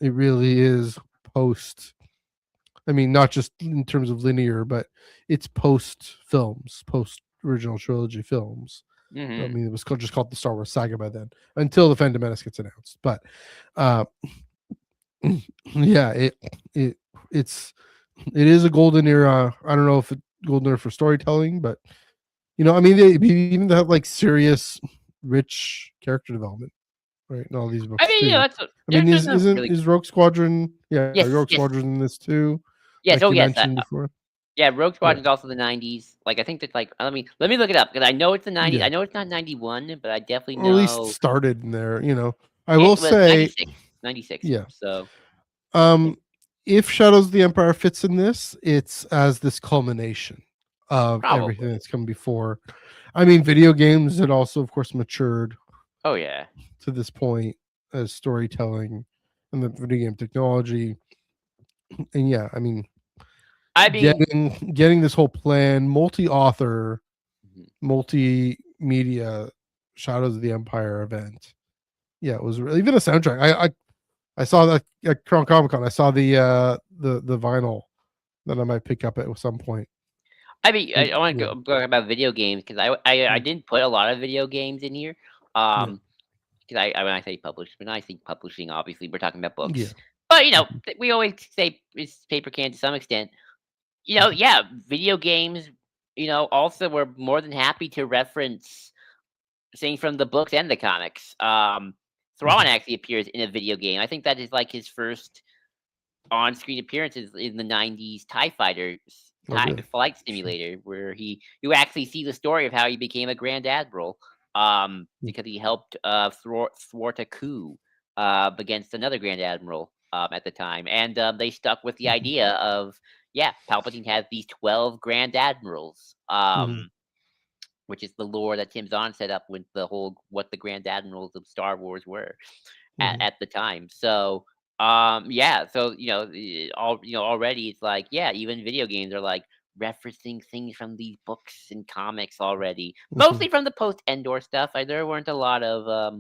it really is post? I mean, not just in terms of linear, but it's post films, post original trilogy films. I Hmm. mean, it was just called the Star Wars saga by then, until the Phantom Menace gets announced. But uh, yeah, it it's it is a golden era. I don't know if it's golden era for storytelling, but I mean, they even have like serious, rich character development, right? In all these I books mean, too. I mean, there's a really is Rogue Squadron? Yeah, yes, Rogue yes, Squadron in this too, yes. like Oh, you yes. mentioned before. Yeah, Rogue Yeah, Squadron's also the '90s. Like, I think that's like. Let me look it up because I know it's the '90s. I yeah, know it's not '91, but I definitely or at least know started in there. I will it was say, '96. '96. yeah. So yeah, Um, if Shadows of the Empire fits in this, it's as this culmination of everything probably. that's come before. I mean, video games had also, of course, matured Oh yeah. to this point as storytelling and the video game technology. And yeah, I mean, I mean, getting this whole plan, multi-author, mhm. multimedia Shadows of the Empire event. Yeah, it was really, even a soundtrack. I saw that at Crown Comic Con. I saw the vinyl that I might pick up at some point. I want to Yeah, go about video games because I mm, didn't put a lot of video games in here. yeah, Because when I say publish, when I think publishing, obviously we're talking about yeah, books. But mhm, we always say it's paper can to some extent. mhm, Yeah, video games. Also we're more than happy to reference things from the books and the comics. Thrawn mhm. actually appears in a video game. I think that is like his first on-screen appearances in the '90s Tie Fighter Oh, really? flight Sure. simulator, where you actually see the story of how he became a Grand Admiral, Mm, because he helped thwart a coup against another Grand Admiral at the time, and they stuck with the mhm, idea of Palpatine has these 12 Grand Admirals. mhm, Which is the lore that Tim Zahn set up with the whole what the Grand Admirals of Star Wars were mhm, at the time. So so already it's like even video games are like referencing things from these books and comics already, mhm, mostly from the post Endor stuff. There weren't a lot of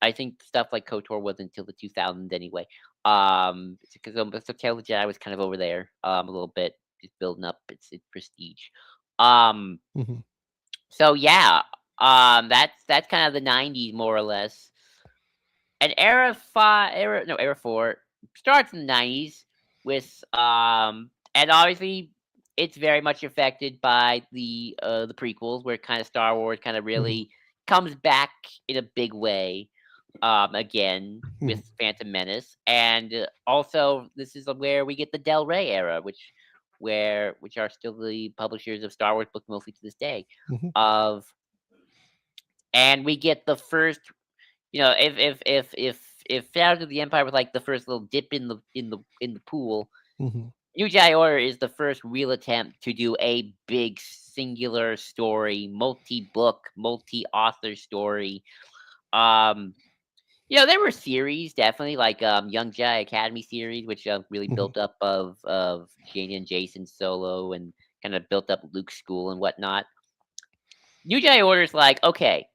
I think stuff like KOTOR wasn't until the 2000s anyway. Because so Tale of the Jedi was kind of over there a little bit, just building up its prestige. Um, mhm, so that's kind of the '90s more or less. And Era 4 starts in the '90s with and obviously it's very much affected by the prequels, where kind of Star Wars kind of mhm, really comes back in a big way again mhm, with Phantom Menace, and also this is where we get the Del Rey era, which are still the publishers of Star Wars books mostly to this day. mhm, Of And we get the first, if Shadows of the Empire was like the first little dip in the pool, mhm, New Jedi Order is the first real attempt to do a big singular story, multi-book, multi-author story. Um, there were series definitely like Young Jedi Academy series, which really mhm, built up of Jaina and Jason solo and kind of built up Luke's school and whatnot. New Jedi Order is like, okay,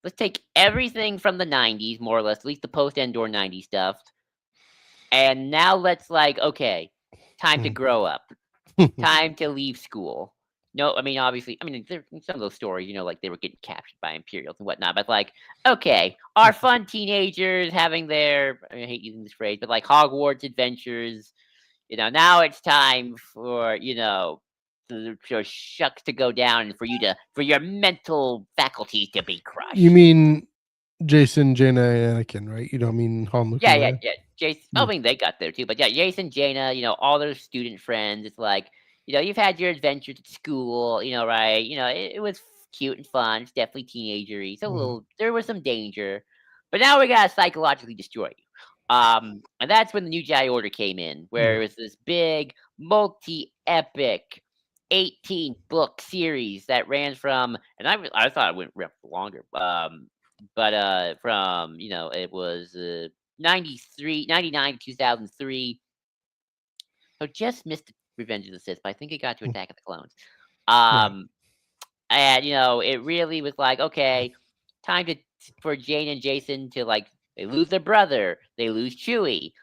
let's take everything from the '90s, more or less, at least the post Endor '90s stuff, and now let's like, okay, time to mhm, grow up, mhm. time to leave school. No, I mean, obviously, some of those stories, like they were getting captured by Imperials and whatnot, but like, okay, our fun teenagers having I hate using this phrase, but like Hogwarts adventures, now it's time for, for shucks to go down and for your mental faculties to be You crushed. mean Jason, Jaina, Anakin, right? You don't mean Han, Luke, and Yeah, yeah, Leia? yeah. Jason, I Yeah. mean, they got there too, but yeah, Jason, Jaina, all their student friends. It's like, you've had your adventures at school, right? It was cute and fun. It's definitely teenagery. It's a Mhm, little, there was some danger, but now we gotta psychologically destroy you. And that's when the New Jedi Order came in, where yeah. it was this big, multi-epic, 18-book series that ran from, and I thought it went longer, but from it was 93, 99 to 2003. So just missed Revenge of the Sith, but I think it got to Mm, Attack of the Clones. right. Um, And it really was like, okay, time to for Jane and Jason to like they lose their brother, they lose Chewie,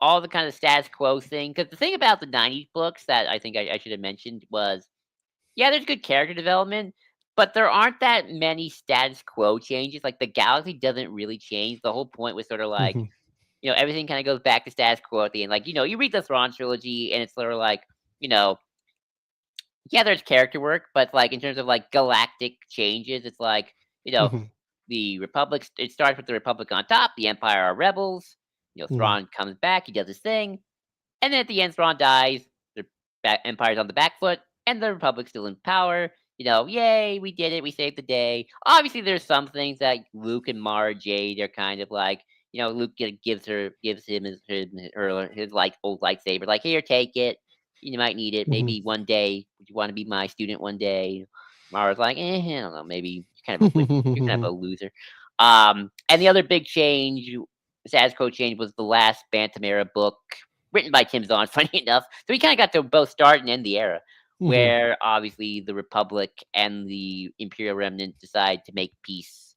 all the kind of status quo thing. Because the thing about the '90s books that I think I should have mentioned was, yeah, there's good character development, but there aren't that many status quo changes. Like the galaxy doesn't really change. The whole point was sort of like, Hmm. everything kind of goes back to status quo at the end. Like, you read the Thrawn trilogy, and it's sort of like, you know, yeah, there's character work, but like in terms of like galactic changes, it's like, you know, Hmm. the Republic. It starts with the Republic on top. The Empire are rebels. Hmm. Thrawn comes back. He does his thing, and then at the end, Thrawn dies. The Empire's on the back foot, and the Republic's still in power. Yay, we did it. We saved the day. Obviously, there's some things that Luke and Mara Jade are kind of like. Luke gives him his like old lightsaber. Like, here, take it. You might need it. Hmm. Maybe one day. Would you want to be my student one day? Mara's like, I don't know. Maybe you're kind of a loser. And the other big change, status quo change, was the last Bantam era book written by Tim Zahn, funny enough. So we kind of got to both start and end the era, Hmm. where obviously the Republic and the Imperial Remnant decide to make peace.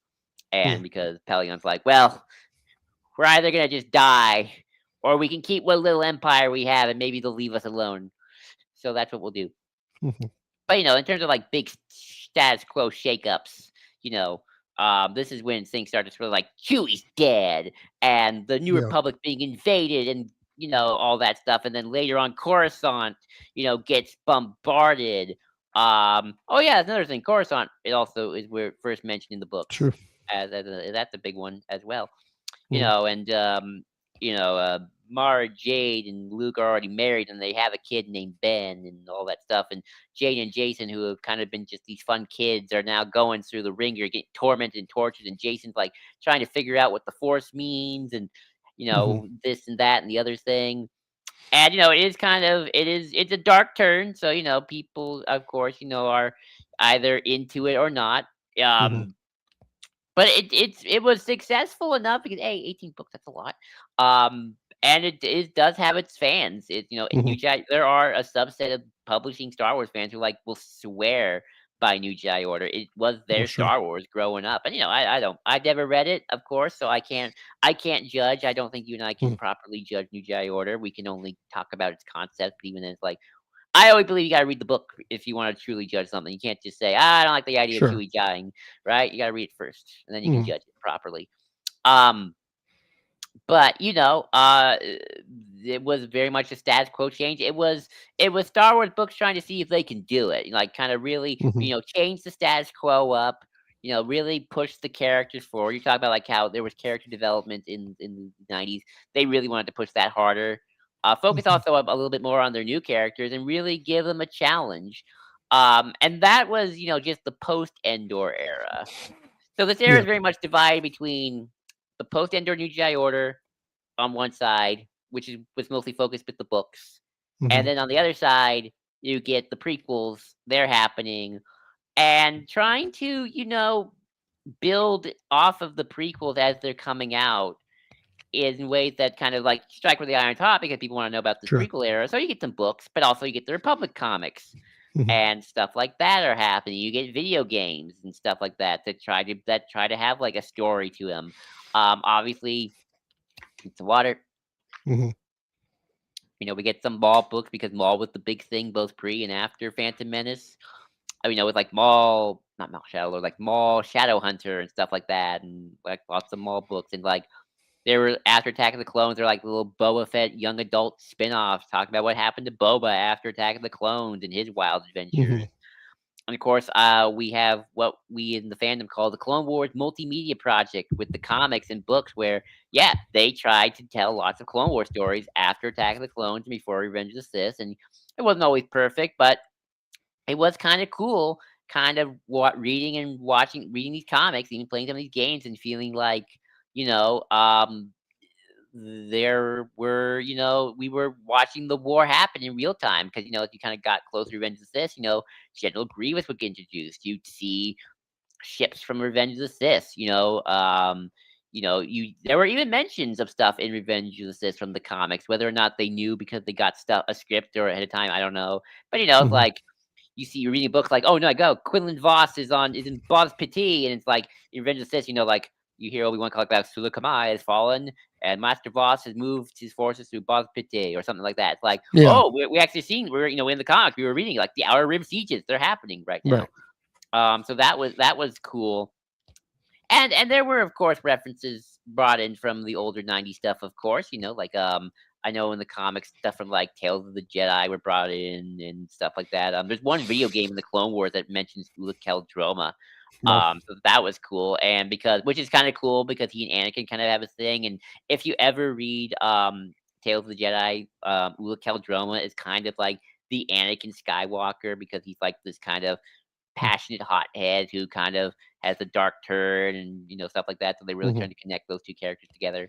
And because Pelion's like, well, we're either going to just die, or we can keep what little empire we have, and maybe they'll leave us alone. So that's what we'll do. Hmm. But in terms of like big status quo shakeups, you know, this is when things start to sort of like Chewie's dead, and the New Yeah. Republic being invaded, and all that stuff, and then later on Coruscant, gets bombarded. Oh yeah, another thing, Coruscant. It also is where first mentioned in the books, True. that's a big one as well. Hmm. And Mara Jade and Luke are already married, and they have a kid named Ben and all that stuff. And Jade and Jason, who have kind of been just these fun kids, are now going through the ringer, getting tormented and tortured. And Jason's like trying to figure out what the Force means, and Hmm. this and that and the other thing. And it's a dark turn. So people, of course, are either into it or not. Hmm. Um, but it was successful enough because, hey, 18 books, that's a lot. And it does have its fans. Hmm. There are a subset of publishing Star Wars fans who like will swear by New Jedi Order. It was Oh, their sure. Star Wars growing up. And I've never read it, of course, so I can't judge. I don't think you and I can Mhm. properly judge New Jedi Order. We can only talk about its concept, but even then it's like I always believe you gotta read the book if you wanna truly judge something. You can't just say, "I don't like the idea of Sure. Chewie dying," right? You gotta read it first, and then you can Mhm. judge it properly. Um, but, it was very much a status quo change. It was Star Wars books trying to see if they can do it, like, kinda really, Mhm. change the status quo up, really push the characters forward. You talk about, like, how there was character development in the '90s. They really wanted to push that harder. Focus Mhm. also a little bit more on their new characters and really give them a challenge. And that was, just the post-Endor era. So this era Yeah. is very much divided between the post-Endor New Jedi Order on one side, which was mostly focused with the books, and Mhm. then on the other side, you get the prequels. They're happening, and trying to, build off of the prequels as they're coming out in ways that kind of like strike with the iron top because people want to know about this Sure. prequel era. So you get some books, but also you get the Republic comics Mhm. and stuff like that are happening. You get video games and stuff like that that try to have like a story to them. Obviously, it's water. Mhm. We get some Maul books because Maul was the big thing both pre and after Phantom Menace. With like Maul, not Maul Shadow Lord, like Maul Shadow Hunter and stuff like that, and like lots of Maul books. And like they were after Attack of the Clones, they're like little Boba Fett young adult spin-offs talking about what happened to Boba after Attack of the Clones and his wild Mhm. adventures. And of course, we have what we in the fandom call the Clone Wars multimedia project with the comics and books where, yeah, they tried to tell lots of Clone War stories after Attack of the Clones and before Revenge of the Sith. And it wasn't always perfect, but it was kind of cool, kind of reading and reading these comics, even playing some of these games and feeling like, you know, we were watching the war happen in real time because if you kind of got close to Revenge of the Sith, General Grievous would get introduced. You'd see ships from Revenge of the Sith. There were even mentions of stuff in Revenge of the Sith from the comics, whether or not they knew because they got stuff a script or ahead of time, I don't know. But it's Mhm. like you're reading books like, oh no, I go Quinlan Voss is in Bob's Pity, and it's like in Revenge of the Sith, like you hear Obi-Wan talk about Sula Kamai has fallen, and Master Voss has moved his forces through Bob's Pity or something like that. It's like, Yeah. oh, we actually seen we're in the comics we were reading like the Outer Rim sieges, they're happening right now. So that was cool. And there were, of course, references brought in from the older '90s stuff, of course. Like I know in the comics stuff from like Tales of the Jedi were brought in and stuff like that. There's one video game in the Clone Wars that mentions Ula Keldroma. Wow. So that was cool, and which is kind of cool because he and Anakin kind of have a thing. And if you ever read Tales of the Jedi, Ula Keldroma is kind of like the Anakin Skywalker because he's like this kind of passionate hothead who kind of has a dark turn and stuff like that. So they really trying to connect those two characters together.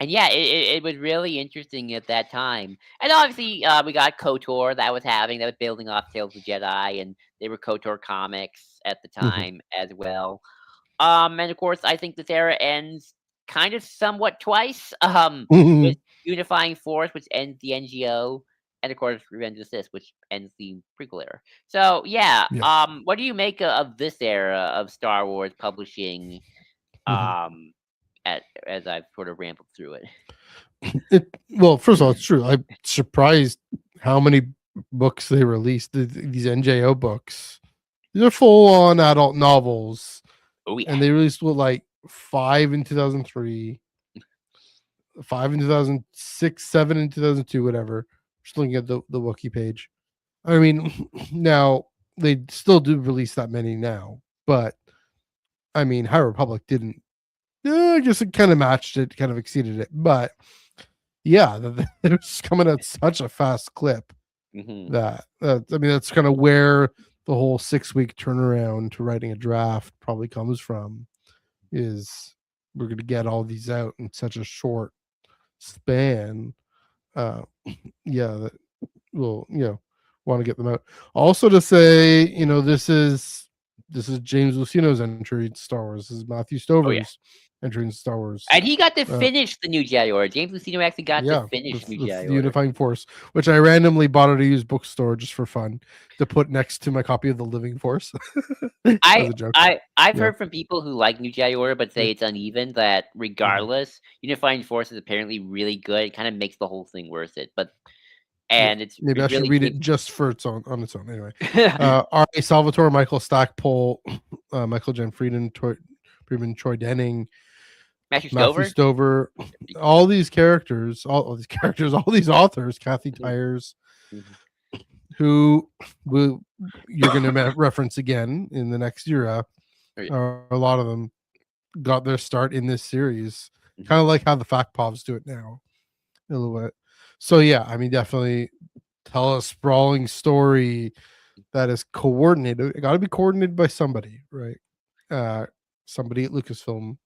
And yeah, it was really interesting at that time. And obviously, we got KOTOR that was building off Tales of the Jedi, and they were KOTOR comics at the time as well. And of course, I think this era ends kind of somewhat twice. With Unifying Force, which ends the NGO, and of course, Revenge of the Sith, which ends the prequel era. So yeah, what do you make of this era of Star Wars publishing? As I've sort of rambled through it. Well, first of all, it's true. I'm surprised how many books they released. These NJO books. These are full-on adult novels. Oh yeah. And they released 5 in 2003, 5 in 2006, 7 in 2002, whatever. Just looking at the Wookiee page. I mean, now they still do release that many now, but I mean, High Republic didn't. I guess it kind of matched it, kind of exceeded it, but yeah, it was coming at such a fast clip that I mean, that's kind of where the whole 6-week turnaround to writing a draft probably comes from. Is we're going to get all these out in such a short span. Yeah, that we'll want to get them out. Also to say, this is James Lucino's entry in Star Wars. This is Matthew Stover's entry in Star Wars. And he got to finish the New Jedi Order. James Lucino actually got to finish New Jedi Order. Unifying Force, which I randomly bought at a used bookstore just for fun to put next to my copy of The Living Force. I've heard from people who like New Jedi Order but say it's uneven, that regardless, Unifying Force is apparently really good. It kind of makes the whole thing worth it. It's maybe I should read it just for its own on its own. Anyway, R.A. Salvatore, Michael Stackpole, Michael Jen Frieden, Troy Denning, Matthew Stover, all these characters, all these authors, Kathy Tyers, who you're going to reference again in the next era. A lot of them got their start in this series, kind of like how the Fact Povs do it now, a little bit. So yeah, I mean, definitely tell a sprawling story that is coordinated. It got to be coordinated by somebody, right? Somebody at Lucasfilm.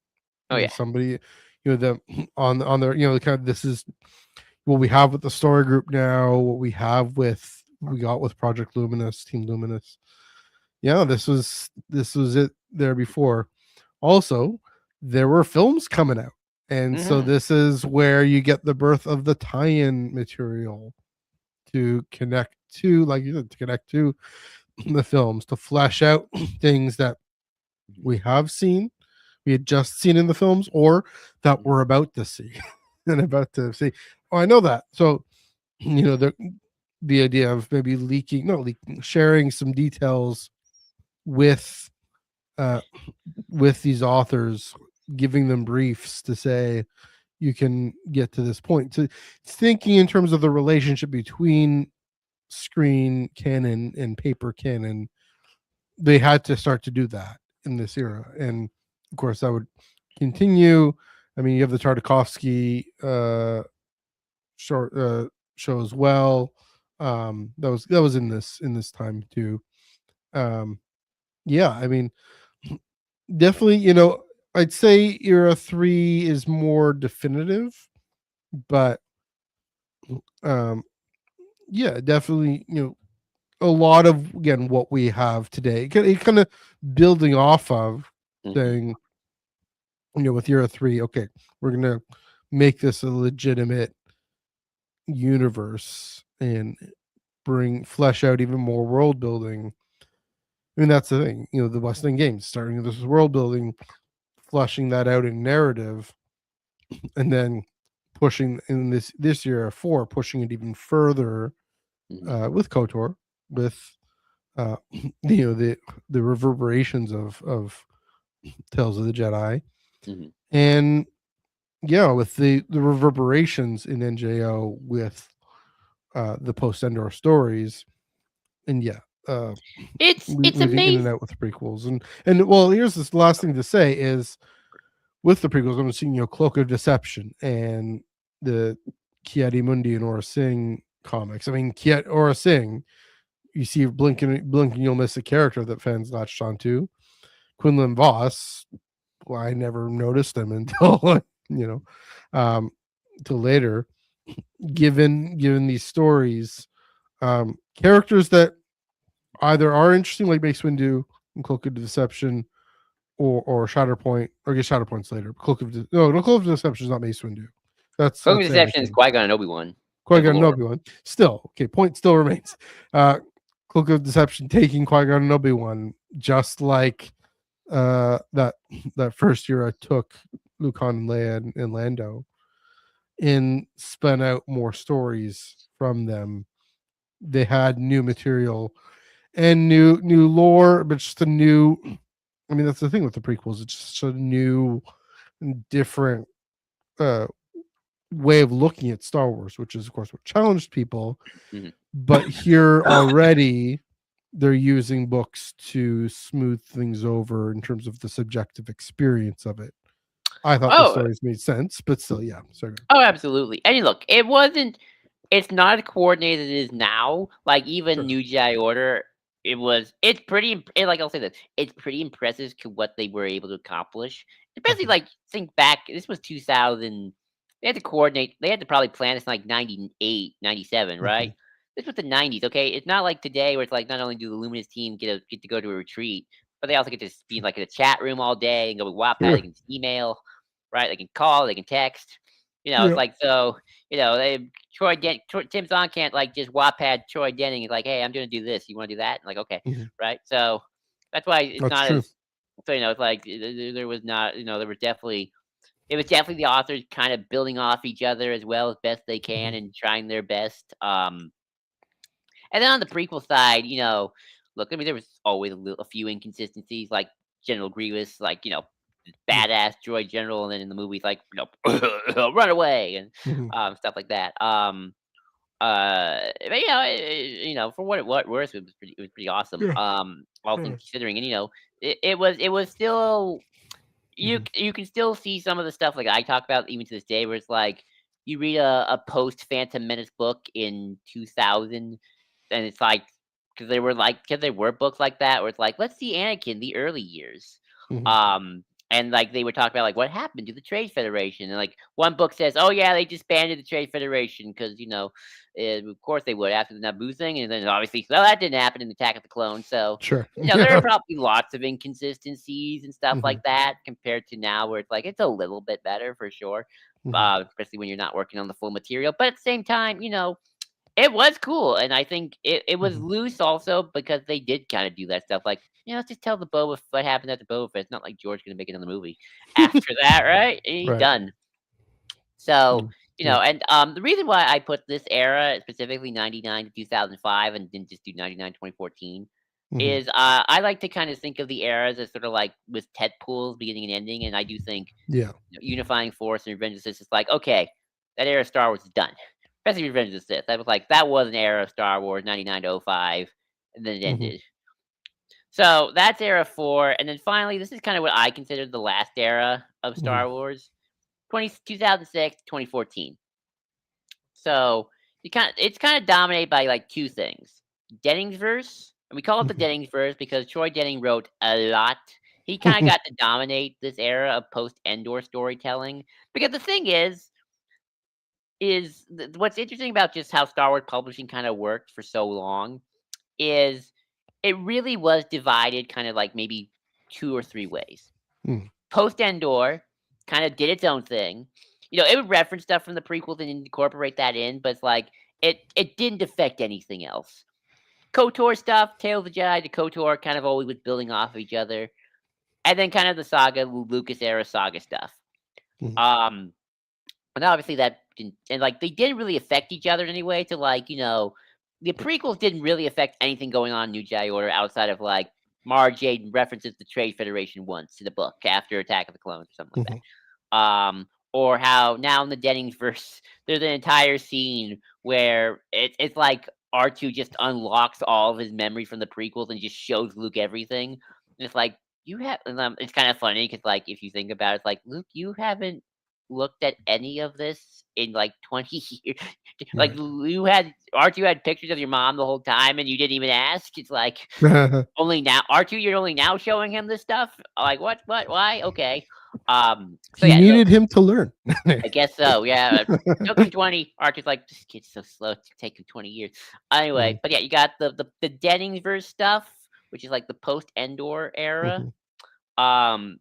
Somebody, them on their, kind of, this is what we have with the story group now, what we got with Project Luminous, Team Luminous. Yeah, this was it there before. Also, there were films coming out. And so this is where you get the birth of the tie-in material to connect to, like you said, to connect to the films, to flesh out things that we had just seen in the films, or that we're about to see and about to see. Oh, I know that. So, the idea of maybe sharing some details with these authors, giving them briefs to say you can get to this point, to thinking in terms of the relationship between screen canon and paper canon. They had to start to do that in this era, and of course that would continue. I mean, you have the Tartakovsky short show as well. That was in this time too. Yeah, I mean, definitely, I'd say era 3 is more definitive, but yeah, definitely, a lot of, again, what we have today, it kind of building off of saying, with era 3, okay, we're gonna make this a legitimate universe, and flesh out even more world building. I mean, that's the thing. The West End games starting this world building, fleshing that out in narrative, and then pushing in this year 4, pushing it even further with KOTOR, with the reverberations of Tales of the Jedi, and with the reverberations in NJO with the post Endor stories, and it's moving in and amazing. out with prequels, and well, here's this last thing to say is with the prequels, I'm seeing Cloak of Deception and the Kiadi Mundi and Aura Singh comics. I mean, Aura Singh, you see blink and you'll miss a character that fans latched onto. Quinlan Voss, well, I never noticed him until until later. Given these stories, characters that either are interesting, like Mace Windu and Cloak of Deception, or Shatterpoint, or get Shatterpoints later. Cloak of Deception is not Mace Windu. That's Cloak of Deception is Anakin. Qui-Gon and Obi-Wan. Qui-Gon and Obi-Wan. Still, okay, point still remains. Cloak of Deception taking Qui-Gon and Obi-Wan, just like that first year I took Lucan and Leia and Lando, and spun out more stories from them. They had new material and new lore, but just a new. I mean, that's the thing with the prequels. It's just a new and different way of looking at Star Wars, which is, of course, what challenged people. But here already, they're using books to smooth things over in terms of the subjective experience of it. I thought the stories made sense, but still, yeah. Sorry. Oh, absolutely. And look, it's not as coordinated as it is now. Like, even New Jedi Order, it's pretty, like, I'll say this, it's pretty impressive to what they were able to accomplish. Especially, like, think back, this was 2000, they had to coordinate, they had to probably plan this in, like, 98, 97, right? This was the 90s, okay? It's not like today where it's like, not only do the Luminous team get to go to a retreat, but they also get to be, like, in a chat room all day and go with Wattpad, they can email, right? They can call, they can text. It's like, so, Tim Zahn can't, like, just Wattpad Troy Denning and like, hey, I'm going to do this. You want to do that? And like, okay, right? So that's why it's not true. as, so, it's like, there was not, there was definitely, it was definitely the authors kind of building off each other as well as best they can and trying their best. And then on the prequel side, look, I mean, there was always a few inconsistencies, like General Grievous, like, badass droid general, and then in the movies, like, run away and stuff like that. But for what worth, it was pretty awesome. All things considering, and it was still, you can still see some of the stuff like I talk about even to this day, where it's like you read a post Phantom Menace book in 2000, and it's like, because there were books like that where it's like, let's see Anakin the early years. And like they would talk about like what happened to the Trade Federation, and like one book says, oh yeah, they disbanded the Trade Federation because of course they would after the Naboo thing, and then obviously that didn't happen in Attack of the Clones. So sure, there are probably lots of inconsistencies and stuff like that compared to now, where it's like it's a little bit better for sure, especially when you're not working on the full material. But at the same time, it was cool, and I think it was loose also because they did kind of do that stuff like, let's just tell the Boba what happened after Boba Fett. It's not like George gonna make another movie after that, right? He's done. So, and the reason why I put this era, specifically 99 to 2005, and didn't just do 99 to 2014, is I like to kind of think of the eras as sort of like with Ted Pools beginning and ending, and I do think Unifying Force and Revenge of the Sith is like, okay, that era of Star Wars is done. Especially Revenge of the Sith. I was like, that was an era of Star Wars, 99 to 05, and then it ended. So that's era 4, and then finally, this is kind of what I consider the last era of Star Wars, 2006 to 2014. So it's kind of dominated by like two things: Denning's verse, and we call it the Denning's verse because Troy Denning wrote a lot. He kind of got to dominate this era of post-Endor storytelling, because the thing is what's interesting about just how Star Wars publishing kind of worked for so long is it really was divided kind of like maybe 2 or 3 ways. Post Endor kind of did its own thing. It would reference stuff from the prequels and incorporate that in, but it's like it didn't affect anything else. KOTOR stuff, Tale of the Jedi to KOTOR kind of always was building off of each other. And then kind of the saga, Lucas era saga stuff. Mhm. And obviously that didn't, and like they didn't really affect each other in any way to like, the prequels didn't really affect anything going on in New Jedi Order outside of like Mara Jade references the Trade Federation once in the book after Attack of the Clones or something like Mhm. that. Or how now in the Dennings verse, there's an entire scene where it's like R2 just unlocks all of his memory from the prequels and just shows Luke everything. And it's like you have, and, it's kind of funny because like if you think about it, it's like Luke, you haven't looked at any of this in like 20 years. Like Right. you had R2 had pictures of your mom the whole time and you didn't even ask. It's like only now R2 you're only now showing him this stuff. Like what why? Okay. So He yeah, so needed him to learn. I guess so. Yeah. Took him 20. R2's like, this kid's so slow. It's taking 20 years. Anyway, Mhm. but yeah, you got the Denningsverse stuff, which is like the post Endor era. Mhm. Um,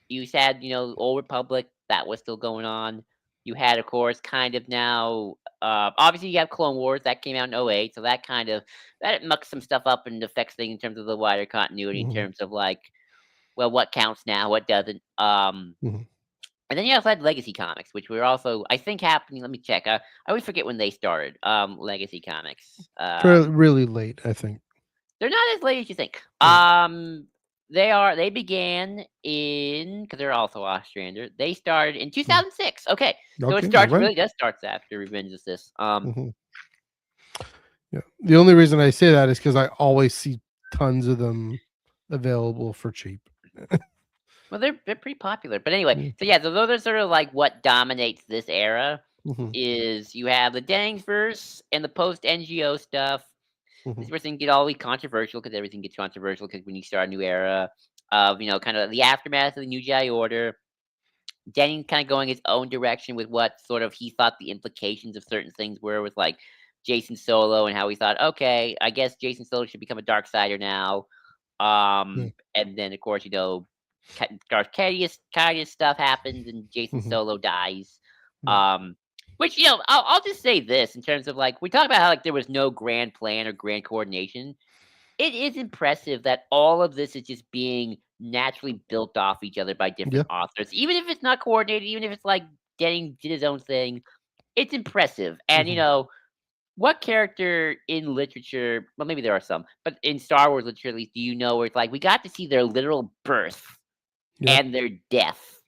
you had, Old Republic, that was still going on. You had, of course, kind of now, obviously you have Clone Wars, that came out in '08, so that mucks some stuff up and affects things in terms of the wider continuity, in Mhm. terms of like, well, what counts now, what doesn't. Mhm. And then you also had Legacy Comics, which were also, I think, happening. Let me check. I always forget when they started. Legacy Comics. Really late, I think. They're not as late as you think. Yeah. They began in, because they're also Austrian. They started in 2006. Okay, so it Okay. All starts right. really does starts after Revenge of the Sith. Mhm. Yeah. The only reason I say that is because I always see tons of them available for cheap. Well, they're pretty popular. But anyway, Mm. so yeah, so those are sort of like what dominates this era. Mhm. Is you have the Denningsverse and the post NGO stuff. This is Mhm. where things get always controversial because everything gets controversial because when you start a new era of kind of the aftermath of the New Jedi Order, Denny kind of going his own direction with what sort of he thought the implications of certain things were with like Jason Solo and how he thought, okay, I guess Jason Solo should become a dark sider now. Yeah. And then of course, Darth Cassius stuff happens and Jason Mhm. Solo dies. Yeah. Um, which I'll just say this in terms of like we talk about how like there was no grand plan or grand coordination. It is impressive that all of this is just being naturally built off each other by Yeah. different authors, even if it's not coordinated, even if it's like Denning did his own thing. It's impressive, and Mhm. what character in literature? Well, maybe there are some, but in Star Wars literature, at least, do you know where it's like we got to see their literal birth Yeah. and their death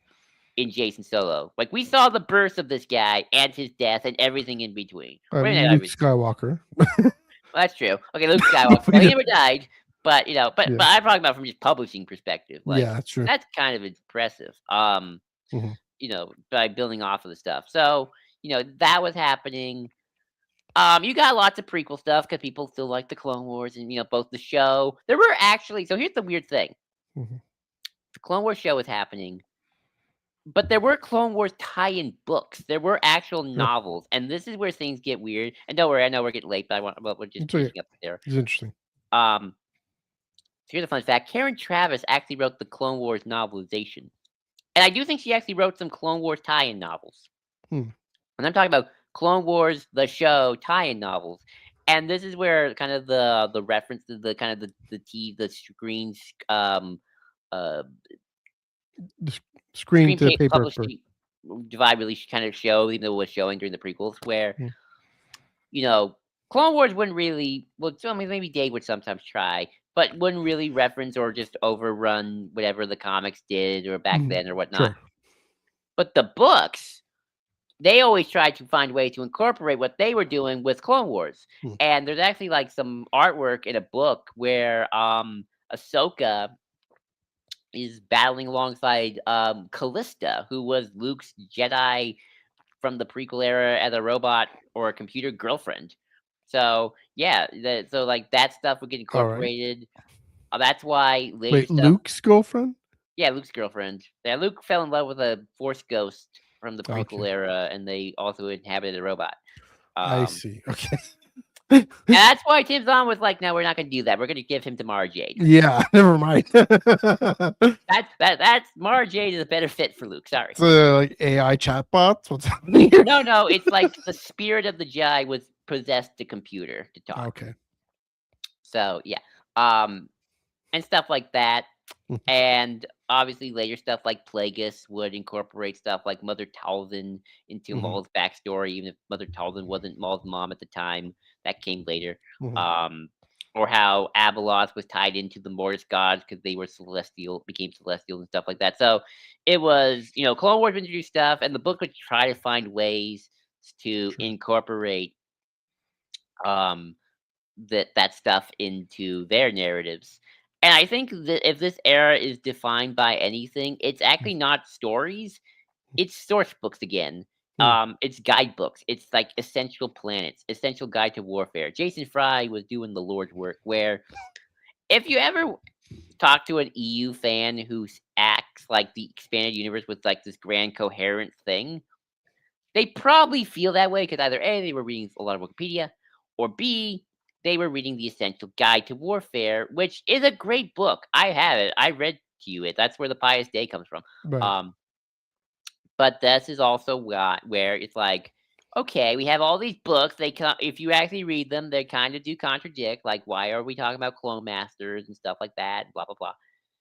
in Jason Solo? Like we saw the birth of this guy and his death and everything in between. Well, maybe not Luke everything. Skywalker. Well, that's true. Okay, Luke Skywalker. Don't Well, he forget. never died, but but Yeah. I'm talking about from just publishing perspective. Like Yeah, that's true. that's kind of impressive. Mhm. By building off of the stuff. So that was happening. You got lots of prequel stuff because people still like the Clone Wars and both the show. There were actually so here's the weird thing: Mhm. the Clone Wars show was happening, but there were Clone Wars tie-in books. There were actual Yeah. novels, and this is where things get weird. And don't worry, I know we're getting late, but we're just It's okay. finishing up there. It's interesting. Um, So here's a fun fact. Karen Traviss actually wrote the Clone Wars novelization. And I do think she actually wrote some Clone Wars tie-in novels. Hmm. And I'm talking about Clone Wars, the show, tie-in novels. And this is where kind of the reference to the kind of the screens uh The screen screen to paper. publishing divide really kind of show, even though it was showing during the prequels, where Hmm. you know, Clone Wars wouldn't really. Well, I mean, maybe Dave would sometimes try, but wouldn't really reference or just overrun whatever the comics did or back Mhm. then or whatnot. Sure. But the books, they always tried to find ways to incorporate what they were doing with Clone Wars. Hmm. And there's actually like some artwork in a book where Ahsoka is battling alongside Callista, who was Luke's Jedi from the prequel era as a robot or a computer girlfriend. So yeah, so like that stuff would get All right. incorporated. That's why later Wait, stuff. Luke's girlfriend? Yeah, Luke's girlfriend. Yeah, Luke fell in love with a Force ghost from the Okay. prequel era, and they also inhabited a robot. I Um, see. Okay. and that's why Tim Zahn was like, "No, we're not going to do that. We're going to give him to Mara Jade. Yeah, never mind. That's Mara Jade is a better fit for Luke. Sorry. So like AI chatbots? What's happening here? No, it's like the spirit of the Jedi was possessed the computer to talk. Okay. So yeah, um, and stuff like that. And obviously later stuff like Plagueis would incorporate stuff like Mother Talzin into Mhm. Maul's backstory, even if Mother Talzin wasn't Maul's mom at the time. That came later. Mhm. Um, or how Abeloth was tied into the Mortis gods because they were celestial, became celestials and stuff like that. So it was, Clone Wars would introduce stuff, and the book would try to find ways to Sure. incorporate um that stuff into their narratives. And I think that if this era is defined by anything, it's actually not stories, it's source books again. Mm. It's guidebooks. It's like Essential Planets, Essential Guide to Warfare. Jason Fry was doing the Lord's work. Where if you ever talk to an EU fan who acts like the expanded universe was like this grand coherent thing, they probably feel that way because either A, they were reading a lot of Wikipedia, or B, they were reading the Essential Guide to Warfare, which is a great book. I have it. I read to you it. That's where the Pious Day comes from. Right. But this is also where it's like, okay, we have all these books. If you actually read them, they kind of do contradict. Like, why are we talking about clone masters and stuff like that? Blah blah blah.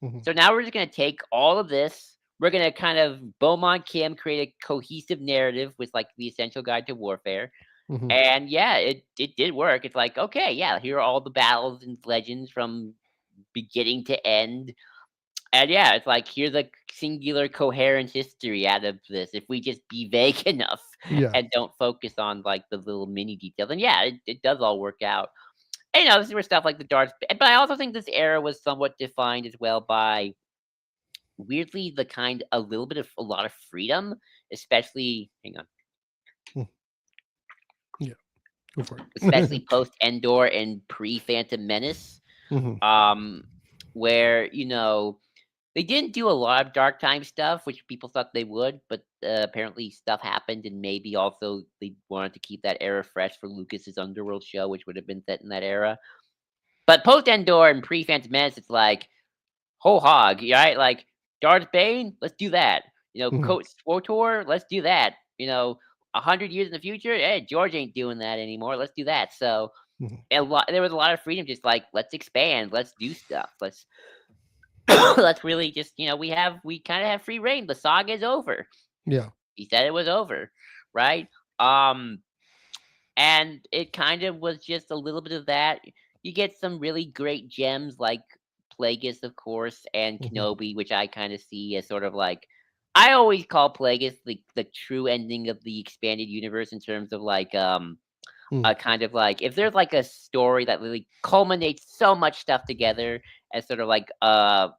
Mhm. So now we're just gonna take all of this. We're gonna kind of Beaumont Kim create a cohesive narrative with like the Essential Guide to Warfare. Mhm. And yeah, it did work. It's like, okay, yeah, here are all the battles and legends from beginning to end. And yeah, it's like here's a singular coherent history out of this. If we just be vague enough Yeah. and don't focus on like the little mini details. And yeah, it does all work out. And, this is where stuff like the darts. But I also think this era was somewhat defined as well by weirdly a lot of freedom, especially hang on, Mm. Yeah. Go for especially it. post Endor and pre Phantom Menace. Mhm. Um, where they didn't do a lot of dark time stuff, which people thought they would, but apparently stuff happened, and maybe also they wanted to keep that era fresh for Lucas's Underworld show, which would have been set in that era. But post Endor and pre Phantom Menace, it's like whole hog, right? Like Darth Bane, let's do that. Mhm. Coach Swotor, let's do that. 100 years in the future, hey, George ain't doing that anymore. Let's do that. So Mhm. there was a lot of freedom, just like let's expand, let's do stuff, let's let's really just we kind of have free reign. The saga is over. Yeah. He said it was over, right? Um, and it kind of was just a little bit of that. You get some really great gems like Plagueis, of course, and Mhm. Kenobi, which I kind of see as sort of like I always call Plagueis the true ending of the expanded universe in terms of like Mm. kind of like if there's like a story that really culminates so much stuff together as sort of like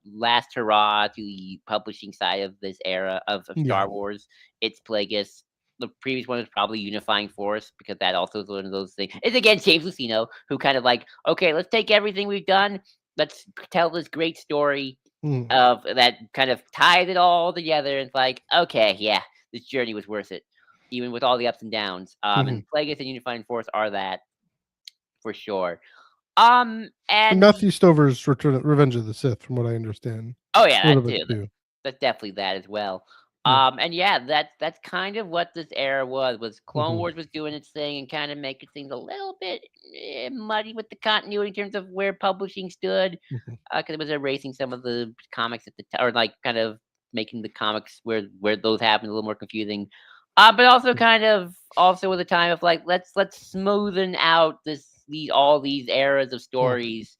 last hurrah to the publishing side of this era of Yeah. Star Wars, it's Plagueis. The previous one was probably Unifying Force because that also is one of those things. It's again James Lucino who kind of like, okay, let's take everything we've done, let's tell this great story Mm. of that kind of ties it all together. And it's like, okay, yeah, this journey was worth it, even with all the ups and downs. Mhm. And Plagueis and Unifying Force are that for sure. And And Matthew Stover's Revenge of the Sith, from what I understand, oh yeah, a little that bit too. too. That's definitely that as well. Yeah. And yeah, that's kind of what this era was. Clone Mhm. Wars was doing its thing and kind of making things a little bit muddy with the continuity in terms of where publishing stood, Mhm. because it was erasing some of the comics at the time, or like kind of making the comics where those happened a little more confusing. But also kind of also with a time of like let's smoothen out all these eras of Mm. stories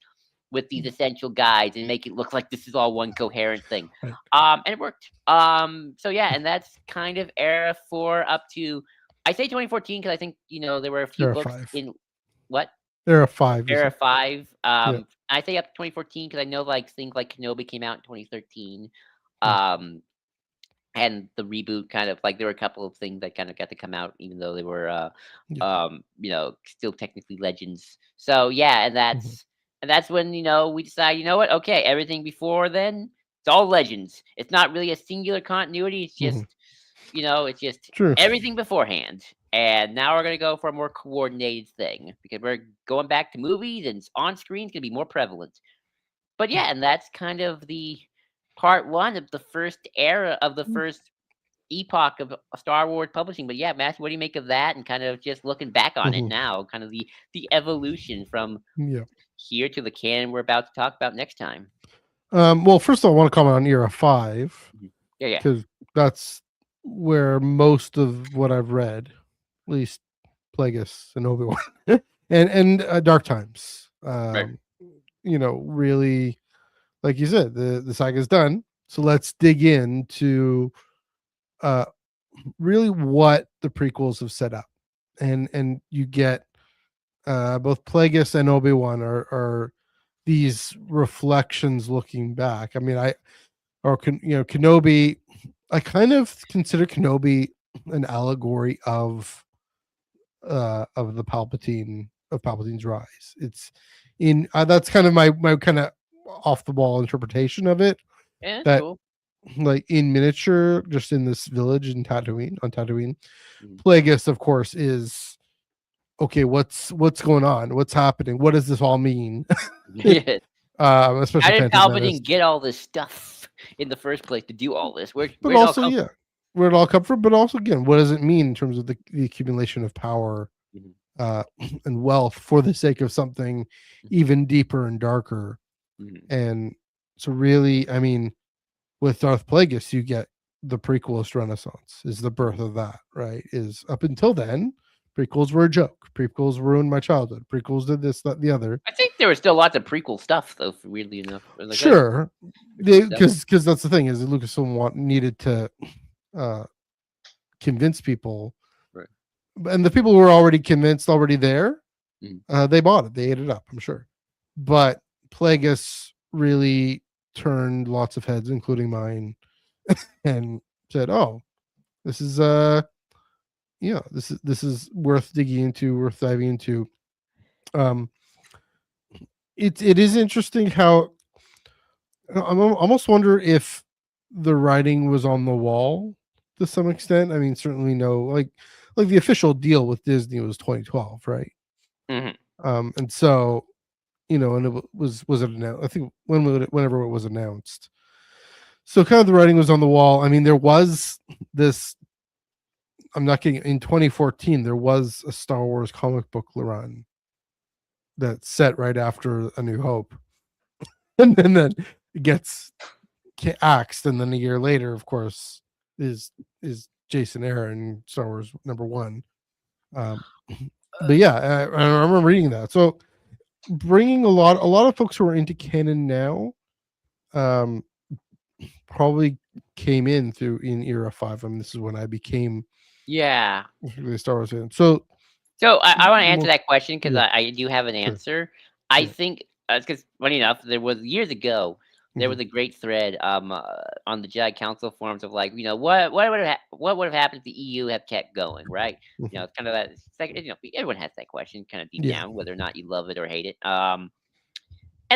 with these essential guides and make it look like this is all one coherent thing. Right. And it worked. So yeah, and that's kind of era 4 up to I say 2014 because I think there were a few Era books 5. in what Era 5, you era said. 5. Yeah. I say up to 2014 because I know like things like Kenobi came out in 2013. Mm. Um, and the reboot kind of like there were a couple of things that kind of got to come out even though they were Yeah. still technically legends. So yeah, Mhm. and that's when we decide, what, okay, everything before then it's all legends. It's not really a singular continuity. It's Mhm. just it's just True. everything beforehand. And now we're gonna go for a more coordinated thing because we're going back to movies and on screen is gonna be more prevalent. But Yeah. yeah, and that's kind of the part one of the first era of the Mm. first epoch of Star Wars publishing. But yeah, Matthew, what do you make of that? And kind of just looking back on it now, kind of the evolution from Yeah. here to the canon we're about to talk about next time. Well, first of all, I want to comment on Era 5 Yeah. because that's where most of what I've read, at least Plagueis and Obi-Wan, and Dark Times, Right. really, like you said, the saga's done. So let's dig into really what the prequels have set up, and you get both Plagueis and Obi-Wan are these reflections looking back. I mean, Kenobi. I kind of consider Kenobi an allegory of the Palpatine's rise. It's in that's kind of my kind of off the wall interpretation of it. Yeah, That cool. like in miniature, just in this village in Tatooine, Mhm. Plagueis, of course, is okay. What's going on? What's happening? What does this all mean? Yeah. How Especially did Phantom Menace. Palpatine get all this stuff in the first place to do all this? Where But did it all also, come yeah, where it all come from. But also, again, what does it mean in terms of the accumulation of power from? and wealth for the sake of something even deeper and darker? Mhm. And so, really, I mean, with Darth Plagueis, you get the prequelist Renaissance is the birth of that. Right? Is up until then, prequels were a joke. Prequels ruined my childhood. Prequels did this, that, the other. I think there was still lots of prequel stuff, though. Weirdly enough, like, Sure, stuff. because that's the thing is that Lucasfilm needed to convince people, Right. and the people who were already convinced, already there, Mhm. they bought it, they ate it up, I'm sure. But Plagueis really turned lots of heads, including mine, and said, "Oh, this is this is worth digging into, worth diving into." Um, it is interesting how I almost wonder if the writing was on the wall to some extent. I mean, certainly no, like the official deal with Disney was 2012, right? Mhm. And so and it was it announced? I think whenever it was announced. So kind of the writing was on the wall. I mean, there was this. I'm not kidding. In 2014, there was a Star Wars comic book run that set right after A New Hope, and then it gets axed, and then a year later, of course, is Jason Aaron Star Wars #1. But yeah, I remember reading that. So bringing a lot of folks who are into canon now, um, probably came in Era 5. I mean, this is when I became Yeah. really Star Wars fan. So So I want to answer more, that question because yeah, I do have an sure, answer. I yeah, think because funny enough, there was years ago there mhm, was a great thread on the Jedi Council forums of like what would have happened if the EU had kept going, right? mhm, It's kind of that second. Everyone has that question kind of deep yeah, down, whether or not you love it or hate it. And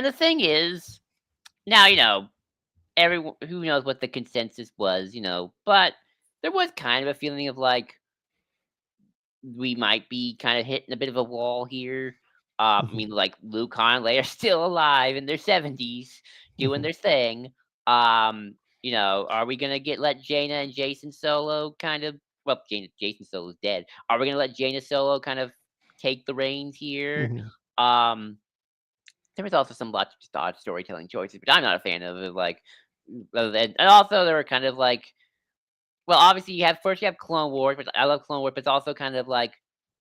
the thing is, now everyone who knows what the consensus was, but there was kind of a feeling of like we might be kind of hitting a bit of a wall here. I mhm, mean, like Luke and Leia are still alive in their 70s, doing mhm, their thing. Are we gonna let Jaina and Jason Solo kind of? Well, Jason Solo's dead. Are we gonna let Jaina Solo kind of take the reins here? mhm, Um, there was also some lots of just odd storytelling choices, but I'm not a fan of it. Like, and also there were kind of like well, obviously you have Clone Wars, which I love Clone Wars, but it's also kind of like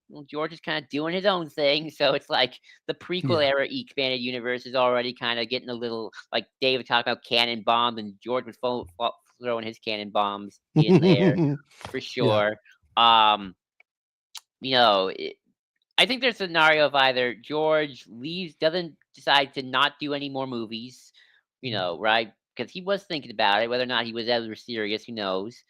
well, George is kind of doing his own thing. So it's like the prequel yeah, era expanded universe is already kind of getting a little like David talked about cannon bombs, and George was throwing his cannon bombs in there for yeah, sure. Um, you know, it, I think there's a scenario of either George leaves, doesn't decide to not do any more movies, right? Because he was thinking about it, whether or not he was ever serious, who knows?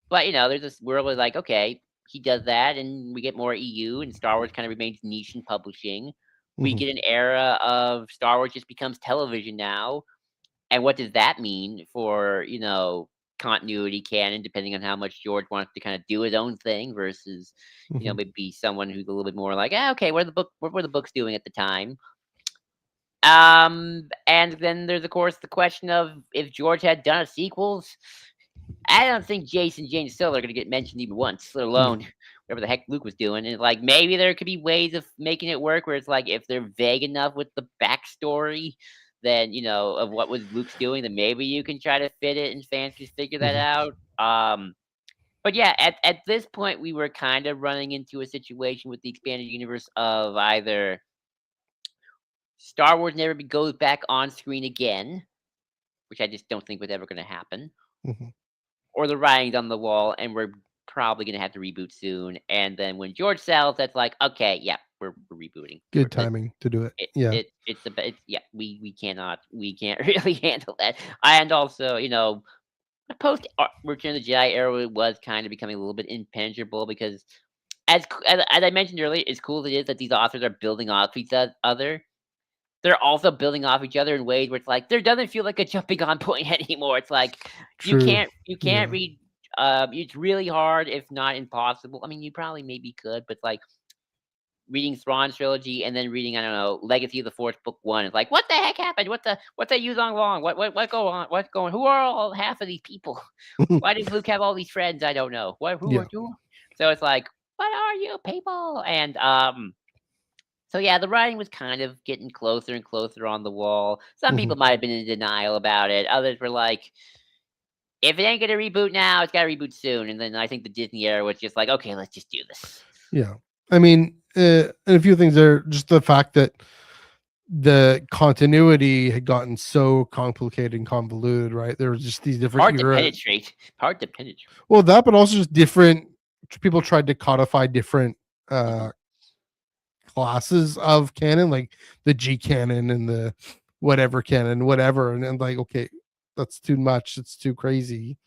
But, there's this world where like, okay, he does that and we get more EU and Star Wars kind of remains niche in publishing. We mhm, get an era of Star Wars just becomes television now. And what does that mean for, continuity canon, depending on how much George wants to kind of do his own thing versus, mhm, maybe someone who's a little bit more like, okay, what were the books doing at the time? And then there's of course the question of if George had done a sequels, I don't think Jace and Jane Silver are going to get mentioned even once, let alone whatever the heck Luke was doing. And like maybe there could be ways of making it work where it's like if they're vague enough with the backstory, then of what was Luke's doing, then maybe you can try to fit it and fans can figure that out. But yeah, at this point we were kind of running into a situation with the expanded universe of either Star Wars never goes back on screen again, which I just don't think was ever going to happen, Mhm. or the writing's on the wall, and we're probably gonna have to reboot soon. And then when George sells, that's like, okay, yeah, we're rebooting. Good timing to do it. Yeah. Yeah, we can't really handle that. And also, the post Return of the Jedi era was kind of becoming a little bit impenetrable because as I mentioned earlier, as cool as it is that these authors are building off each other, they're also building off each other in ways where it's like there doesn't feel like a jumping on point anymore. It's like you True. can't read. It's really hard, if not impossible. I mean, you probably maybe could, but like reading Thrawn's trilogy and then reading, I don't know, Legacy of the Force book 1. It's like, what the heck happened? What's that Yuzong Long? What go on? What's going? Who are all half of these people? Why does Luke have all these friends? I don't know. Who Yeah. are you? So it's like, what are you people? And so yeah, the writing was kind of getting closer and closer on the wall. Some people might have been in denial about it. Others were like, if it ain't gonna reboot now, it's gotta reboot soon. And then I think the Disney era was just like, okay, let's just do this. Yeah. I mean, and a few things there. Just the fact that the continuity had gotten so complicated and convoluted, right? There was just these different Hard to penetrate. Well, that, but also just different people tried to codify different classes of canon, like the G canon and the whatever canon, whatever. And then like, okay, that's too much. It's too crazy.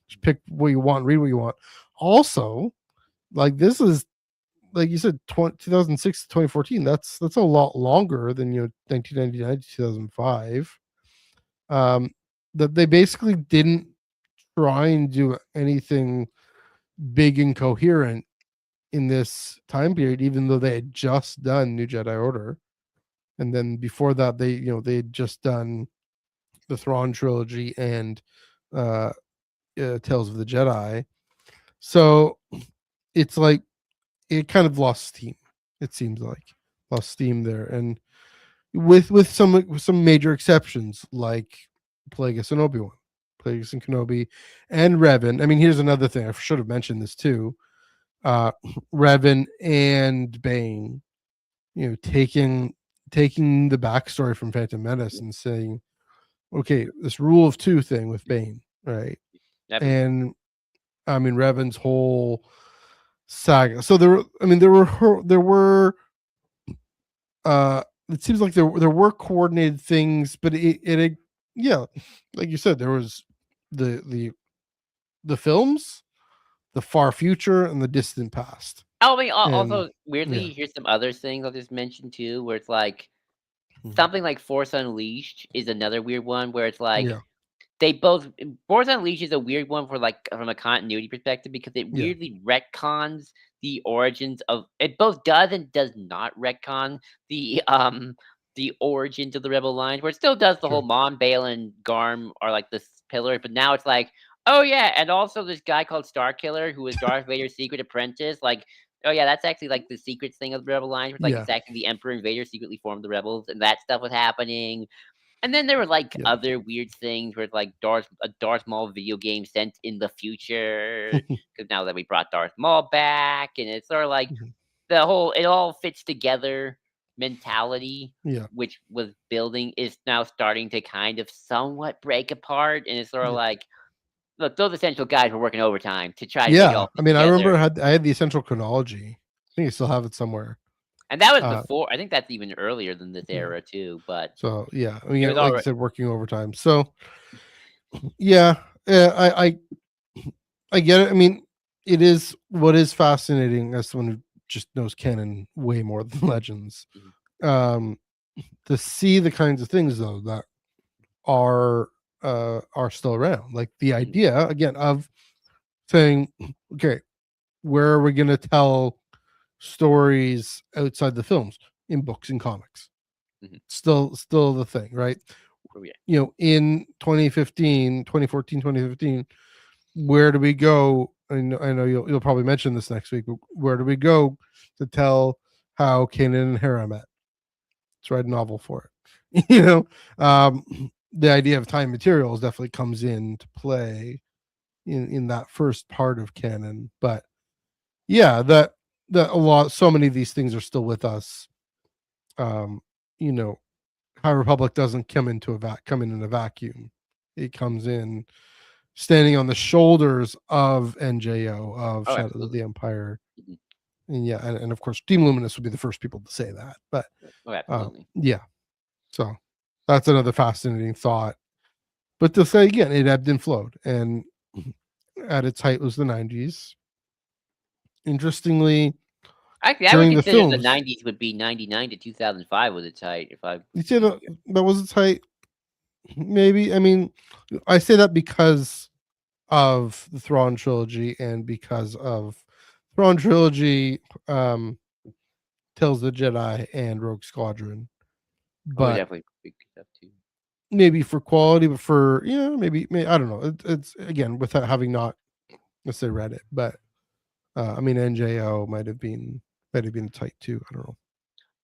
Just pick what you want, read what you want. Also, like this is like you said, 2006 to 2014. That's a lot longer than 1999 to 2005. That they basically didn't try and do anything big and coherent in this time period, even though they had just done New Jedi Order, and then before that they had just done the Thrawn trilogy and Tales of the Jedi. So it's like it kind of lost steam. It seems like lost steam there, and with some major exceptions like Plagueis and Obi-Wan, Plagueis and Kenobi, and Revan. I mean, here's another thing I should have mentioned this too. Revan and Bane, taking the backstory from Phantom Menace and saying, okay, this rule of two thing with Bane, right? Definitely. And I mean Revan's whole saga. So there were it seems like there were coordinated things, but it yeah, like you said, there was the films, the far future, and the distant past. Oh, I mean, And also weirdly, here's some other things I'll just mention too, where it's like something like Force Unleashed is another weird one where it's like yeah, they both Force Unleashed is a weird one for like from a continuity perspective because it yeah, weirdly retcons the origins of it both does and does not retcon the origins of the Rebel Alliance, where it still does the whole sure, Mon, Bale, and Garm are like this pillar, but now it's like, oh yeah, and also this guy called Starkiller who was Darth Vader's secret apprentice, like, oh yeah, that's actually like the secret thing of the Rebel Alliance, where, like yeah, it's actually the Emperor and Vader secretly formed the rebels, and that stuff was happening. And then there were like yeah, other weird things where it's like a Darth Maul video game sent in the future because now that we brought Darth Maul back, and it's sort of like it all fits together mentality, yeah, which was building, is now starting to kind of somewhat break apart, and it's sort of yeah. like, look, those essential guys were working overtime to try to make it Yeah, all I fit mean, I remember together. I had the essential chronology. I think I still have it somewhere. And that was Uh, before. I think that's even earlier than this yeah. era too. But So yeah, I it mean, was like you already. said, working overtime. So yeah, I get it. I mean, it is what is fascinating as someone who just knows canon way more than Legends. Um, to see the kinds of things though that are still around, like the idea again of saying, okay, where are we going to tell stories outside the films in books and comics? Still the thing, right? Oh, yeah. In 2014, 2015, where do we go? I know you'll probably mention this next week. But where do we go to tell how Kanan and Hera met? Let's write a novel for it. The idea of time materials definitely comes into play in that first part of canon. But yeah, so many of these things are still with us. You know, High Republic doesn't come in in a vacuum. It comes in standing on the shoulders of NJO, of Oh, Shadows of absolutely. the Empire. Mhm. And yeah, and of course Team Luminous would be the first people to say that. But Oh, absolutely. yeah, so that's another fascinating thought. But to say again, it ebbed and flowed, and at its height was the 90s. Interestingly, Actually, I would during the consider the films, '90s would be '99 to 2005 was its height. If I, you say that was its height. Maybe, I mean, I say that because of the Thrawn trilogy and because of Thrawn trilogy, Tales of the Jedi and Rogue Squadron. I would But definitely pick it up too. maybe for quality, but for maybe I don't know. It's again without having not necessarily read it, but I mean NJO might have been tight too. I don't know.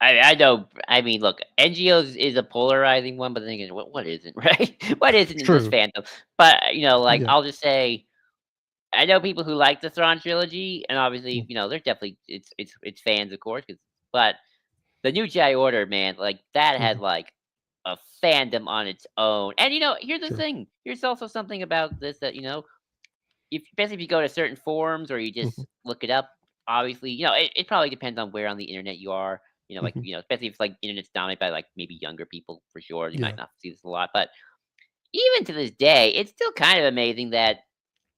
I know. I mean, look, NGO is a polarizing one, but then again, what isn't, right? What isn't It's in this true. fandom? But like Yeah. I'll just say, I know people who like the Thrawn trilogy, and obviously, they're definitely it's fans, of course. But the New Jedi Order, man, like that had Mhm. like a fandom on its own. And here's the Sure. thing. Here's also something about this that if especially if you go to certain forums or you Mhm. just look it up, obviously, it probably depends on where on the internet you are. Like Mhm. especially if like internet's dominated by like maybe younger people for sure. You Yeah. might not see this a lot, but even to this day, it's still kind of amazing that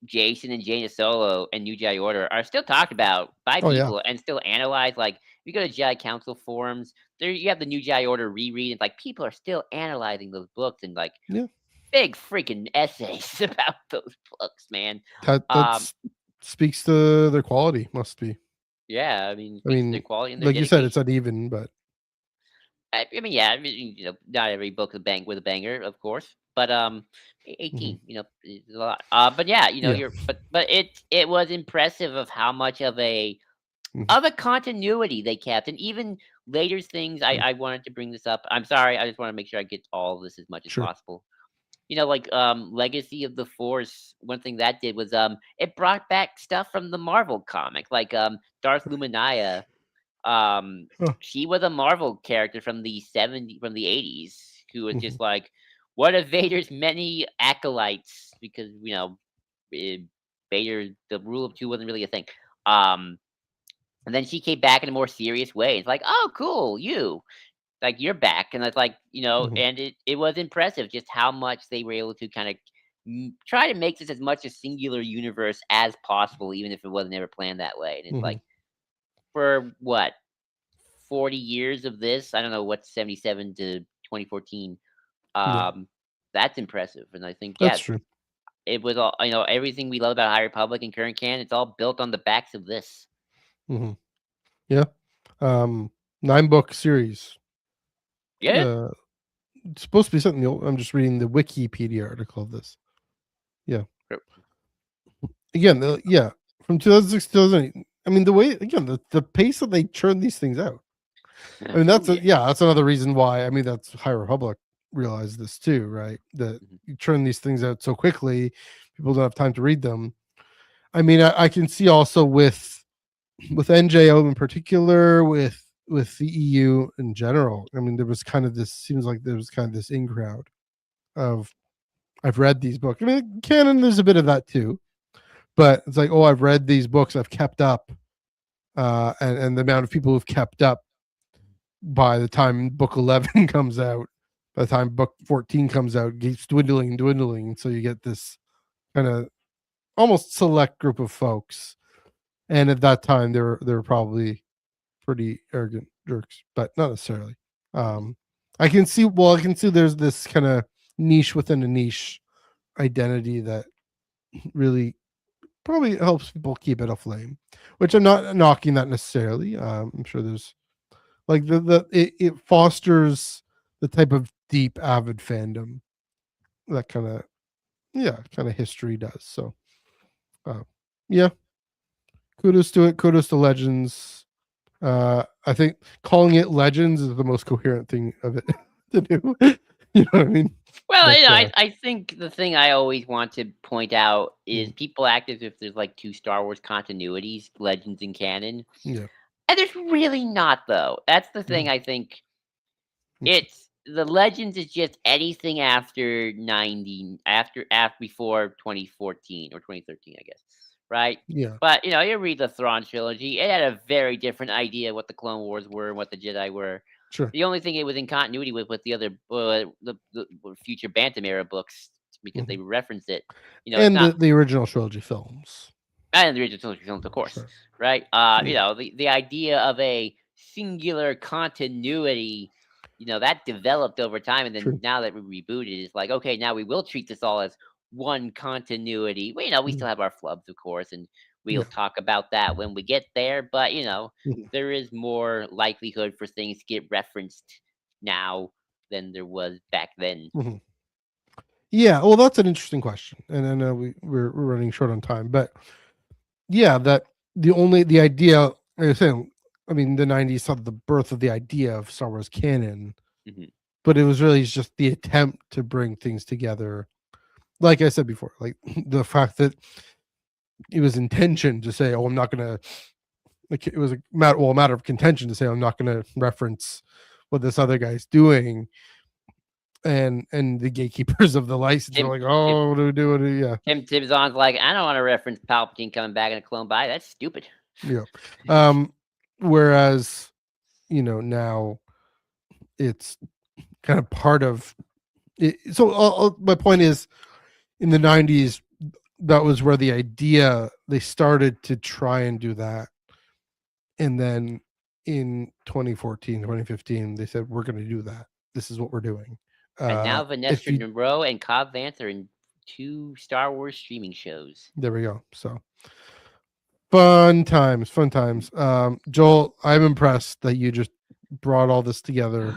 Jason and Jaina Solo and New Jedi Order are still talked about by Oh yeah. people and still analyzed. Like, if you go to Jedi Council forums, there you have the New Jedi Order reread, and like people are still analyzing those books and like Yeah. big freaking essays about those books, man. Um, That's speaks to their quality. Must be. yeah, I mean, it I speaks to their mean, quality and their like you said, it's dedication. uneven, but Yeah, I mean, not every book with a banger, of course, but 18, mhm. is a lot. But yeah, Yeah. but it was impressive of how much Mhm. of a continuity they kept, and even later things. Sure. I wanted to bring this up. I'm sorry, I just want to make sure I get all of this as much as Sure. possible. Like Legacy of the Force. One thing that did was it brought back stuff from the Marvel comic, like Darth Luminaya. Huh. She was a Marvel character from the from the '80s, who was Mhm. just like one of Vader's many acolytes, because eh, Vader, the rule of two wasn't really a thing. Um, and then she came back in a more serious way. It's like, oh, cool, you're back, and it's like, Mhm. and it was impressive just how much they were able to kind of try to make this as much a singular universe as possible, even if it wasn't ever planned that way. And it's like, Mhm. for what, 40 years of this, I don't know what, 77 to 2014. Yeah. That's impressive, and I think, That's yeah, true. it was all, everything we love about High Republic and current canon. It's all built on the backs of this. Mhm. Yeah. Um, 9 book series. Yeah. Uh, it's supposed to be something. I'm just reading the Wikipedia article of this. Yeah. Again, yeah, from 2006 to 2008. I mean, the way again, the pace that they churn these things out. I mean, Ooh, yeah. that's another reason why. I mean, that's High Republic realized this too, right? That Mhm. you churn these things out so quickly, people don't have time to read them. I mean, I can see also with NJO in particular, with the EU in general. I mean, there was kind of this seems like there was kind of this in crowd of I've read these books. I mean, canon there's a bit of that too, but it's like, oh, I've read these books, I've kept up, and the amount of people who've kept up by the time book 11 comes out, by the time book 14 comes out, keeps dwindling and dwindling. So you get this kind of almost select group of folks. And at that time, they were probably pretty arrogant jerks, but not necessarily. Mhm. Um, I can see. Well, I can see there's this kind of niche within a niche identity that really probably helps people keep it aflame. Which I'm not knocking that necessarily. I'm sure there's like it fosters the type of deep avid fandom that kind of history does. So Uh, yeah, kudos to it. Kudos to Legends. I think calling it Legends is the most coherent thing of it to do. You know what I mean? Well, But I think the thing I always want to point out is mm, people act as if there's like two Star Wars continuities, Legends and Canon. yeah, And there's really not, though. That's the thing mhm, I think. okay, It's the Legends is just anything after 90, after before 2014 or 2013, I guess. Right? yeah, But you read the Thrawn trilogy, it had a very different idea what the Clone Wars were and what the Jedi were. sure. The only thing it was in continuity with the other the future Bantam era books because Hmm. they referenced it. It's And not the original trilogy films, and the original trilogy films, of course, sure. right? Yeah, The idea of a singular continuity, that developed over time, and then true. now that we rebooted, it's like, okay, now we will treat this all as one continuity. Well, we Mhm, still have our flubs, of course, and we'll yeah, talk about that when we get there. But mhm, there is more likelihood for things to get referenced now than there was back then. mhm. Yeah. Well, that's an interesting question, and I know we're running short on time, but yeah, that the idea. I was saying, I mean, the '90s saw the birth of the idea of Star Wars canon, Hmm. but it was really just the attempt to bring things together. Like I said before, like the fact that it was intention to say, "Oh, I'm not gonna." Like it was a matter of contention to say, "I'm not gonna reference what this other guy's doing," and the gatekeepers of the license are Tim, like, Tim, "Oh, what do we do? What do we, yeah, Tim Tibzon's like, I don't want to reference Palpatine coming back in a clone body. That's stupid. yeah." Um, whereas now it's kind of part of it. So my point is, in the '90s, that was where the idea they started to try and do that, and then in 2014, 2015, they said we're going to do that. This is what we're doing. And now If Vanessa you Monroe and Cobb Vance are in two Star Wars streaming shows. There we go. So fun times, fun times. Joel, I'm impressed that you just brought all this together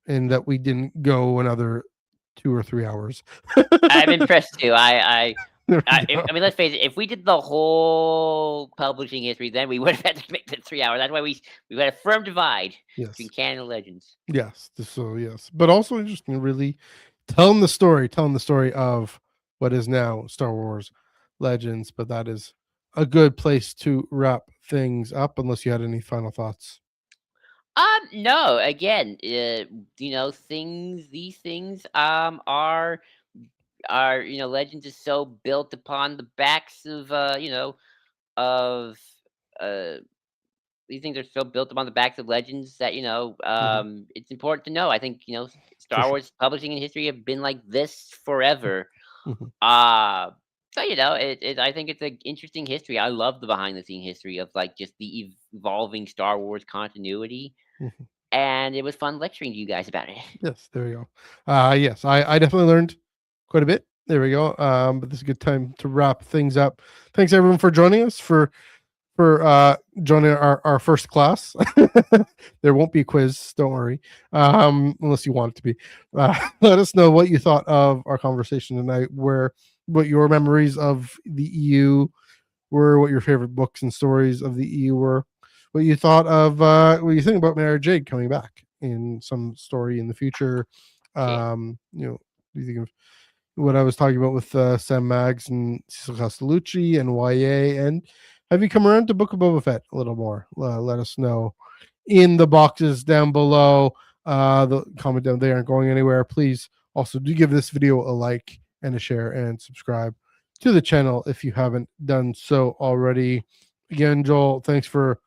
and that we didn't go another 2 or 3 hours. I'm impressed too. There we go. I mean, let's face it. If we did the whole publishing history, then we would have had to make it 3 hours. That's why we had a firm divide between Yes. canon and legends. Yes. So yes. But also interesting, really telling the story of what is now Star Wars Legends, but that is a good place to wrap things up unless you had any final thoughts. No. Again, these things are legends is so built upon the backs of of uh these things are so built upon the backs of legends that Mhm. it's important to know. I think For Star sure. Wars publishing and history have been like this forever. Mhm. Uh so I think it's an interesting history. I love the behind the scene history of like just the evolving Star Wars continuity, Mhm. and it was fun lecturing to you guys about it. Yes, there we go. Yes, I definitely learned quite a bit. There we go. But this is a good time to wrap things up. Thanks everyone for joining us for joining our first class. There won't be a quiz, don't worry, unless you want it to be. Let us know what you thought of our conversation tonight, what your memories of the EU were, what your favorite books and stories of the EU were, what you thought of what you think about Mara Jade coming back in some story in the future. Yeah. Do you think of what I was talking about with Sam Maggs and Cecil Castellucci and YA, and have you come around to Book of Boba Fett a little more? Let us know in the boxes down below. The comment down, they aren't going anywhere. Please also do give this video a like and a share and subscribe to the channel if you haven't done so already. Again, Joel, thanks for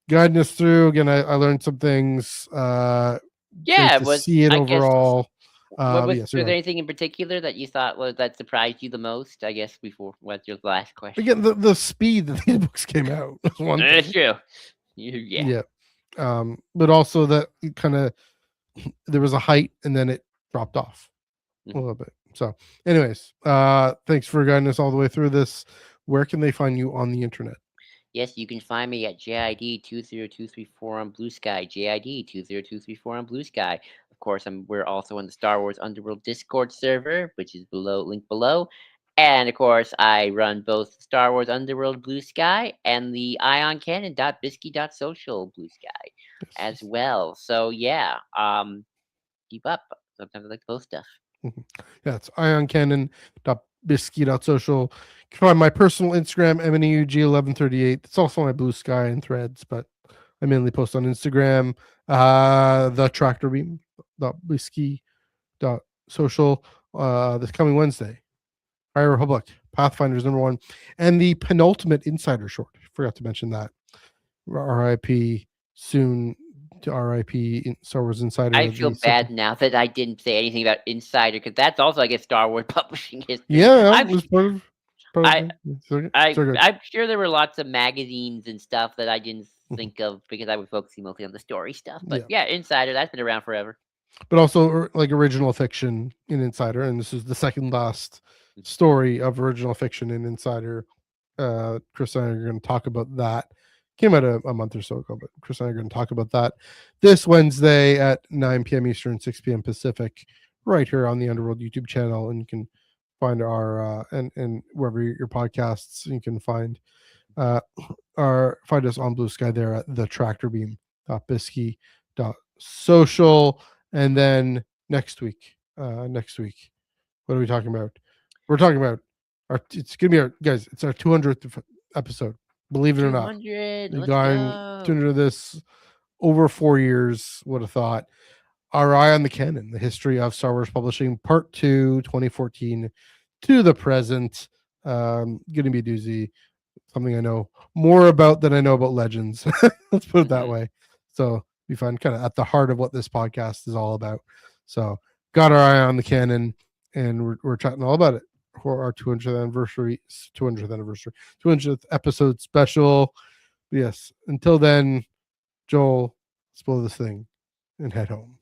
guiding us through. Again, I learned some things. Great Yeah, to see it I guess overall. was Yes, there you're right. anything in particular that you thought was that surprised you the most? I guess before what's your last question? Again, the speed that these books came out was one That's thing. true. Yeah. Yeah. But also that kind of there was a height and then it dropped off a Mhm. little bit. So, anyways, thanks for guiding us all the way through this. Where can they find you on the internet? Yes, you can find me at JID20234 on Blue Sky. JID20234 on Blue Sky. Of course, we're also on the Star Wars Underworld Discord server, which is link below. And of course, I run both Star Wars Underworld Blue Sky and the Ion Canon.bisky.social Blue Sky as well. So yeah, keep up. Sometimes I like to post stuff. Yeah, it's ioncannon.bisky.social. You can find my personal Instagram, MNEUG1138. It's also my Blue Sky and Threads, but I mainly post on Instagram. The Tractor Beam.bisky.social this coming Wednesday. Fire Republic, Pathfinder's #1, and the penultimate Insider short. Forgot to mention that. RIP soon to RIP Star Wars Insider. I feel bad now that I didn't say anything about Insider because that's also, I guess, Star Wars publishing history. Yeah, it was part of. I'm sure there were lots of magazines and stuff that I didn't think of because I was focusing mostly on the story stuff. But yeah, Insider, that's been around forever. But also like original fiction in Insider, and this is the second last story of original fiction in Insider. Chris and I are going to talk about that. Came out a month or so ago, but Chris and I are going to talk about that this Wednesday at 9 p.m. Eastern, 6 p.m. Pacific, right here on the Underworld YouTube channel. And you can find our and wherever your podcasts, you can find find us on Blue Sky there at the tractorbeam.bisky.social. And then next week, what are we talking about? We're talking about it's gonna be our guys. It's our 200th episode. Believe it or not, we've gone 200 of this over 4 years. Would have thought. Our Eye on the Canon, the history of Star Wars publishing, Part 2, 2014 to the present. Gonna be a doozy. Something I know more about than I know about Legends. Let's put it that way. So we find kind of at the heart of what this podcast is all about. So got our eye on the Canon, and we're chatting all about it for our 200th episode special. But yes, until then, Joel, let's blow this thing and head home.